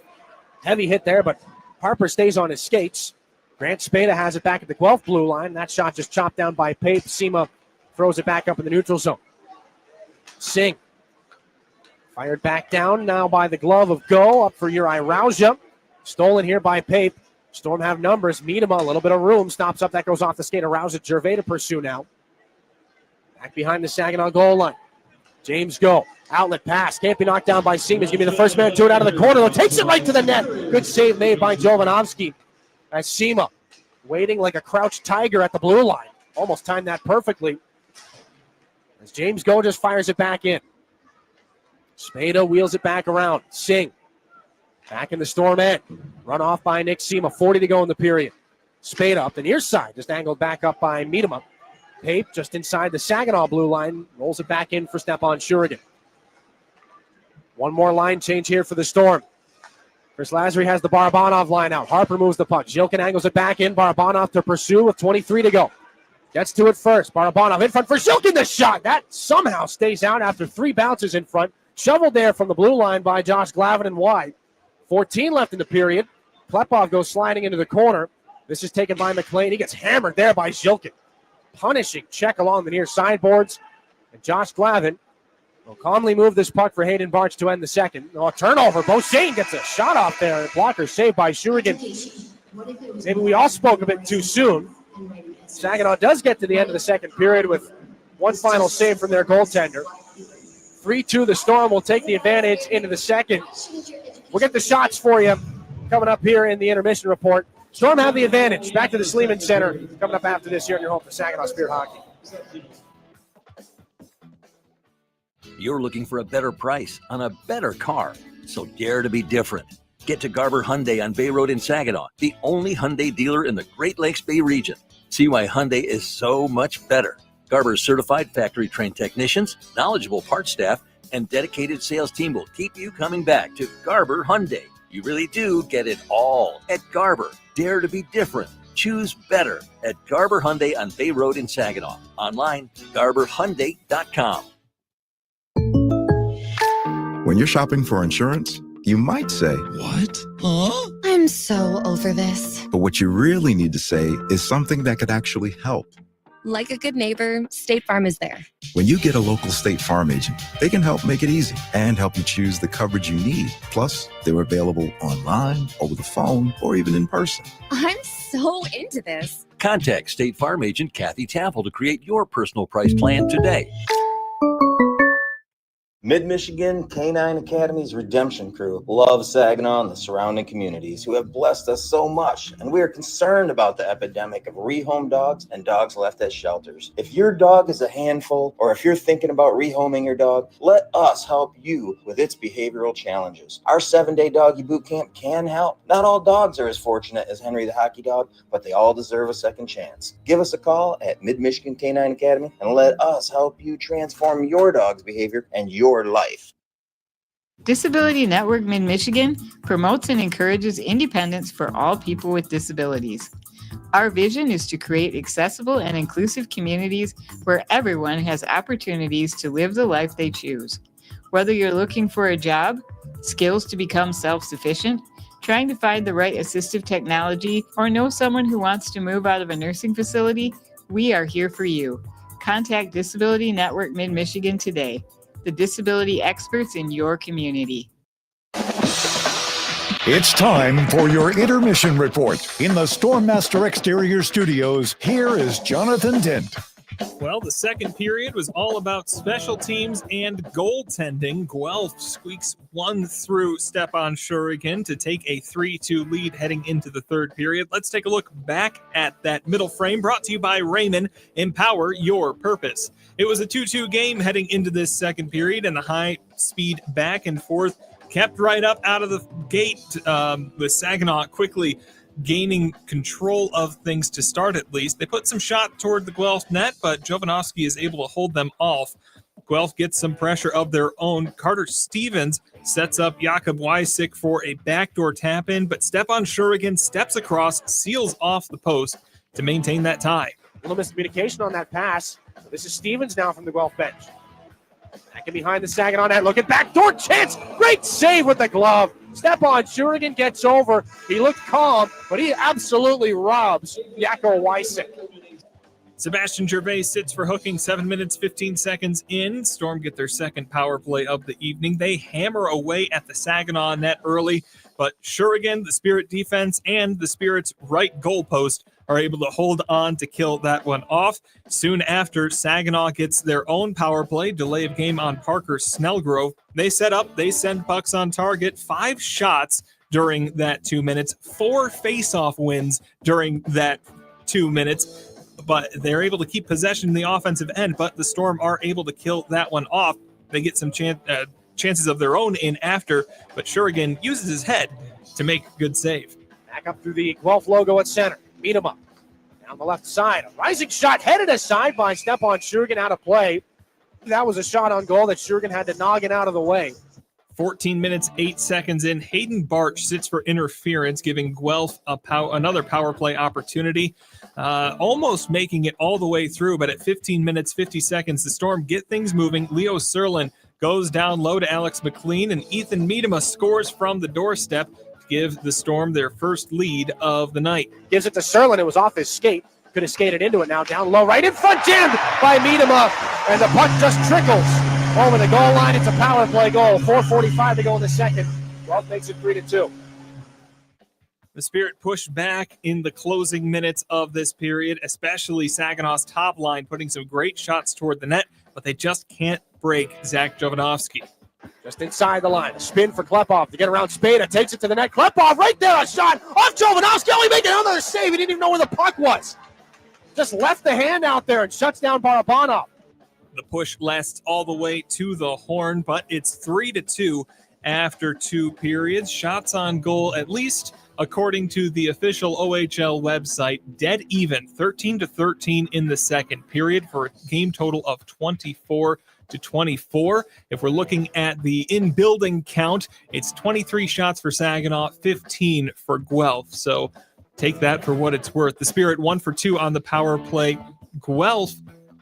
Heavy hit there, but Harper stays on his skates. Grant Spada has it back at the Guelph blue line. That shot just chopped down by Pape. Sima throws it back up in the neutral zone. Singh. Fired back down now by the glove of Go. Up for Uri Rauja. Stolen here by Pape. Storm have numbers. Miedema, a little bit of room. Stops up. That goes off the skate of Rauja. Gervais to pursue now. Back behind the Saginaw goal line. James Go. Outlet pass. Can't be knocked down by Seamus. Give me the first man to it out of the corner. Though takes it right to the net. Good save made by Jovanovski. As Sima waiting like a crouched tiger at the blue line. Almost timed that perfectly. As James Go just fires it back in. Spada wheels it back around. Singh. Back in the Storm end. Run off by Nick Sima. 40 to go in the period. Spada up the near side. Just angled back up by Miedema. Pape just inside the Saginaw blue line. Rolls it back in for Stepan Shurigan. One more line change here for the Storm. Chris Lazary has the Barabanov line out. Harper moves the puck. Zilkin angles it back in. Barabanov to pursue with 23 to go. Gets to it first. Barabanov in front for Zilkin. The shot. That somehow stays out after 3 bounces in front. Shoveled there from the blue line by Josh Glavin and wide. 14 left in the period. Klepov goes sliding into the corner. This is taken by McLean. He gets hammered there by Zilkin. Punishing check along the near sideboards. And Josh Glavin will calmly move this puck for Hayden Barch to end the second. Oh, turnover. Beauchene gets a shot off there. Blocker saved by Shurigan. Maybe we all spoke a bit too soon. Saginaw does get to the end of the second period with one final save from their goaltender. 3-2, the Storm will take the advantage into the second. We'll get the shots for you coming up here in the intermission report. Storm have the advantage. Back to the Sleeman Center coming up after this here in your home for Saginaw Spirit Hockey. You're looking for a better price on a better car, so dare to be different. Get to Garber Hyundai on Bay Road in Saginaw, the only Hyundai dealer in the Great Lakes Bay region. See why Hyundai is so much better. Garber's certified factory-trained technicians, knowledgeable parts staff, and dedicated sales team will keep you coming back to Garber Hyundai. You really do get it all at Garber. Dare to be different. Choose better at Garber Hyundai on Bay Road in Saginaw. Online, garberhyundai.com. When you're shopping for insurance, you might say, "What? Huh?" I'm so over this. But what you really need to say is something that could actually help. Like a good neighbor, State Farm is there. When you get a local State Farm agent, they can help make it easy and help you choose the coverage you need. Plus, they're available online, over the phone, or even in person. I'm so into this. Contact State Farm agent Kathy Taffel to create your personal price plan today. Mid-Michigan Canine Academy's Redemption Crew loves Saginaw and the surrounding communities who have blessed us so much, and we are concerned about the epidemic of rehome dogs and dogs left at shelters. If your dog is a handful, or if you're thinking about rehoming your dog, let us help you with its behavioral challenges. Our 7-day doggy boot camp can help. Not all dogs are as fortunate as Henry the Hockey Dog, but they all deserve a second chance. Give us a call at Mid-Michigan Canine Academy and let us help you transform your dog's behavior and your life. Disability Network Mid-Michigan promotes and encourages independence for all people with disabilities. Our vision is to create accessible and inclusive communities where everyone has opportunities to live the life they choose. Whether you're looking for a job, skills to become self-sufficient, trying to find the right assistive technology, or know someone who wants to move out of a nursing facility, we are here for you. Contact Disability Network Mid-Michigan today. The disability experts in your community. It's time for your intermission report. In the Stormmaster Exterior Studios, here is Jonathan Dent. Well, the second period was all about special teams and goaltending. Guelph squeaks one through Stepan Shurigan to take a 3-2 lead heading into the third period. Let's take a look back at that middle frame, brought to you by Raymond. Empower your purpose. It was a 2-2 game heading into this second period, and the high-speed back and forth kept right up out of the gate, with Saginaw quickly gaining control of things to start at least. They put some shot toward the Guelph net, but Jovanovski is able to hold them off. Guelph gets some pressure of their own. Carter Stevens sets up Jakob Wysick for a backdoor tap-in, but Stepan Shurigan steps across, seals off the post to maintain that tie. A little miscommunication on that pass. This is Stevens now from the Guelph bench. Back in behind the Saginaw net, looking backdoor chance. Great save with the glove. Stepan Shurigan gets over. He looked calm, but he absolutely robs Jakob Wysick. Sebastian Gervais sits for hooking 7 minutes, 15 seconds in. Storm get their second power play of the evening. They hammer away at the Saginaw net early, but Shurigan, the Spirit defense, and the Spirit's right goalpost are able to hold on to kill that one off. Soon after, Saginaw gets their own power play, delay of game on Parker Snellgrove. They set up, they send pucks on target, 5 shots during that 2 minutes, 4 face-off wins during that 2 minutes, but they're able to keep possession in the offensive end, but the Storm are able to kill that one off. They get some chances of their own in after, but Shurigan uses his head to make a good save. Back up through the Guelph logo at center. Beat him up. Down the left side. A rising shot headed aside by Stepan Shurigan, out of play. That was a shot on goal that Shurigan had to noggin out of the way. 14 minutes, 8 seconds in. Hayden Barch sits for interference, giving Guelph another power play opportunity. Almost making it all the way through, but at 15 minutes, 50 seconds, the Storm get things moving. Leo Serlin goes down low to Alex McLean, and Ethan Miedema scores from the doorstep to give the Storm their first lead of the night. Gives it to Serlin. It was off his skate. Could have skated into it now. Down low, right in front, jammed by Miedema, and the puck just trickles over the goal line. It's a power play goal. 4:45 to go in the second. Guelph makes it 3-2. The Spirit pushed back in the closing minutes of this period, especially Saginaw's top line, putting some great shots toward the net, but they just can't break Zach Jovanovski. Just inside the line. A spin for Klepov to get around Spada. Takes it to the net. Klepov right there. A shot off Jovanovski. Only making another save. He didn't even know where the puck was. Just left the hand out there and shuts down Barabanov. The push lasts all the way to the horn, but it's 3-2 after 2 periods. Shots on goal, at least according to the official OHL website, dead even, 13-13 in the second period for a game total of 24-24. If we're looking at the in-building count, it's 23 shots for Saginaw, 15 for Guelph. So take that for what it's worth. The Spirit 1 for 2 on the power play. Guelph,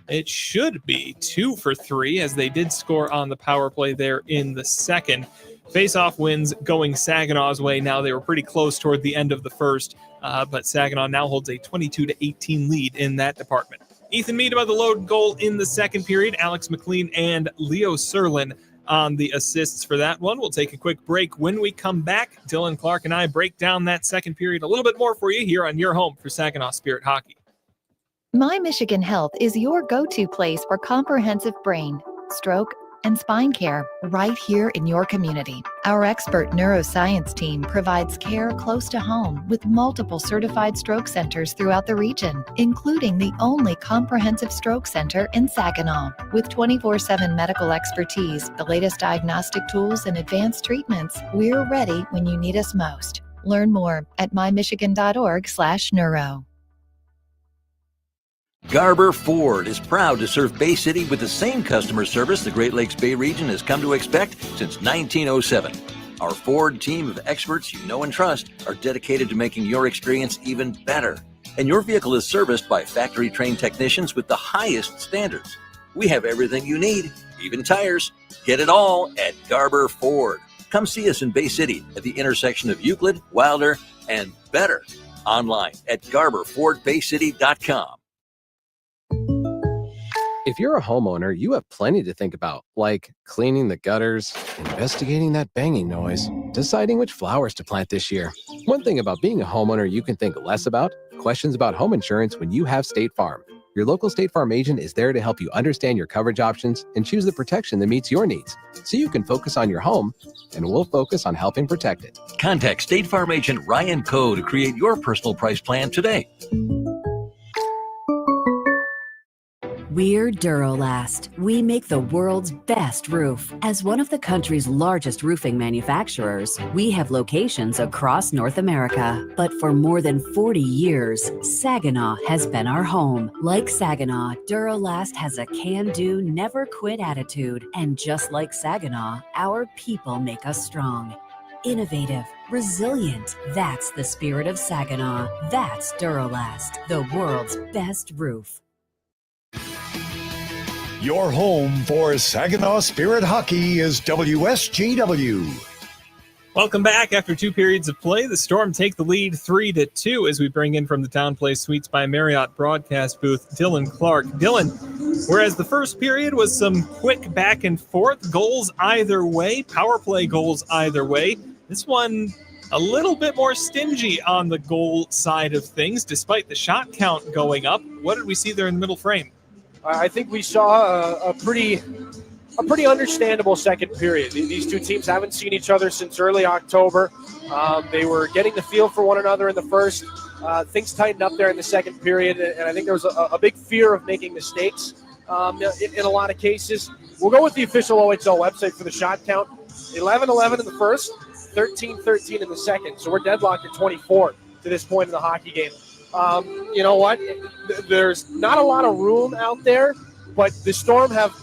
it should be 2 for 3, as they did score on the power play there in the second. Face-off wins going Saginaw's way. Now they were pretty close toward the end of the first, but Saginaw now holds a 22-18 lead in that department. Ethan Miedema, the load goal in the second period. Alex McLean and Leo Serlin on the assists for that one. We'll take a quick break. When we come back, Dylan Clark and I break down that second period a little bit more for you here on your home for Saginaw Spirit Hockey. My Michigan Health is your go-to place for comprehensive brain, stroke, and spine care right here in your community. Our expert neuroscience team provides care close to home with multiple certified stroke centers throughout the region, including the only comprehensive stroke center in Saginaw. With 24/7 medical expertise, the latest diagnostic tools, and advanced treatments, we're ready when you need us most. Learn more at mymichigan.org/neuro. Garber Ford is proud to serve Bay City with the same customer service the Great Lakes Bay region has come to expect since 1907. Our Ford team of experts you know and trust are dedicated to making your experience even better. And your vehicle is serviced by factory-trained technicians with the highest standards. We have everything you need, even tires. Get it all at Garber Ford. Come see us in Bay City at the intersection of Euclid, Wilder, and Better. Online at GarberFordBayCity.com. If you're a homeowner, you have plenty to think about, like cleaning the gutters, investigating that banging noise, Deciding which flowers to plant this year. One thing about being a homeowner you can think less about, questions about home insurance when you have State Farm. Your local State Farm agent is there to help you understand your coverage options and choose the protection that meets your needs, so you can focus on your home, and we'll focus on helping protect it. Contact State Farm agent Ryan Coe to create your personal price plan today. We're Duralast. We make the world's best roof. As one of the country's largest roofing manufacturers, we have locations across North America. But for more than 40 years, Saginaw has been our home. Like Saginaw, Duralast has a can-do, never-quit attitude. And just like Saginaw, our people make us strong. Innovative, resilient. That's the spirit of Saginaw. That's Duralast, the world's best roof. Your home for Saginaw Spirit hockey is WSGW. Welcome back. After 2 periods of play, the Storm take the lead 3-2 as we bring in from the Town Place Suites by Marriott broadcast booth, Dylan Clark. Dylan, whereas the first period was some quick back and forth, goals either way, power play goals either way, this one a little bit more stingy on the goal side of things, despite the shot count going up. What did we see there in the middle frame? I think we saw a pretty understandable second period. These two teams haven't seen each other since early October. They were getting the feel for one another in the first. Things tightened up there in the second period, and I think there was a big fear of making mistakes in a lot of cases. We'll go with the official OHL website for the shot count. 11-11 in the first, 13-13 in the second. So we're deadlocked at 24 to this point in the hockey game. You know what? There's not a lot of room out there, but the Storm have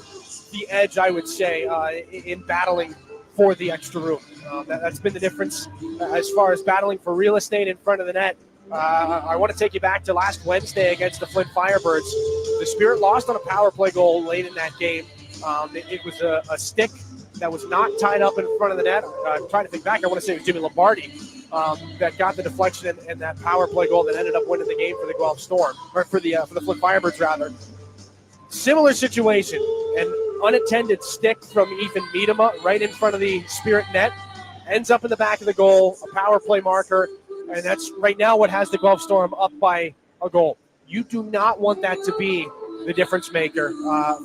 the edge, I would say, in battling for the extra room. That's been the difference as far as battling for real estate in front of the net. I want to take you back to last Wednesday against the Flint Firebirds. The Spirit lost on a power play goal late in that game. It was a stick that was not tied up in front of the net. I'm trying to think back. I want to say it was Jimmy Lombardi that got the deflection and that power play goal that ended up winning the game for the Guelph Storm, or for the Flint Firebirds rather. Similar situation, an unattended stick from Ethan Miedema right in front of the Spirit net, ends up in the back of the goal, a power play marker, and that's right now what has the Guelph Storm up by a goal. You do not want that to be the difference maker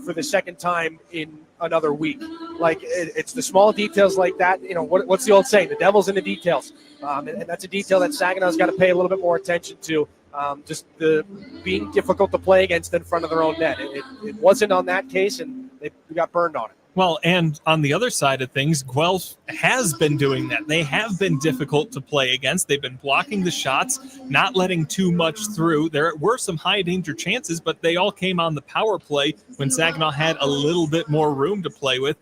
for the second time in another week. Like, it's the small details like that. You know, what's the old saying? The devil's in the details. And that's a detail that Saginaw's got to pay a little bit more attention to. Just the being difficult to play against in front of their own net. It wasn't on that case, and they got burned on it. Well, and on the other side of things, Guelph has been doing that. They have been difficult to play against. They've been blocking the shots, not letting too much through. There were some high-danger chances, but they all came on the power play when Saginaw had a little bit more room to play with.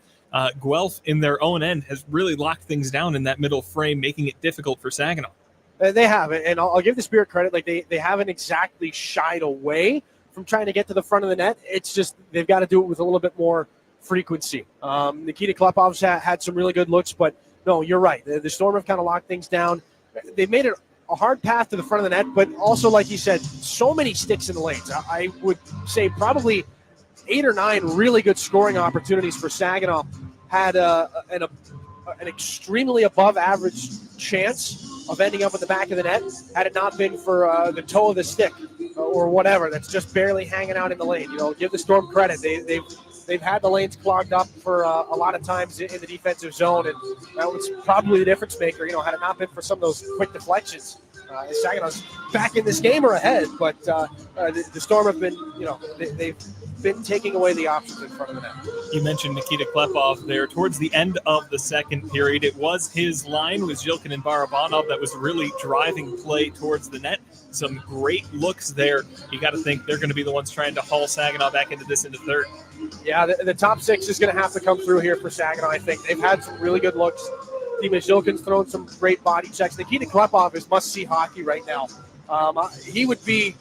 Guelph, in their own end, has really locked things down in that middle frame, making it difficult for Saginaw. They have, and I'll give the Spirit credit. Like, they haven't exactly shied away from trying to get to the front of the net. It's just they've got to do it with a little bit more frequency. Nikita Klepov's had some really good looks, but no, you're right. The Storm have kind of locked things down. They've made it a hard path to the front of the net, but also, like you said, so many sticks in the lanes. I would say probably 8 or 9 really good scoring opportunities for Saginaw. Had an extremely above average chance of ending up at the back of the net had it not been for the toe of the stick or whatever that's just barely hanging out in the lane. You know, give the Storm credit. They've had the lanes clogged up for a lot of times in the defensive zone, and that was probably the difference maker. You know, had it not been for some of those quick deflections, Saginaw's back in this game or ahead. But the Storm have been, you know, they've been taking away the options in front of the net. You mentioned Nikita Klepov there. Towards the end of the second period, it was his line with Zhilkin and Barabanov that was really driving play towards the net. Some great looks there. You got to think they're going to be the ones trying to haul Saginaw back into third. Yeah, the top 6 is going to have to come through here for Saginaw, I think. They've had some really good looks. Dima Zhilkin's thrown some great body checks. Nikita Klepov is must-see hockey right now. He would be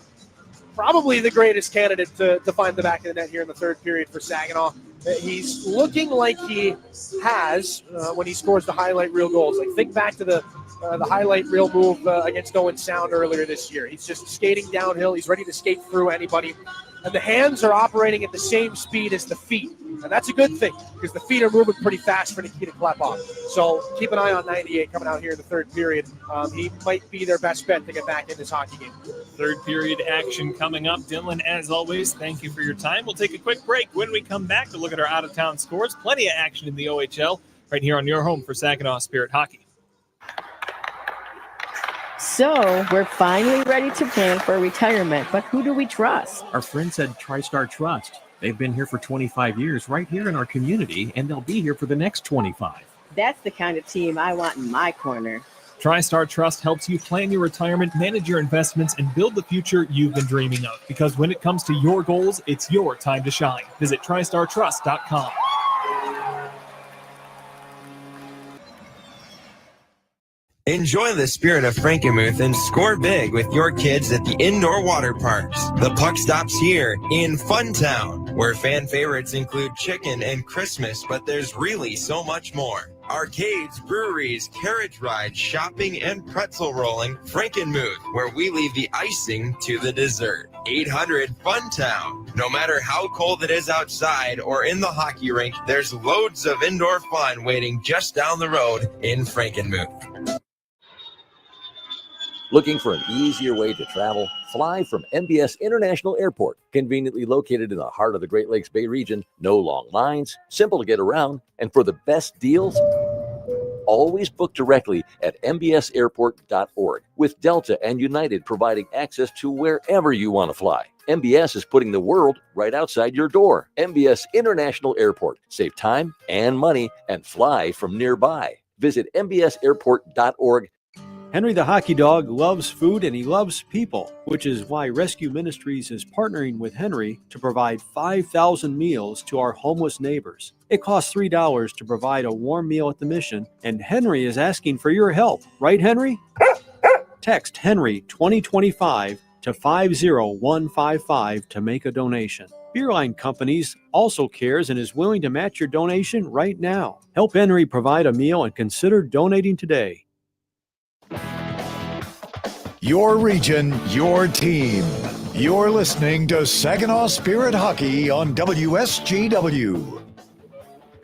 probably the greatest candidate to find the back of the net here in the third period for Saginaw. He's looking like he has when he scores the highlight reel goals. Like, think back to the the highlight reel move against Owen Sound earlier this year. He's just skating downhill. He's ready to skate through anybody. And the hands are operating at the same speed as the feet. And that's a good thing because the feet are moving pretty fast for Nikita Klepov. So keep an eye on 98 coming out here in the third period. He might be their best bet to get back in this hockey game. Third period action coming up. Dylan, as always, thank you for your time. We'll take a quick break. When we come back to look at our out-of-town scores, plenty of action in the OHL right here on your home for Saginaw Spirit Hockey. So we're finally ready to plan for retirement, but who do we trust? Our friends at TriStar Trust. They've been here for 25 years right here in our community, and they'll be here for the next 25. That's the kind of team I want in my corner. TriStar Trust helps you plan your retirement, manage your investments, and build the future you've been dreaming of. Because when it comes to your goals, it's your time to shine. Visit TriStarTrust.com. Enjoy the spirit of Frankenmuth and score big with your kids at the indoor water parks. The puck stops here in Funtown, where fan favorites include chicken and Christmas, but there's really so much more. Arcades, breweries, carriage rides, shopping, and pretzel rolling. Frankenmuth, where we leave the icing to the dessert. 800 Funtown. No matter how cold it is outside or in the hockey rink, there's loads of indoor fun waiting just down the road in Frankenmuth. Looking for an easier way to travel? Fly from MBS International Airport, conveniently located in the heart of the Great Lakes Bay region. No long lines, simple to get around, and for the best deals, always book directly at mbsairport.org, with Delta and United providing access to wherever you want to fly. MBS is putting the world right outside your door. MBS International Airport. Save time and money and fly from nearby. Visit mbsairport.org. Henry the Hockey Dog loves food and he loves people, which is why Rescue Ministries is partnering with Henry to provide 5,000 meals to our homeless neighbors. It costs $3 to provide a warm meal at the mission, and Henry is asking for your help. Right, Henry? Text Henry 2025 to 50155 to make a donation. Beerline Companies also cares and is willing to match your donation right now. Help Henry provide a meal and consider donating today. Your region, your team. You're listening to Saginaw Spirit Hockey on WSGW.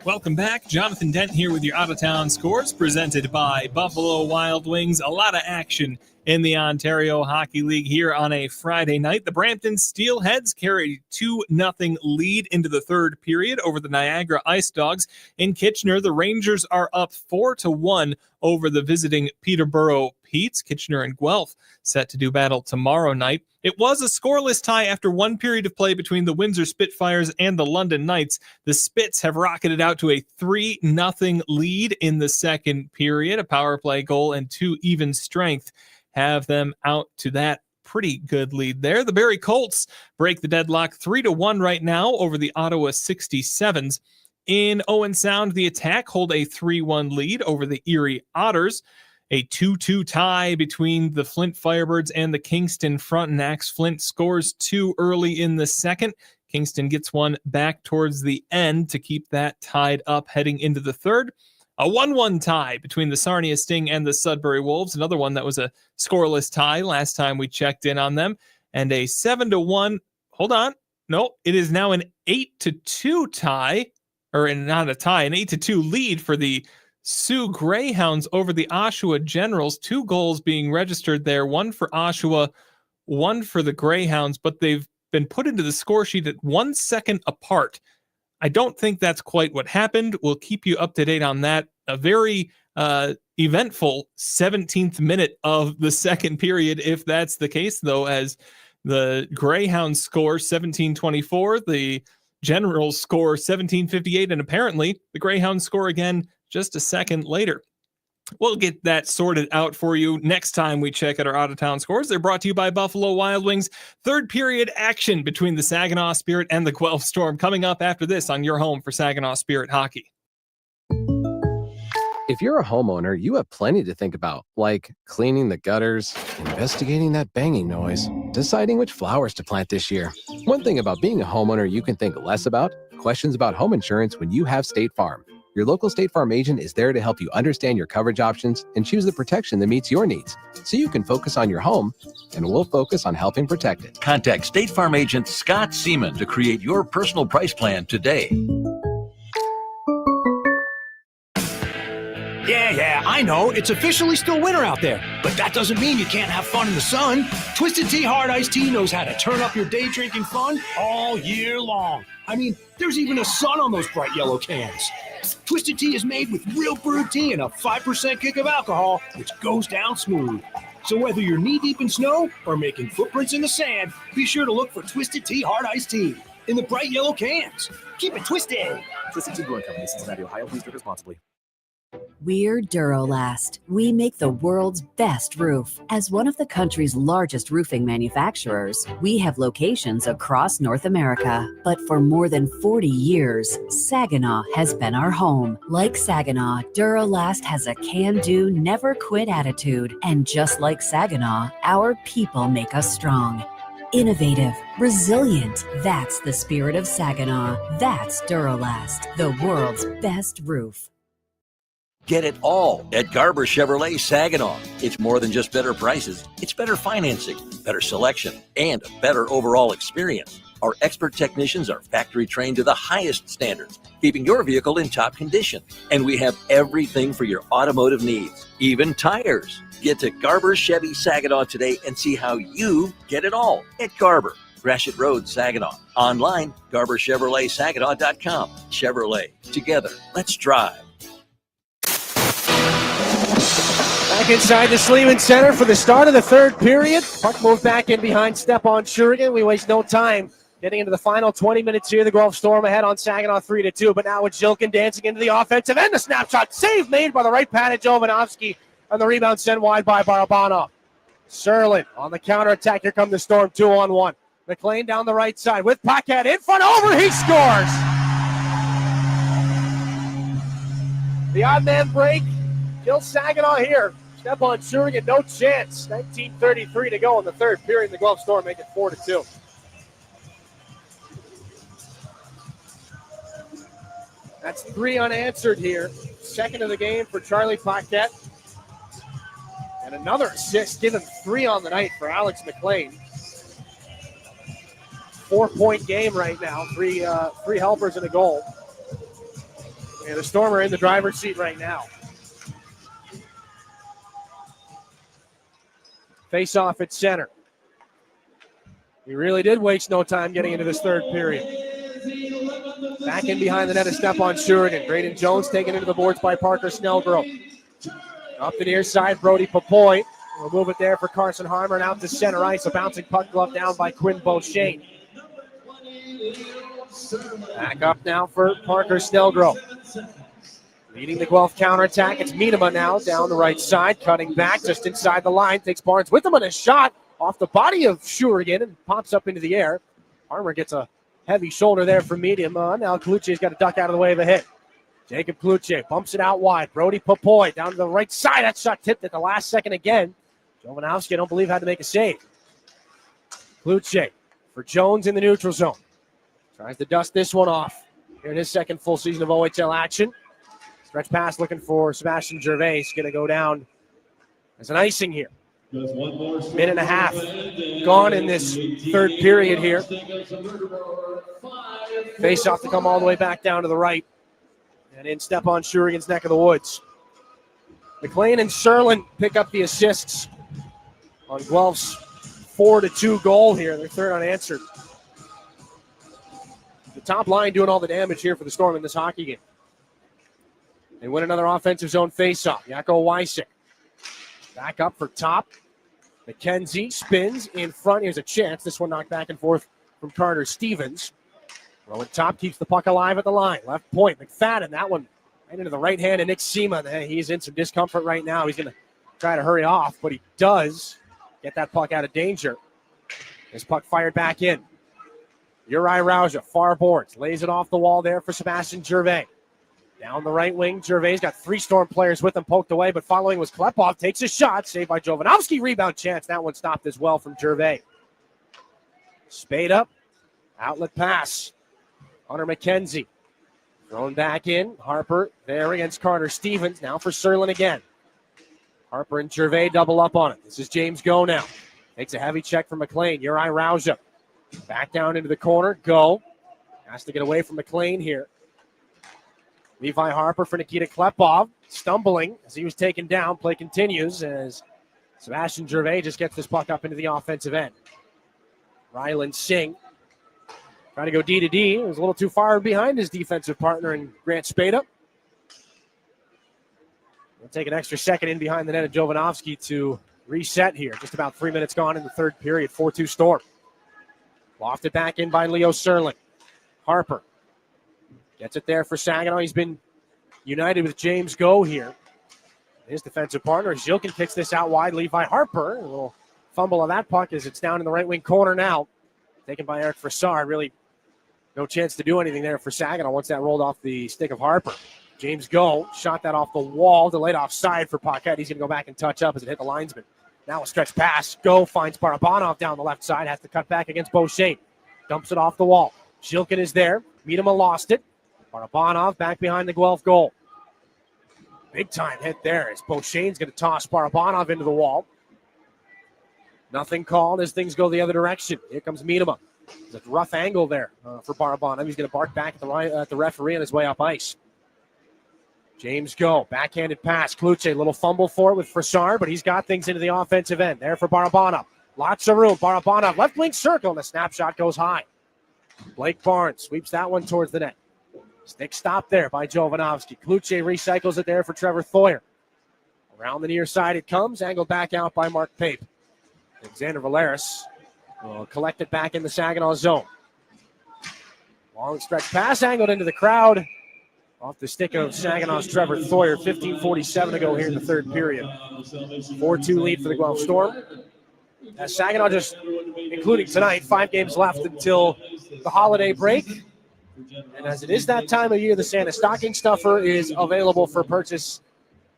Welcome back. Jonathan Dent here with your out-of-town scores presented by Buffalo Wild Wings. A lot of action in the Ontario Hockey League here on a Friday night. The Brampton Steelheads carry 2-0 lead into the third period over the Niagara Ice Dogs. In Kitchener, the Rangers are up 4-1 over the visiting Peterborough Petes. Kitchener and Guelph set to do battle tomorrow night. It was a scoreless tie after one period of play between the Windsor Spitfires and the London Knights. The Spits have rocketed out to a 3-0 lead in the second period. A power play goal and 2 even strength have them out to that pretty good lead there. The Barrie Colts break the deadlock 3-1 right now over the Ottawa 67s. In Owen Sound, the Attack hold a 3-1 lead over the Erie Otters. A 2-2 tie between the Flint Firebirds and the Kingston Frontenacs. Flint scores 2 early in the second. Kingston gets one back towards the end to keep that tied up heading into the third. A 1-1 tie between the Sarnia Sting and the Sudbury Wolves. Another one that was a scoreless tie last time we checked in on them. And a 7-1. Hold on. No, it is now an 8-2 tie. Or not a tie, an 8-2 lead for the Sioux Greyhounds over the Oshawa Generals. 2 goals being registered there. 1 for Oshawa, 1 for the Greyhounds. But they've been put into the score sheet at 1 second apart. I don't think that's quite what happened. We'll keep you up to date on that. A very eventful 17th minute of the second period, if that's the case, though, as the Greyhounds score 17-24, the Generals score 17-58, and apparently the Greyhounds score again just a second later. We'll get that sorted out for you next time we check out our out-of-town scores. They're brought to you by Buffalo Wild Wings. Third period action between the Saginaw Spirit and the Guelph Storm coming up after this on your home for Saginaw Spirit Hockey. If you're a homeowner, you have plenty to think about, like cleaning the gutters, investigating that banging noise, deciding which flowers to plant this year. One thing about being a homeowner you can think less about: questions about home insurance when you have State Farm. Your local State Farm agent is there to help you understand your coverage options and choose the protection that meets your needs, so you can focus on your home, and we'll focus on helping protect it. Contact State Farm agent Scott Seaman to create your personal price plan today. Yeah, I know. It's officially still winter out there, but that doesn't mean you can't have fun in the sun. Twisted Tea Hard Iced Tea knows how to turn up your day drinking fun all year long. I mean, there's even a sun on those bright yellow cans. Twisted Tea is made with real brewed tea and a 5% kick of alcohol, which goes down smooth. So whether you're knee-deep in snow or making footprints in the sand, be sure to look for Twisted Tea Hard Iced Tea in the bright yellow cans. Keep it twisted. Twisted Tea Brewing Company, Cincinnati, Ohio. Please drink responsibly. We're Duralast. We make the world's best roof. As one of the country's largest roofing manufacturers, we have locations across North America. But for more than 40 years, Saginaw has been our home. Like Saginaw, Duralast has a can-do, never-quit attitude. And just like Saginaw, our people make us strong. Innovative, resilient. That's the spirit of Saginaw. That's Duralast, the world's best roof. Get it all at Garber Chevrolet Saginaw. It's more than just better prices. It's better financing, better selection, and a better overall experience. Our expert technicians are factory trained to the highest standards, keeping your vehicle in top condition. And we have everything for your automotive needs, even tires. Get to Garber Chevy Saginaw today and see how you get it all at Garber. Gratiot Road, Saginaw. Online, GarberChevroletSaginaw.com. Chevrolet. Together, let's drive. Back inside the Sleeman Center for the start of the third period. Puck moved back in behind Stepan Shurigan. We waste no time getting into the final 20 minutes here. The Guelph Storm ahead on Saginaw 3-2. But now with Jilkin dancing into the offensive end. The snapshot save made by the right pad of Jovanovski. And the rebound sent wide by Barabanov. Serlin on the counterattack. Here come the Storm 2-on-1. McLean down the right side with Paquette in front over. He scores. The odd man break kills Saginaw here. Stepan Shurigan, no chance. 19:33 to go in the third period. The Guelph Storm make it 4-2. That's 3 unanswered here. Second of the game for Charlie Paquette. And another assist, given 3 on the night for Alex McLean. 4-point game right now. Three helpers and a goal. And the Storm are in the driver's seat right now. Face off at center. He really did waste no time getting into this third period. Back in behind the net is Stepan Shurigan. Braden Jones taken into the boards by Parker Snellgrove. Up the near side, Brody Papoy. We'll move it there for Carson Harmer and out to center ice. A bouncing puck glove down by Quinn Beauchene. Back up now for Parker Snellgrove. Leading the Guelph counterattack. It's Miedema now down the right side, cutting back just inside the line. Takes Barnes with him on a shot off the body of Shurigan and pops up into the air. Harmer gets a heavy shoulder there from Miedema. Now Kluche's got to duck out of the way of a hit. Jacob Kluche bumps it out wide. Brody Papoy down to the right side. That shot tipped at the last second again. Jovanovski, I don't believe, had to make a save. Kluche for Jones in the neutral zone. Tries to dust this one off here in his second full season of OHL action. Stretch pass looking for Sebastian Gervais. Going to go down as an icing here. Minute and a half gone in this third period here. Face off to come all the way back down to the right. And in Stepan Shurigan's neck of the woods. McLean and Serlin pick up the assists on Guelph's 4-2 goal here. Their third unanswered. The top line doing all the damage here for the Storm in this hockey game. They win another offensive zone faceoff. Jaakko Weissek back up for top. McKenzie spins in front. Here's a chance. This one knocked back and forth from Carter Stevens. Rowan Top keeps the puck alive at the line. Left point, McFadden. That one right into the right hand of Nick Seaman. He's in some discomfort right now. He's going to try to hurry off, but he does get that puck out of danger. This puck fired back in. Uri Rauja, far boards, lays it off the wall there for Sebastian Gervais. Down the right wing, Gervais got 3 Storm players with him, poked away, but following was Klepov, takes a shot, saved by Jovanovski, rebound chance. That one stopped as well from Gervais. Spade up, outlet pass. Hunter McKenzie Thrown back in. Harper there against Carter Stevens. Now for Serlin again. Harper and Gervais double up on it. This is James Go now. Takes a heavy check from McLean. Uri Rauja. Back down into the corner. Go. Has to get away from McLean here. Levi Harper for Nikita Klepov. Stumbling as he was taken down. Play continues as Sebastian Gervais just gets this puck up into the offensive end. Ryland Singh trying to go D to D. He was a little too far behind his defensive partner in Grant Spada. We'll take an extra second in behind the net of Jovanovski to reset here. Just about 3 minutes gone in the third period. 4-2 Storm. Lofted back in by Leo Serlin. Harper gets it there for Saginaw. He's been united with James Go here. His defensive partner, Zilkin, kicks this out wide. Levi Harper, a little fumble of that puck as it's down in the right wing corner now. Taken by Eric Frassard. Really no chance to do anything there for Saginaw once that rolled off the stick of Harper. James Go shot that off the wall, delayed offside for Paquette. He's going to go back and touch up as it hit the linesman. Now a stretch pass. Go finds Barabanov down the left side. Has to cut back against Beauchene. Dumps it off the wall. Zilkin is there. Miedema lost it. Barabanov back behind the Guelph goal. Big time hit there as Beauchene's going to toss Barabanov into the wall. Nothing called as things go the other direction. Here comes Miedema. There's a rough angle there for Barabanov. He's going to bark back at the referee on his way up ice. James Go, backhanded pass. Kluche, little fumble for it with Frassard, but he's got things into the offensive end. There for Barabanov. Lots of room. Barabanov, left wing circle, and the snapshot goes high. Blake Barnes sweeps that one towards the net. Stick stop there by Jovanovski. Kluche recycles it there for Trevor Thoyer. Around the near side it comes, angled back out by Mark Pape. Alexander Valeris will collect it back in the Saginaw zone. Long stretch pass angled into the crowd. Off the stick of Saginaw's Trevor Thoyer. 15:47 to go here in the third period. 4-2 lead for the Guelph Storm. As Saginaw just, including tonight, 5 games left until the holiday break. And as it is that time of year, the Santa Stocking Stuffer is available for purchase.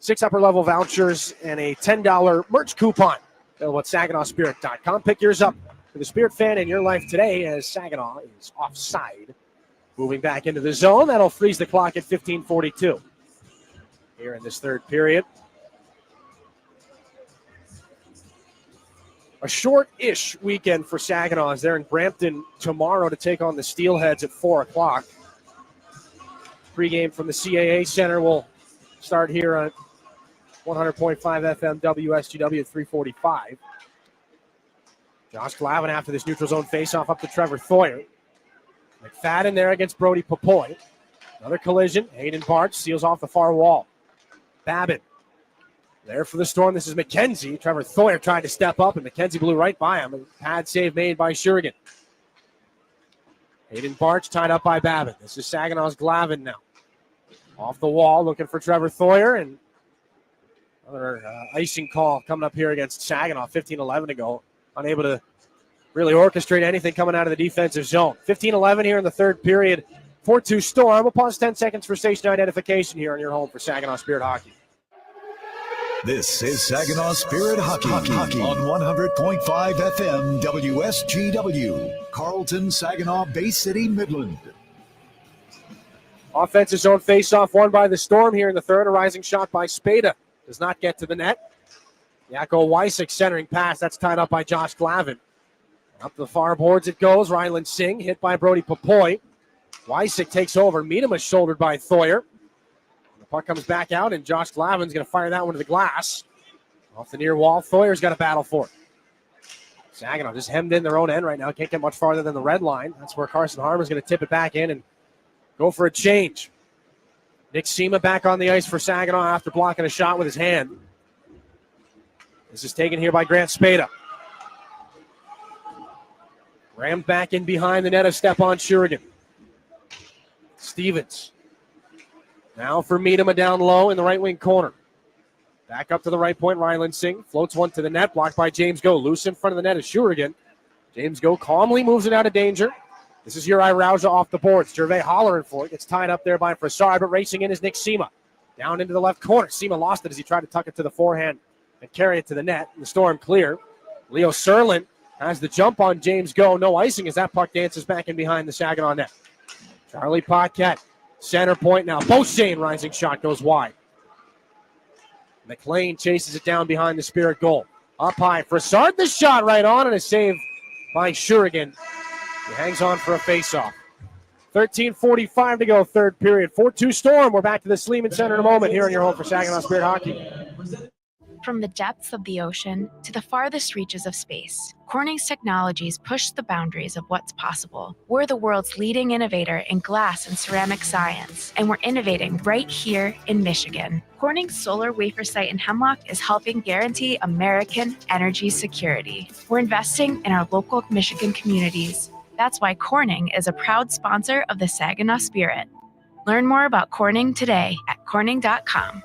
6 upper-level vouchers and a $10 merch coupon available at SaginawSpirit.com. Pick yours up for the Spirit fan in your life today as Saginaw is offside. Moving back into the zone. That'll freeze the clock at 15:42 here in this third period. A short-ish weekend for Saginaw as they're in Brampton tomorrow to take on the Steelheads at 4 o'clock. Pre-game from the CAA Center will start here on 100.5 FM WSGW at 3:45. Josh Glavin after this neutral zone faceoff up to Trevor Thoyer. McFadden there against Brody Popoy. Another collision. Hayden Barch seals off the far wall. Babin there for the Storm. This is McKenzie. Trevor Thoyer tried to step up, and McKenzie blew right by him. A pad save made by Shurigan. Hayden Barch tied up by Babin. This is Saginaw's Glavin now. Off the wall, looking for Trevor Thoyer, and another icing call coming up here against Saginaw. 15:11 to go. Unable to really orchestrate anything coming out of the defensive zone. 15:11 here in the third period. 4-2 Storm. We'll pause 10 seconds for station identification here on your home for Saginaw Spirit Hockey. This is Saginaw Spirit Hockey on 100.5 FM WSGW. Carlton, Saginaw, Bay City, Midland. Offensive zone faceoff won by the Storm here in the third. A rising shot by Spada. Does not get to the net. Jaco Wysick centering pass. That's tied up by Josh Glavin. Up the far boards it goes. Ryland Singh hit by Brody Popoy. Wysick takes over. Miedema shouldered by Thoyer. The puck comes back out, and Josh Glavin's going to fire that one to the glass. Off the near wall. Thoyer's got a battle for it. Saginaw just hemmed in their own end right now. Can't get much farther than the red line. That's where Carson Harmon's going to tip it back in and go for a change. Nick Sema back on the ice for Saginaw after blocking a shot with his hand. This is taken here by Grant Spada. Rammed back in behind the net of Stepan Shurigan. Stevens. Now for Miedema down low in the right wing corner. Back up to the right point, Ryland Singh. Floats one to the net, blocked by James Go. Loose in front of the net is Shurigan. James Go calmly moves it out of danger. This is Uri Rauja off the boards. Gervais hollering for it. Gets tied up there by Frassard, but racing in is Nick Sema. Down into the left corner. Sema lost it as he tried to tuck it to the forehand and carry it to the net. The Storm clear. Leo Serlin has the jump on James Go. No icing as that puck dances back in behind the Saginaw net. Charlie Paquette Center point now. Beauchene rising shot goes wide. McLean chases it down behind the Spirit goal. Up high. Frassard the shot right on and a save by Shurigan. He hangs on for a faceoff. 13:45 to go, third period. 4-2 Storm. We're back to the Sleeman Center in a moment here on your home for Saginaw Spirit Hockey. From the depths of the ocean to the farthest reaches of space, Corning's technologies push the boundaries of what's possible. We're the world's leading innovator in glass and ceramic science, and we're innovating right here in Michigan. Corning's solar wafer site in Hemlock is helping guarantee American energy security. We're investing in our local Michigan communities. That's why Corning is a proud sponsor of the Saginaw Spirit. Learn more about Corning today at corning.com.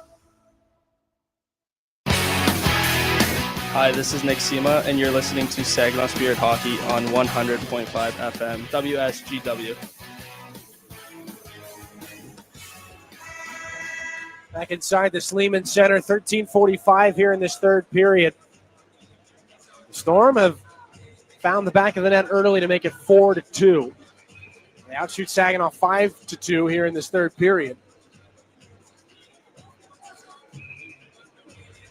Hi, this is Nick Sema, and you're listening to Saginaw Spirit Hockey on 100.5 FM WSGW. Back inside the Sleeman Center, 13:45 here in this third period. The Storm have found the back of the net early to make it 4-2. They outshoot Saginaw 5-2 here in this third period.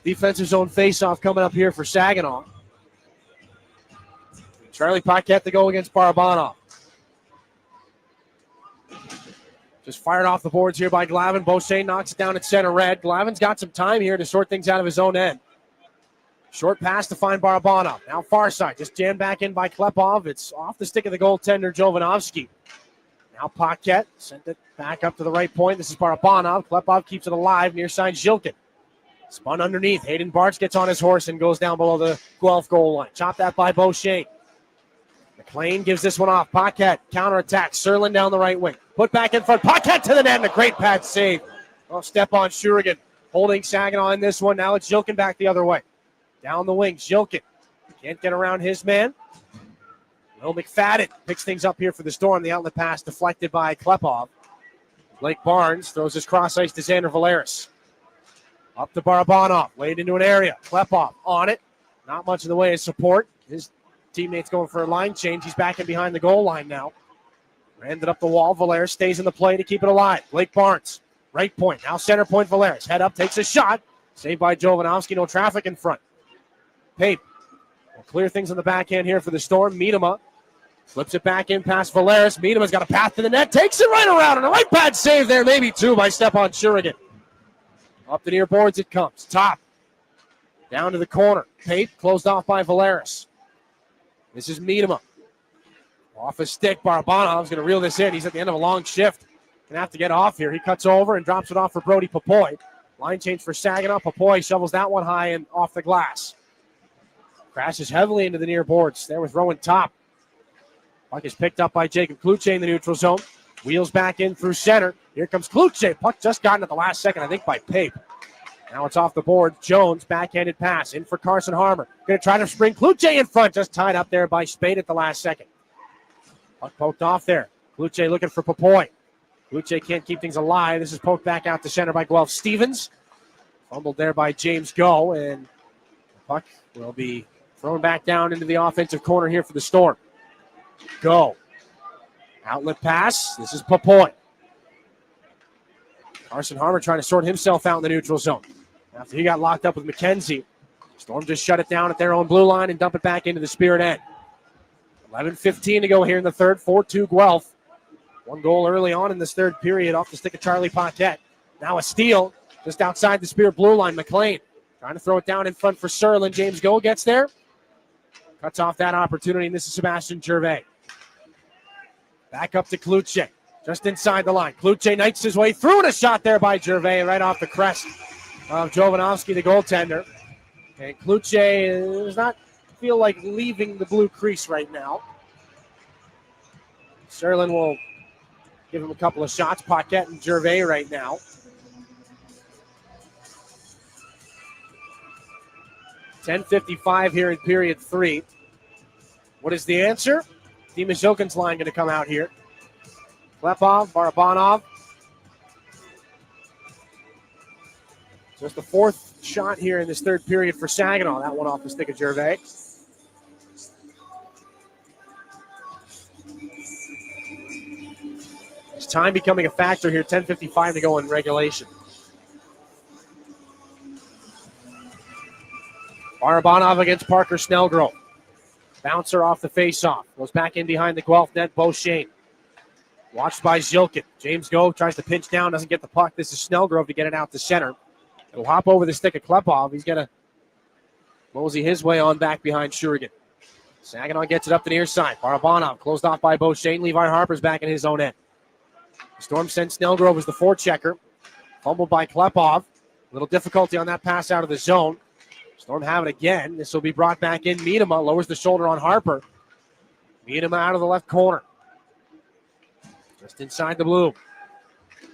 Defensive zone faceoff coming up here for Saginaw. Charlie Paquette to go against Barabanov. Just fired off the boards here by Glavin. Beauchene knocks it down at center red. Glavin's got some time here to sort things out of his own end. Short pass to find Barabanov. Now far side. Just jammed back in by Klepov. It's off the stick of the goaltender, Jovanovski. Now Paquette sent it back up to the right point. This is Barabanov. Klepov keeps it alive near side Zhilkin. Spun underneath. Hayden Bartz gets on his horse and goes down below the Guelph goal line. Chop that by Beauchene. McLean gives this one off. Paquette counterattack. Serlin down the right wing. Put back in front. Paquette to the net and a great pad save. Oh, step on Shurigan. Holding Saginaw in this one. Now it's Zhilkin back the other way. Down the wing. Zhilkin can't get around his man. Will McFadden picks things up here for the Storm. The outlet pass deflected by Klepov. Blake Barnes throws his cross ice to Xander Valeris. Up to Barabanov, laid into an area. Klepov on it. Not much in the way of support. His teammates going for a line change. He's back in behind the goal line now. Ran it up the wall. Valeris stays in the play to keep it alive. Blake Barnes, right point. Now center point Valeris. Head up, takes a shot. Saved by Jovanovski. No traffic in front. Pape will clear things on the backhand here for the Storm. Miedema flips it back in past Valeris. Miedema's got a path to the net. Takes it right around. And a right pad save there. Maybe two by Stepan Shurigan. Up the near boards it comes. Top. Down to the corner. Pape closed off by Valeris. This is Miedema. Off a stick. Barabanov's going to reel this in. He's at the end of a long shift. Going to have to get off here. He cuts over and drops it off for Brody Popoy. Line change for Saginaw. Popoy shovels that one high and off the glass. Crashes heavily into the near boards. There with Rowan Top. Puck is picked up by Jacob Kluche in the neutral zone. Wheels back in through center. Here comes Kluche. Puck just gotten at the last second, I think, by Pape. Now it's off the board. Jones, backhanded pass. In for Carson Harmer. Going to try to spring Kluche in front. Just tied up there by Spade at the last second. Puck poked off there. Kluche looking for Popoy. Kluche can't keep things alive. This is poked back out to center by Guelph Stevens. Fumbled there by James Go. And the puck will be thrown back down into the offensive corner here for the Storm. Go. Outlet pass. This is Popoy. Carson Harmer trying to sort himself out in the neutral zone. After he got locked up with McKenzie, Storm just shut it down at their own blue line and dump it back into the Spirit end. 11:15 to go here in the third. 4-2 Guelph. One goal early on in this third period off the stick of Charlie Paquette. Now a steal just outside the Spirit blue line. McLean trying to throw it down in front for Serlin. James Go gets there. Cuts off that opportunity, and this is Sebastian Gervais. Back up to Kluche. Just inside the line. Kluche knights his way through, and a shot there by Gervais right off the crest of Jovanovski, the goaltender. And Kluche does not feel like leaving the blue crease right now. Serlin will give him a couple of shots. Paquette and Gervais right now. .10:55 here in period 3. What is the answer? Dima Zhilkin's line going to come out here. Klepov, Barabanov. Just the fourth shot here in this third period for Saginaw. That one off the stick of Gervais. time becoming a factor here? 10:55 to go in regulation. Barabanov against Parker Snellgrove. Bouncer off the faceoff. Goes back in behind the Guelph net. Beauchesne. Watched by Zilkin. James Go tries to pinch down. Doesn't get the puck. This is Snellgrove to get it out to center. It'll hop over the stick of Klepov. He's going to mosey his way on back behind Shurigan. Saginaw gets it up the near side. Barabanov closed off by Beauchesne. Levi Harper's back in his own end. Storm sends Snellgrove as the forechecker. Fumbled by Klepov. A little difficulty on that pass out of the zone. Storm have it again. This will be brought back in. Miedema lowers the shoulder on Harper. Miedema out of the left corner. Just inside the blue.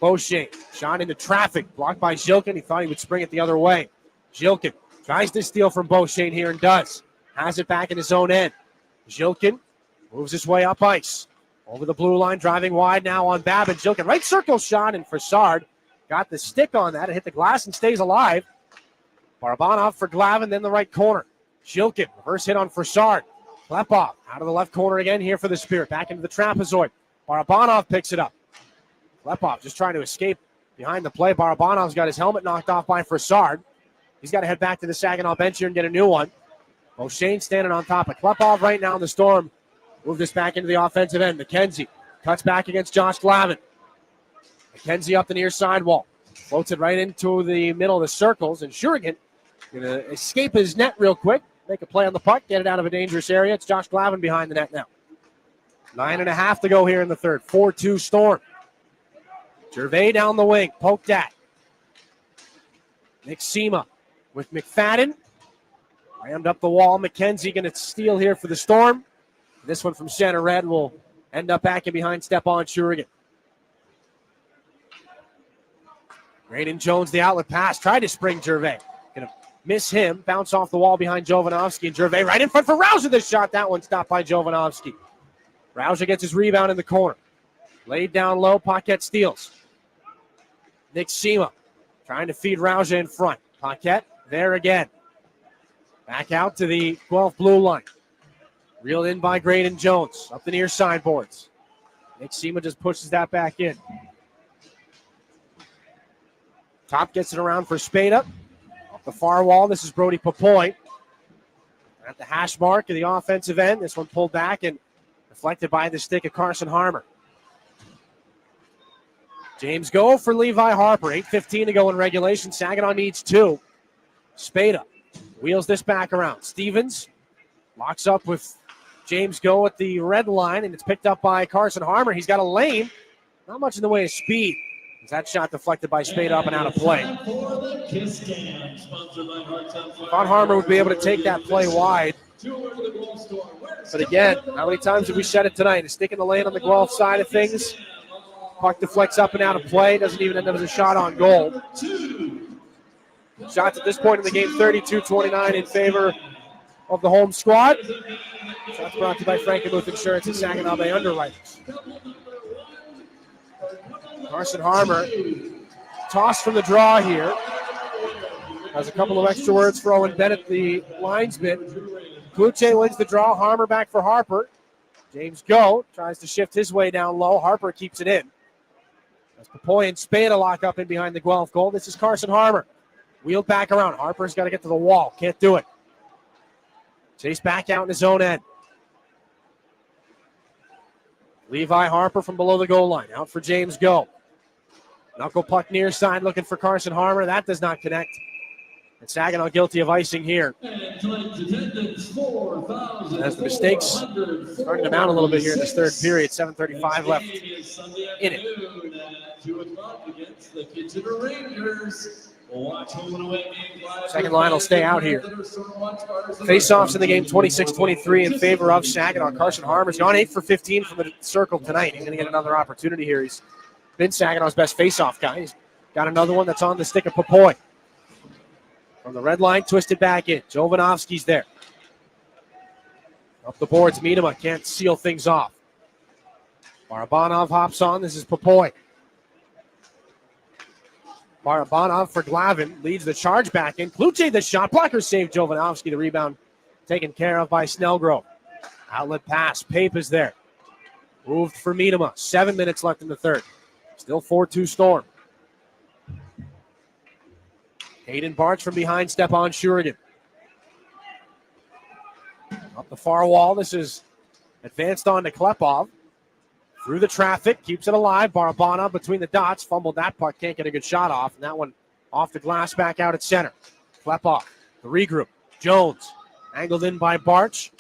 Beauchesne shot into traffic. Blocked by Zilkin. He thought he would spring it the other way. Zilkin tries to steal from Beauchesne here and does. Has it back in his own end. Zilkin moves his way up ice. Over the blue line, driving wide now on Babin. Zilkin, right circle shot, and Fassard got the stick on that. It hit the glass and stays alive. Barabanov for Glavin, then the right corner. Zilkin, reverse hit on Fassard. Klepov out of the left corner again here for the Spirit. Back into the trapezoid. Barabanov picks it up. Klepov just trying to escape behind the play. Barabanov's got his helmet knocked off by Fassard. He's got to head back to the Saginaw bench here and get a new one. Beauchesne standing on top of Klepov right now in the Storm. Move this back into the offensive end. McKenzie cuts back against Josh Glavin. McKenzie up the near sidewall. Floats it right into the middle of the circles. And Shurigan going to escape his net real quick. Make a play on the puck. Get it out of a dangerous area. It's Josh Glavin behind the net now. 9.5 to go here in the third. 4-2 Storm. Gervais down the wing. Poked at. Nick Sema with McFadden. Rammed up the wall. McKenzie going to steal here for the Storm. This one from center red will end up back in behind Stepan Shurigan. Graydon Jones, the outlet pass. Tried to spring Gervais. Going to miss him. Bounce off the wall behind Jovanovski. And Gervais right in front for Rauscher. This shot. That one stopped by Jovanovski. Rauscher gets his rebound in the corner. Laid down low. Paquette steals. Nick Sema trying to feed Rauscher in front. Paquette there again. Back out to the Guelph blue line. Reeled in by Graydon Jones. Up the near sideboards. Nick Sema just pushes that back in. Top gets it around for Spada. Off the far wall, this is Brody Papoy. At the hash mark of the offensive end. This one pulled back and deflected by the stick of Carson Harmer. James Go for Levi Harper. 8:15 to go in regulation. Saginaw needs 2. Spada wheels this back around. Stevens locks up with James Go at the red line, and it's picked up by Carson Harmer. He's got a lane. Not much in the way of speed. That shot deflected by Spada up and out of play. Thought Harmer would be able to take that play wide. But again, how many times have we said it tonight? A stick in the lane on the Guelph side of things. Puck deflects up and out of play. Doesn't even end up as a shot on goal. Shots at this point in the game, 32-29 in favor of the home squad. Shots brought to you by Frankenmuth Insurance and Saginaw Bay Underwriters. Carson Harmer tossed from the draw here. Has a couple of extra words for Owen Bennett, the linesman. Kluche wins the draw. Harmer back for Harper. James Go tries to shift his way down low. Harper keeps it in. As Papoy and Spada lock up in behind the Guelph goal. This is Carson Harmer. Wheeled back around. Harper's got to get to the wall. Can't do it. Chase back out in his own end. Levi Harper from below the goal line. Out for James Go. Knuckle puck near side looking for Carson Harmer. That does not connect. And Saginaw guilty of icing here. As the mistakes starting to mount a little bit here in this third period. 7:35 left in it. Second line will stay out here. Face-offs in the game, 26-23 in favor of Saginaw. Carson Harmer's gone 8 for 15 from the circle tonight. He's going to get another opportunity here. He's been Saginaw's best face-off guy. He's got another one that's on the stick of Papoy. From the red line, twisted back in. Jovanovski's there. Up the boards, Miedema can't seal things off. Barabanov hops on. This is Papoy. Barabanov for Glavin leads the charge back in. Kluche the shot. Blocker saved Jovanovski. The rebound taken care of by Snellgrove. Outlet pass. Pape is there. Moved for Miedema. 7 minutes left in the third. Still 4-2 Storm. Hayden Barch from behind, Stepan Shurigan. Up the far wall, this is advanced on to Klepov. Through the traffic, keeps it alive. Barabanov between the dots, fumbled that puck, can't get a good shot off. And that one off the glass, back out at center. Klepov, the regroup. Jones, angled in by Barch.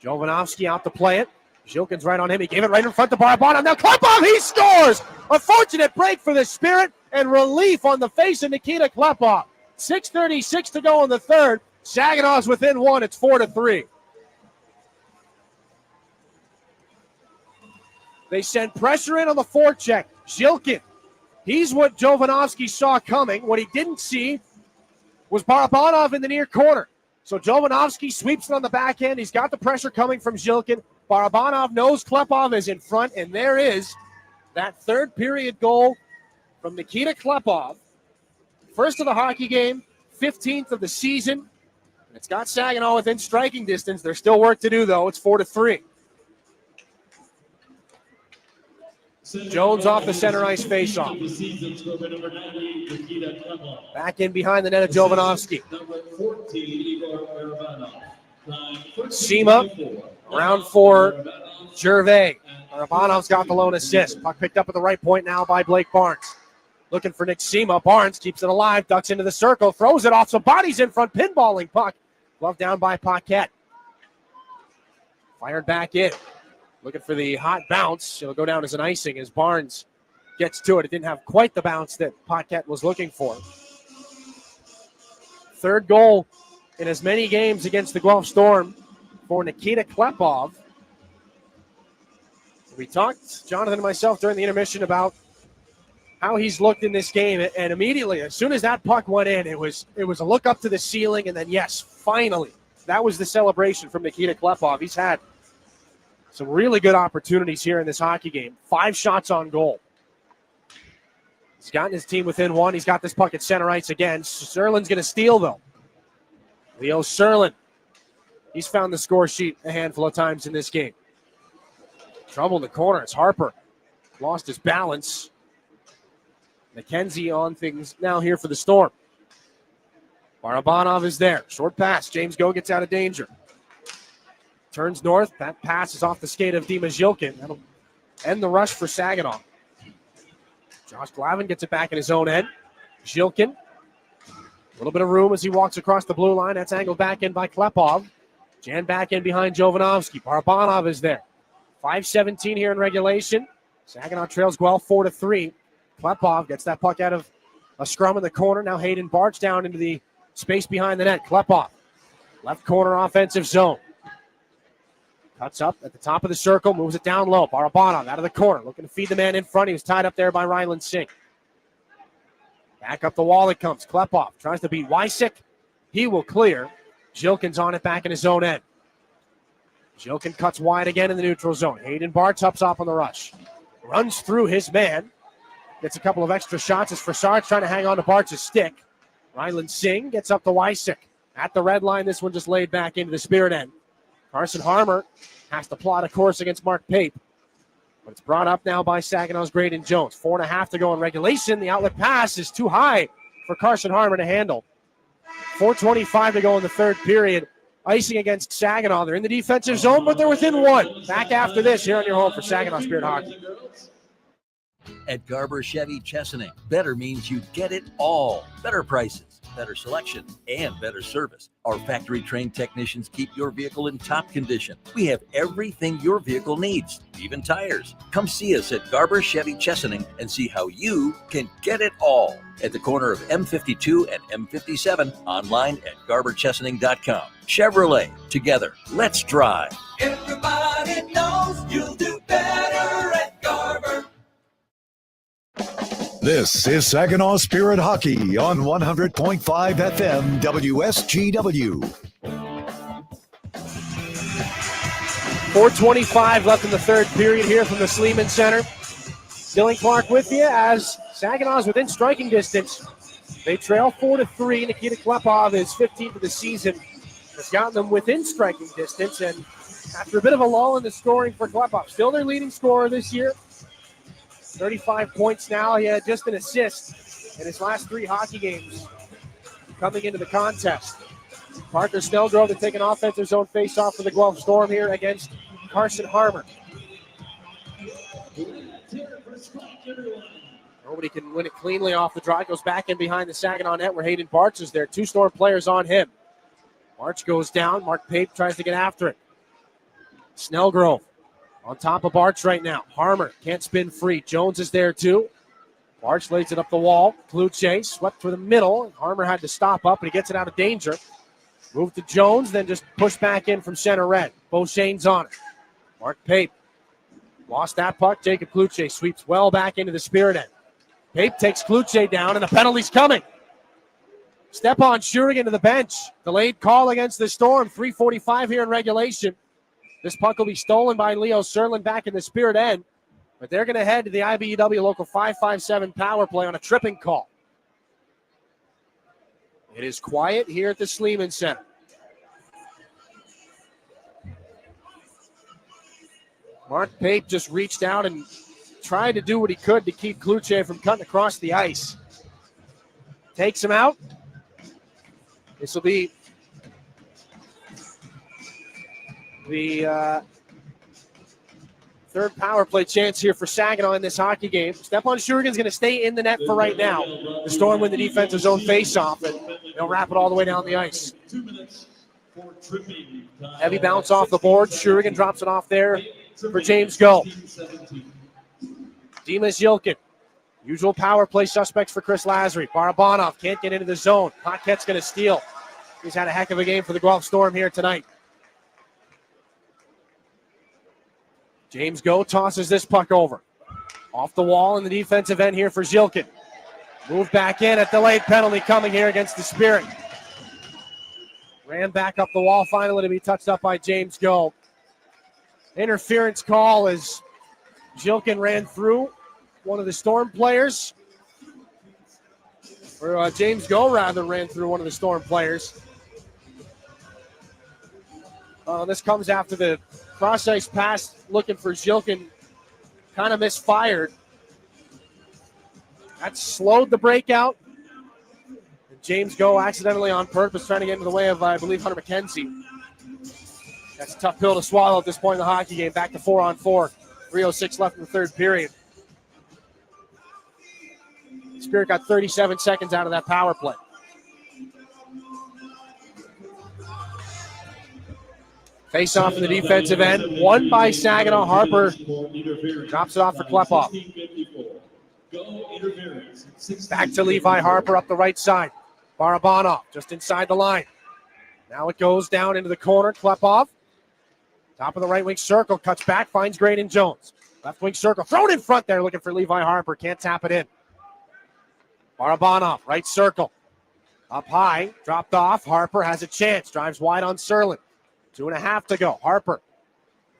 Jovanovski out to play it. Zhilkin's right on him. He gave it right in front to Barabanov. Now Klepov, he scores! A fortunate break for the Spirit and relief on the face of Nikita Klepov. 6:36 to go in the third. Saginaw's within one. It's 4-3. They send pressure in on the forecheck. Zhilkin, he's what Jovanovski saw coming. What he didn't see was Barabanov in the near corner. So Jovanovski sweeps it on the backhand. He's got the pressure coming from Zhilkin. Barabanov knows Klepov is in front, and there is that third period goal from Nikita Klepov. First of the hockey game, 15th of the season. It's got Saginaw within striking distance. There's still work to do, though. It's 4-3. Jones off the center ice faceoff. Back in behind the net of Jovanovski. Sima around for Gervais. Barabanov's got the lone assist. Puck picked up at the right point now by Blake Barnes. Looking for Nick Sima. Barnes keeps it alive, ducks into the circle, throws it off some bodies in front, pinballing puck. Glove down by Paquette. Fired back in. Looking for the hot bounce. It'll go down as an icing as Barnes gets to it. It didn't have quite the bounce that Paquette was looking for. Third goal in as many games against the Guelph Storm for Nikita Klepov. We talked, Jonathan and myself, during the intermission about how he's looked in this game, and immediately, as soon as that puck went in, it was a look up to the ceiling, and then, yes, finally, that was the celebration from Nikita Klepov. He's had some really good opportunities here in this hockey game. 5 shots on goal. He's gotten his team within one. He's got this puck at center ice again. Serlin's going to steal, though. Leo Serlin. He's found the score sheet a handful of times in this game. Trouble in the corner. It's Harper. Lost his balance. McKenzie on things now here for the Storm. Barabanov is there. Short pass. James Go gets out of danger. Turns north. That pass is off the skate of Dima Zhilkin. That'll end the rush for Saginaw. Josh Glavin gets it back in his own end. Zhilkin. A little bit of room as he walks across the blue line. That's angled back in by Klepov. Jan back in behind Jovanovski. Barabanov is there. 5:17 here in regulation. Saginaw trails Guelph 4-3. Klepov gets that puck out of a scrum in the corner. Now Hayden Barch down into the space behind the net. Klepov. Left corner offensive zone. Cuts up at the top of the circle. Moves it down low. Barabanov out of the corner. Looking to feed the man in front. He was tied up there by Ryland Singh. Back up the wall it comes. Klepov tries to beat Wysick. He will clear. Zhilkin's on it back in his own end. Zhilkin cuts wide again in the neutral zone. Hayden Barch ups off on the rush. Runs through his man. Gets a couple of extra shots as Fassard trying to hang on to Barch's stick. Ryland Singh gets up to Wysick. At the red line, this one just laid back into the Spirit end. Carson Harmer has to plot a course against Mark Pape. But it's brought up now by Saginaw's Graydon Jones. 4.5 to go in regulation. The outlet pass is too high for Carson Harmer to handle. 4:25 to go in the third period. Icing against Saginaw. They're in the defensive zone, but they're within one. Back after this here on your home for Saginaw Spirit Hockey. At Garber Chevy Chesaning, better means you get it all. Better prices, better selection, and better service. Our factory-trained technicians keep your vehicle in top condition. We have everything your vehicle needs, even tires. Come see us at Garber Chevy Chesaning and see how you can get it all. At the corner of M52 and M57, online at garberchesaning.com. Chevrolet, together, let's drive. Everybody knows you'll do better at Garber. This is Saginaw Spirit Hockey on 100.5 FM WSGW. 4:25 left in the third period here from the Sleeman Center. Dylan Clark with you as Saginaw's within striking distance. They trail 4-3. Nikita Klepov is 15th of the season. Has gotten them within striking distance, and after a bit of a lull in the scoring for Klepov, still their leading scorer this year. 35 points now. He had just an assist in his last 3 hockey games coming into the contest. Parker Snellgrove to take an offensive zone face-off for the Guelph Storm here against Carson Harmer. Nobody can win it cleanly off the draw. It goes back in behind the Saginaw net where Hayden Bartz is there. 2 Storm players on him. March goes down. Mark Pape tries to get after it. Snellgrove on top of Bartz right now. Harmer can't spin free. Jones is there too. Bartz lays it up the wall. Kluche swept for the middle. Harmer had to stop up, and he gets it out of danger. Move to Jones, then just push back in from center red. Beauchene's on it. Mark Pape lost that puck. Jacob Kluche sweeps well back into the Spirit end. Pape takes Kluche down, and the penalty's coming. Stepan Shurigan to the bench. Delayed call against the Storm. 3:45 here in regulation. This puck will be stolen by Leo Serlin back in the Spirit end. But they're going to head to the IBEW local 557 power play on a tripping call. It is quiet here at the Sleeman Center. Mark Pape just reached out and tried to do what he could to keep Kluche from cutting across the ice. Takes him out. This will be the third power play chance here for Saginaw in this hockey game. Stepan Shurigan's going to stay in the net for right now. The Storm win the defensive zone face-off, and they'll wrap it all the way down the ice. Heavy bounce off the board. Shurigan drops it off there for James Go. Dimas Yilkin. Usual power play suspects for Chris Lazary. Barabanov can't get into the zone. Paquette's going to steal. He's had a heck of a game for the Guelph Storm here tonight. James Go tosses this puck over. Off the wall in the defensive end here for Zilkin. Move back in, a delayed penalty coming here against the Spirit. Ran back up the wall, finally to be touched up by James Go. Interference call as Zilkin ran through one of the Storm players. Or James Go, rather, ran through one of the Storm players. This comes after the cross-ice pass looking for Zilkin. Kind of misfired. That slowed the breakout. And James Go accidentally on purpose trying to get into the way of, I believe, Hunter McKenzie. That's a tough pill to swallow at this point in the hockey game. Back to 4-on-4. 3:06 left in the third period. Spirit got 37 seconds out of that power play. Face off in the defensive end. Won by Saginaw. Harper drops it off for Klepov. Back to Levi Harper up the right side. Barabanov just inside the line. Now it goes down into the corner. Klepov. Top of the right wing circle. Cuts back. Finds Graydon Jones. Left wing circle. Thrown in front there looking for Levi Harper. Can't tap it in. Barabanov. Right circle. Up high. Dropped off. Harper has a chance. Drives wide on Serlin. 2.5 to go. Harper.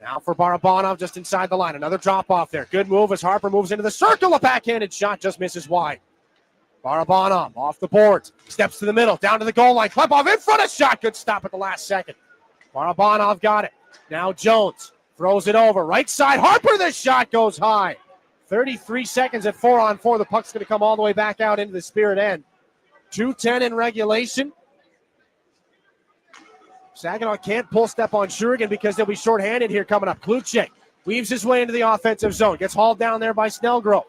Now for Barabanov just inside the line. Another drop off there. Good move as Harper moves into the circle. A backhanded shot just misses wide. Barabanov off the boards. Steps to the middle. Down to the goal line. Klepov in front of shot. Good stop at the last second. Barabanov got it. Now Jones throws it over. Right side. Harper. This shot goes high. 33 seconds at 4-on-4. The puck's going to come all the way back out into the Spirit end. 2:10 in regulation. Saginaw can't pull step on Shurigan because they'll be shorthanded here coming up. Kluche weaves his way into the offensive zone. Gets hauled down there by Snellgrove.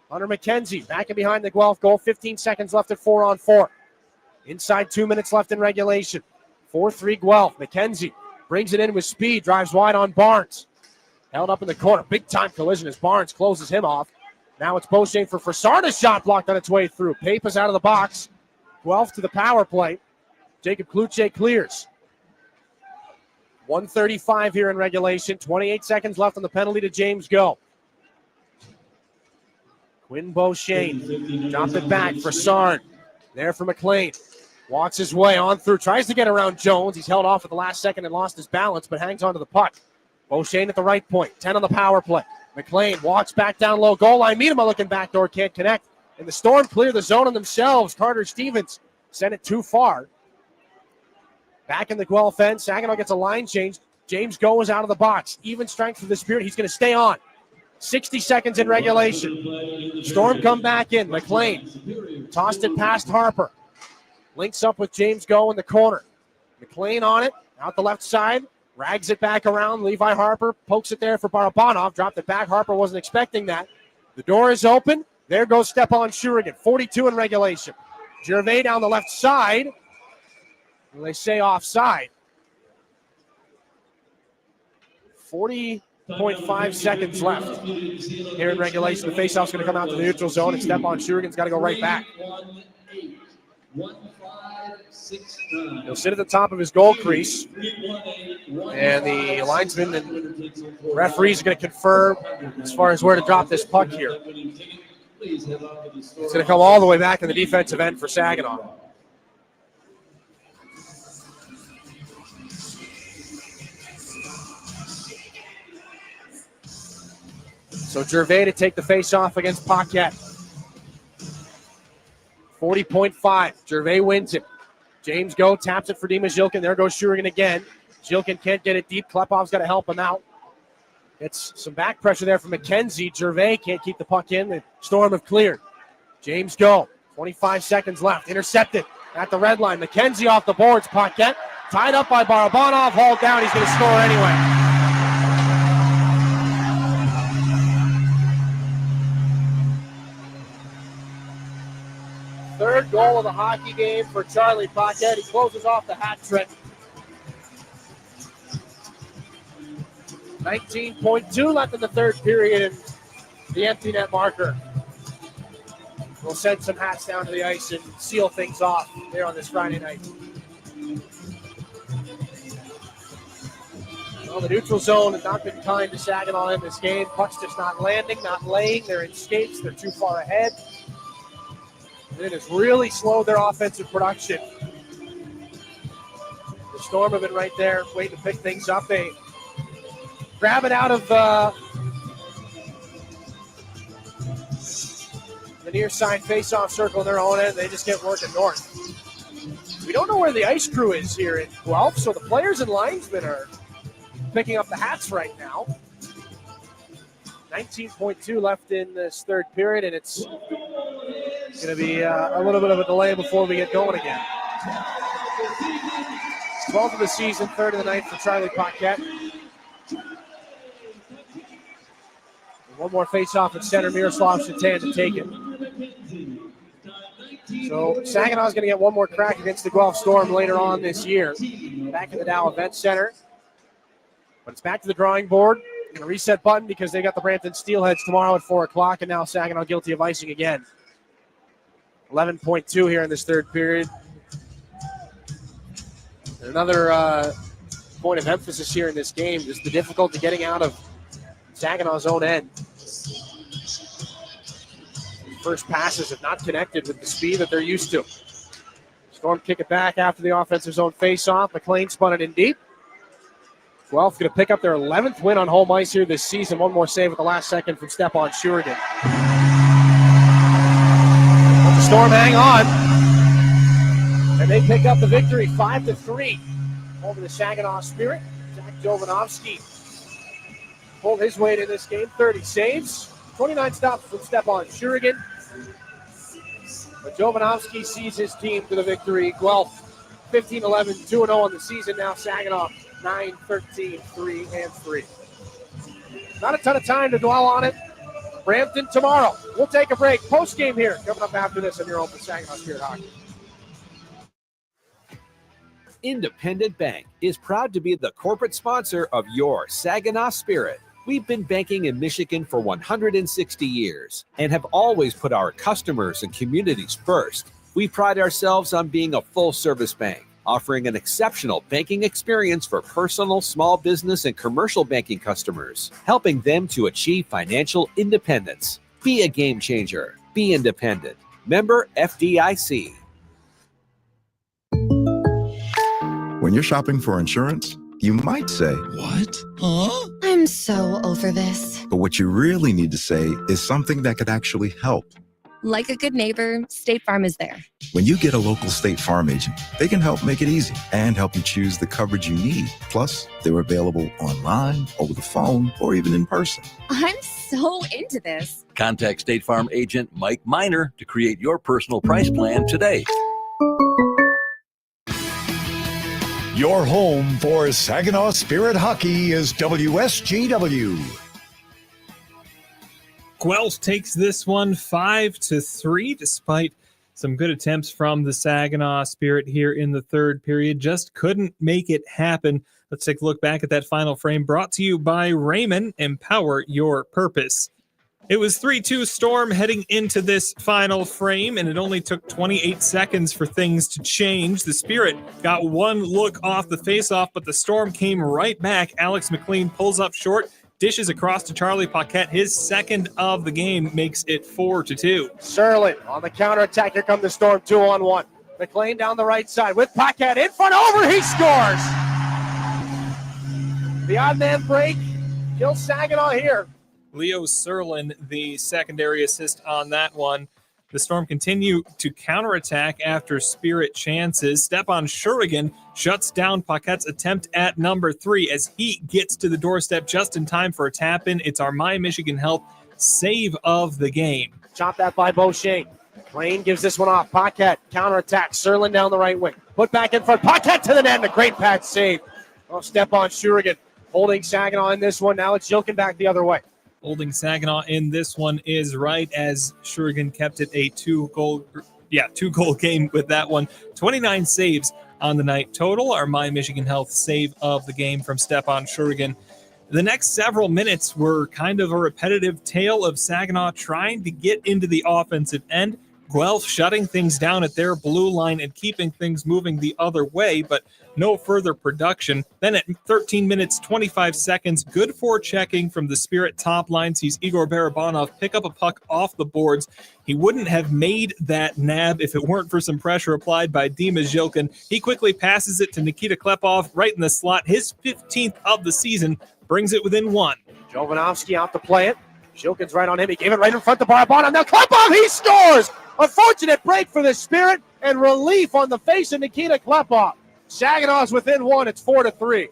Hunter McKenzie back in behind the Guelph goal. 15 seconds left at 4-on-4. Inside 2 minutes left in regulation. 4-3 Guelph. McKenzie brings it in with speed. Drives wide on Barnes. Held up in the corner. Big time collision as Barnes closes him off. Now it's Beauchene for Fassard. A shot blocked on its way through. Pape is out of the box. Guelph to the power play. Jacob Kluche clears. 1:35 here in regulation. 28 seconds left on the penalty to James Go. Quinn Beauchene dropped it back for Sard. There for McLean. Walks his way on through. Tries to get around Jones. He's held off at the last second and lost his balance, but hangs onto the puck. Beauchene at the right point. 10 on the power play. McLean walks back down low. Goal line. Miedema looking backdoor. Can't connect. And the Storm clear the zone on themselves. Carter Stevens sent it too far. Back in the Guelph end. Saginaw gets a line change. James Go is out of the box. Even strength for the Spirit. He's going to stay on. 60 seconds in regulation. Storm come back in. McLean tossed it past Harper. Links up with James Go in the corner. McLean on it, out the left side. Rags it back around. Levi Harper pokes it there for Barabanov. Dropped it back. Harper wasn't expecting that. The door is open. There goes Stepan Shurigan. 42 in regulation. Gervais down the left side. Well, they say offside. 40.5 seconds left here in regulation. The faceoff's going to come out to the neutral zone, and Stepan Shurigan's got to go right back. He'll sit at the top of his goal crease, and the linesman and referees are going to confirm as far as where to drop this puck here. It's going to come all the way back in the defensive end for Saginaw. So Gervais to take the face-off against Paquette. 40.5. Gervais wins it. James Go taps it for Dima Zhilkin. There goes Shurigan again. Zhilkin can't get it deep. Klepov's got to help him out. It's some back pressure there from McKenzie. Gervais can't keep the puck in. The Storm have cleared. James Go. 25 seconds left. Intercepted at the red line. McKenzie off the boards. Paquette tied up by Barabanov. Hauled down. He's going to score anyway. Third goal of the hockey game for Charlie Paquette. He closes off the hat trick. 19.2 left in the third period, and the empty net marker will send some hats down to the ice and seal things off there on this Friday night. Well, the neutral zone has not been kind to Saginaw in this game. Puck's just not landing, not laying. They're in skates. They're too far ahead. It has really slowed their offensive production. The Storm have been right there waiting to pick things up. They grab it out of the near side face-off circle in their own end. They just get working north. We don't know where the ice crew is here in Guelph, so the players and linesmen are picking up the hats right now. 19.2 left in this third period, and it's going to be a little bit of a delay before we get going again. 12th of the season, third of the night for Charlie Paquette. One more face-off at center. Miroslav Shatan to take it. So Saginaw's going to get one more crack against the Guelph Storm later on this year. Back in the Dow Event Center. But it's back to the drawing board. A reset button because they got the Brampton Steelheads tomorrow at 4 o'clock, and now Saginaw guilty of icing again. 11.2 here in this third period. And another point of emphasis here in this game is the difficulty getting out of Saginaw's own end. First passes have not connected with the speed that they're used to. Storm kick it back after the offensive zone face-off. McLean spun it in deep. Guelph going to pick up their 11th win on home ice here this season. One more save at the last second from Stepan Shurigan. But the Storm hang on. And they pick up the victory 5-3 over the Saginaw Spirit. Zach Jovanovski pulled his weight in this game. 30 saves. 29 stops from Stepan Shurigan. But Jovanovski sees his team to the victory. Guelph 15-11, 2-0 on the season. Now Saginaw 9-13-3-3. Not a ton of time to dwell on it. Brampton tomorrow. We'll take a break. Post game here coming up after this on your Open Saginaw Spirit Hockey. Independent Bank is proud to be the corporate sponsor of your Saginaw Spirit. We've been banking in Michigan for 160 years and have always put our customers and communities first. We pride ourselves on being a full-service bank, offering an exceptional banking experience for personal, small business, and commercial banking customers, helping them to achieve financial independence. Be a game changer. Be independent. Member FDIC. When you're shopping for insurance, you might say, "What? Huh?" I'm so over this. But what you really need to say is something that could actually help. Like a good neighbor, State Farm is there. When you get a local State Farm agent, they can help make it easy and help you choose the coverage you need. Plus, they're available online, over the phone, or even in person. I'm so into this. Contact State Farm agent Mike Miner to create your personal price plan today. Your home for Saginaw Spirit hockey is WSGW. Guelph takes this one 5-3, despite some good attempts from the Saginaw Spirit here in the third period. Just couldn't make it happen. Let's take a look back at that final frame, brought to you by Raymond. Empower your purpose. It was 3-2 Storm heading into this final frame, and it only took 28 seconds for things to change. The Spirit got one look off the faceoff, but the Storm came right back. Alex McLean pulls up short, dishes across to Charlie Paquette. His second of the game makes it 4-2. Serlin on the counterattack. Here come the Storm, 2-on-1. McLean down the right side with Paquette in front, over, he scores! The odd man break kills Saginaw here. Leo Serlin, the secondary assist on that one. The Storm continue to counterattack after Spirit chances. Stepan Shurigan shuts down Paquette's attempt at number 3 as he gets to the doorstep just in time for a tap-in. It's our My Michigan Health save of the game. Chop that by Beauchene. McLean gives this one off. Paquette counterattack. Serlin down the right wing. Put back in front. Paquette to the net and a great pad save. Oh, Stepan Shurigan holding Saginaw in this one. Now it's Jilkin back the other way. Holding Saginaw in this one is right, as Shurigan kept it a two-goal game with that one. 29 saves on the night total. Our My Michigan Health save of the game from Stepan Shurigan. The next several minutes were kind of a repetitive tale of Saginaw trying to get into the offensive end, Guelph shutting things down at their blue line and keeping things moving the other way, but no further production. Then at 13 minutes, 25 seconds, good forechecking from the Spirit top line sees Igor Barabanov pick up a puck off the boards. He wouldn't have made that nab if it weren't for some pressure applied by Dima Zhilkin. He quickly passes it to Nikita Klepov right in the slot. His 15th of the season brings it within 1. Jovanovski out to play it. Zhilkin's right on him. He gave it right in front to Barabanov. Now Klepov, he scores! Unfortunate break for the Spirit and relief on the face of Nikita Klepov. Saginaw's within 1. It's 4-3.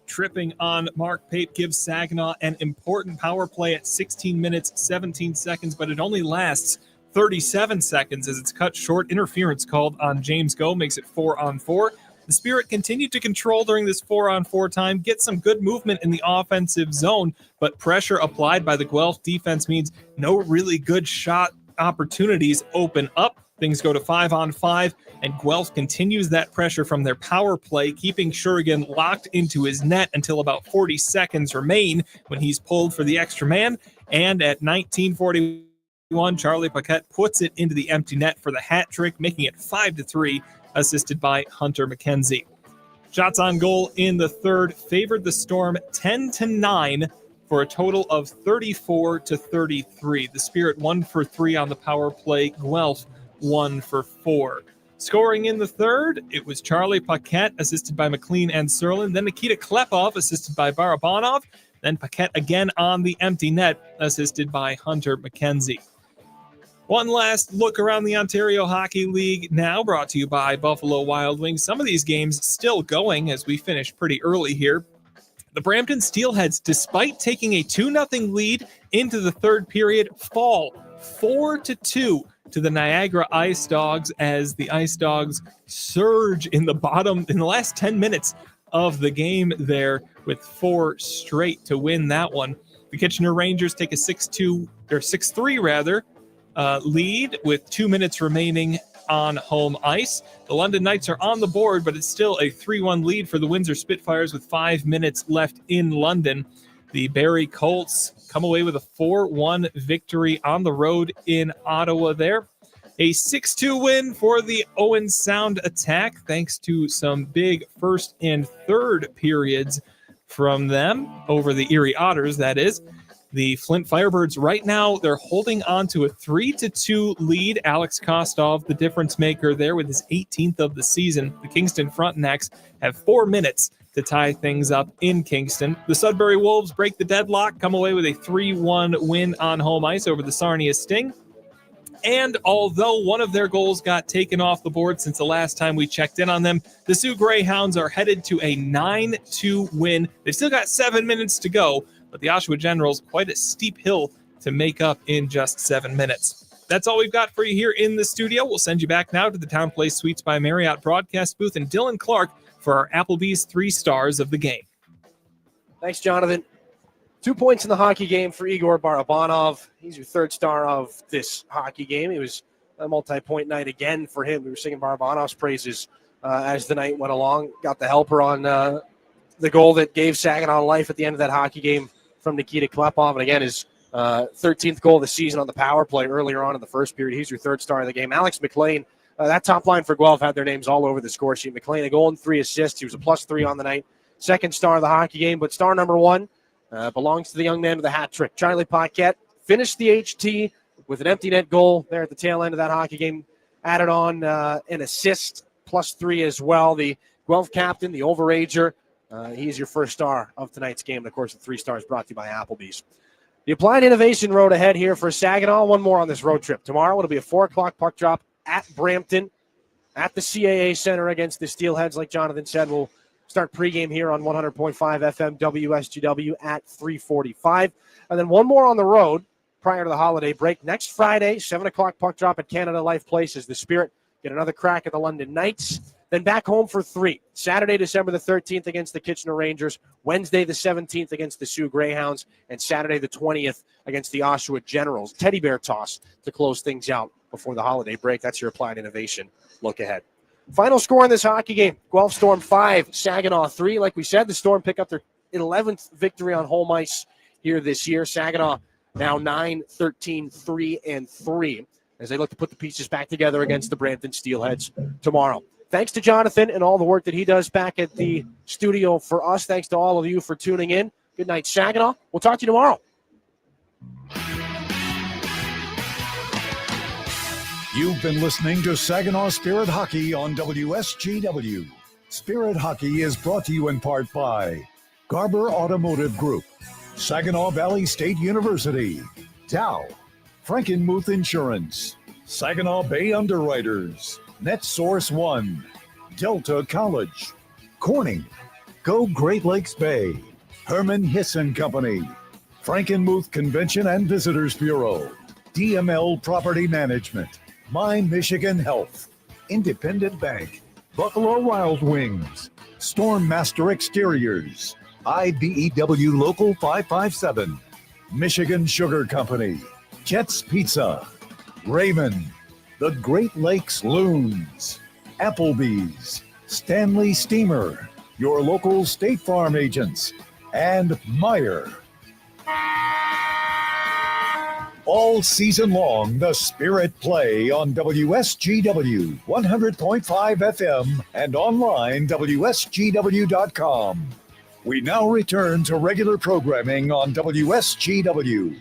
Tripping on Mark Pape gives Saginaw an important power play at 16 minutes, 17 seconds, but it only lasts 37 seconds as it's cut short. Interference called on James Go makes it 4-on-4. The Spirit continued to control during this 4-on-4 time, get some good movement in the offensive zone, but pressure applied by the Guelph defense means no really good shot opportunities open up. Things go to 5-on-5, and Guelph continues that pressure from their power play, keeping Shurigan locked into his net until about 40 seconds remain when he's pulled for the extra man. And at 19:41, Charlie Paquette puts it into the empty net for the hat trick, making it 5-3, assisted by Hunter McKenzie. Shots on goal in the third favored the Storm 10-9 for a total of 34-33. The Spirit 1 for 3 on the power play. Guelph 1 for 4. Scoring in the third, it was Charlie Paquette, assisted by McLean and Serlin. Then Nikita Klepov, assisted by Barabanov. Then Paquette again on the empty net, assisted by Hunter McKenzie. One last look around the Ontario Hockey League now, brought to you by Buffalo Wild Wings. Some of these games still going as we finish pretty early here. The Brampton Steelheads, despite taking a 2-0 lead into the third period, fall 4-2 to the Niagara Ice Dogs as the Ice Dogs surge in the last 10 minutes of the game there with 4 straight to win that one. The Kitchener Rangers take a 6-3 lead with 2 minutes remaining on home ice. The London Knights are on the board, but it's still a 3-1 lead for the Windsor Spitfires with 5 minutes left in London. The Barrie Colts come away with a 4-1 victory on the road in Ottawa there. A 6-2 win for the Owen Sound Attack, thanks to some big first and third periods from them over the Erie Otters, that is. The Flint Firebirds right now, they're holding on to a 3-2 lead. Alex Kostov, the difference maker there with his 18th of the season. The Kingston Frontenacs have 4 minutes to tie things up in Kingston. The Sudbury Wolves break the deadlock, come away with a 3-1 win on home ice over the Sarnia Sting. And although one of their goals got taken off the board since the last time we checked in on them, the Sioux Greyhounds are headed to a 9-2 win. They've still got 7 minutes to go, but the Oshawa Generals, quite a steep hill to make up in just 7 minutes. That's all we've got for you here in the studio. We'll send you back now to the Town Place Suites by Marriott broadcast booth and Dylan Clark for our Applebee's 3 stars of the game. Thanks, Jonathan. 2 points in the hockey game for Igor Barabanov. He's your 3rd star of this hockey game. It was a multi-point night again for him. We were singing Barabanov's praises as the night went along. Got the helper on the goal that gave Saginaw life at the end of that hockey game from Nikita Klepov. And again, his 13th goal of the season on the power play earlier on in the first period. He's your 3rd star of the game. Alex McLean, that top line for Guelph had their names all over the score sheet. McLean, a goal and 3 assists. He was a +3 on the night. 2nd star of the hockey game, but star number 1 belongs to the young man with the hat trick. Charlie Paquette finished the HT with an empty net goal there at the tail end of that hockey game. Added on an assist, +3 as well. The Guelph captain, the overager, he's your 1st star of tonight's game. And, of course, the 3 stars brought to you by Applebee's. The Applied Innovation Road ahead here for Saginaw. One more on this road trip. Tomorrow it'll be a 4 o'clock puck drop at Brampton at the CAA Center against the Steelheads. Like Jonathan said, we'll start pregame here on 100.5 FM WSGW at 3:45. And then one more on the road prior to the holiday break. Next Friday, 7 o'clock puck drop at Canada Life Place as the Spirit get another crack at the London Knights. Then back home for 3. Saturday, December the 13th against the Kitchener Rangers. Wednesday, the 17th against the Sioux Greyhounds. And Saturday, the 20th against the Oshawa Generals. Teddy bear toss to close things out before the holiday break. That's your Applied Innovation look ahead. Final score in this hockey game, Guelph Storm 5, Saginaw 3. Like we said, the Storm pick up their 11th victory on home ice here this year. Saginaw now 9-13-3-3 as they look to put the pieces back together against the Brampton Steelheads tomorrow. Thanks to Jonathan and all the work that he does back at the studio for us. Thanks to all of you for tuning in. Good night, Saginaw. We'll talk to you tomorrow. You've been listening to Saginaw Spirit Hockey on WSGW. Spirit Hockey is brought to you in part by Garber Automotive Group, Saginaw Valley State University, Dow, Frankenmuth Insurance, Saginaw Bay Underwriters, NetSource One, Delta College, Corning, Go Great Lakes Bay, Herman Hisson Company, Frankenmuth Convention and Visitors Bureau, DML Property Management, My Michigan Health, Independent Bank, Buffalo Wild Wings, Storm Master Exteriors, IBEW Local 557, Michigan Sugar Company, Jets Pizza, Raymond, the Great Lakes Loons, Applebee's, Stanley Steamer, your local State Farm agents, and Meyer. All season long, the Spirit play on WSGW 100.5 FM and online WSGW.com. We now return to regular programming on WSGW.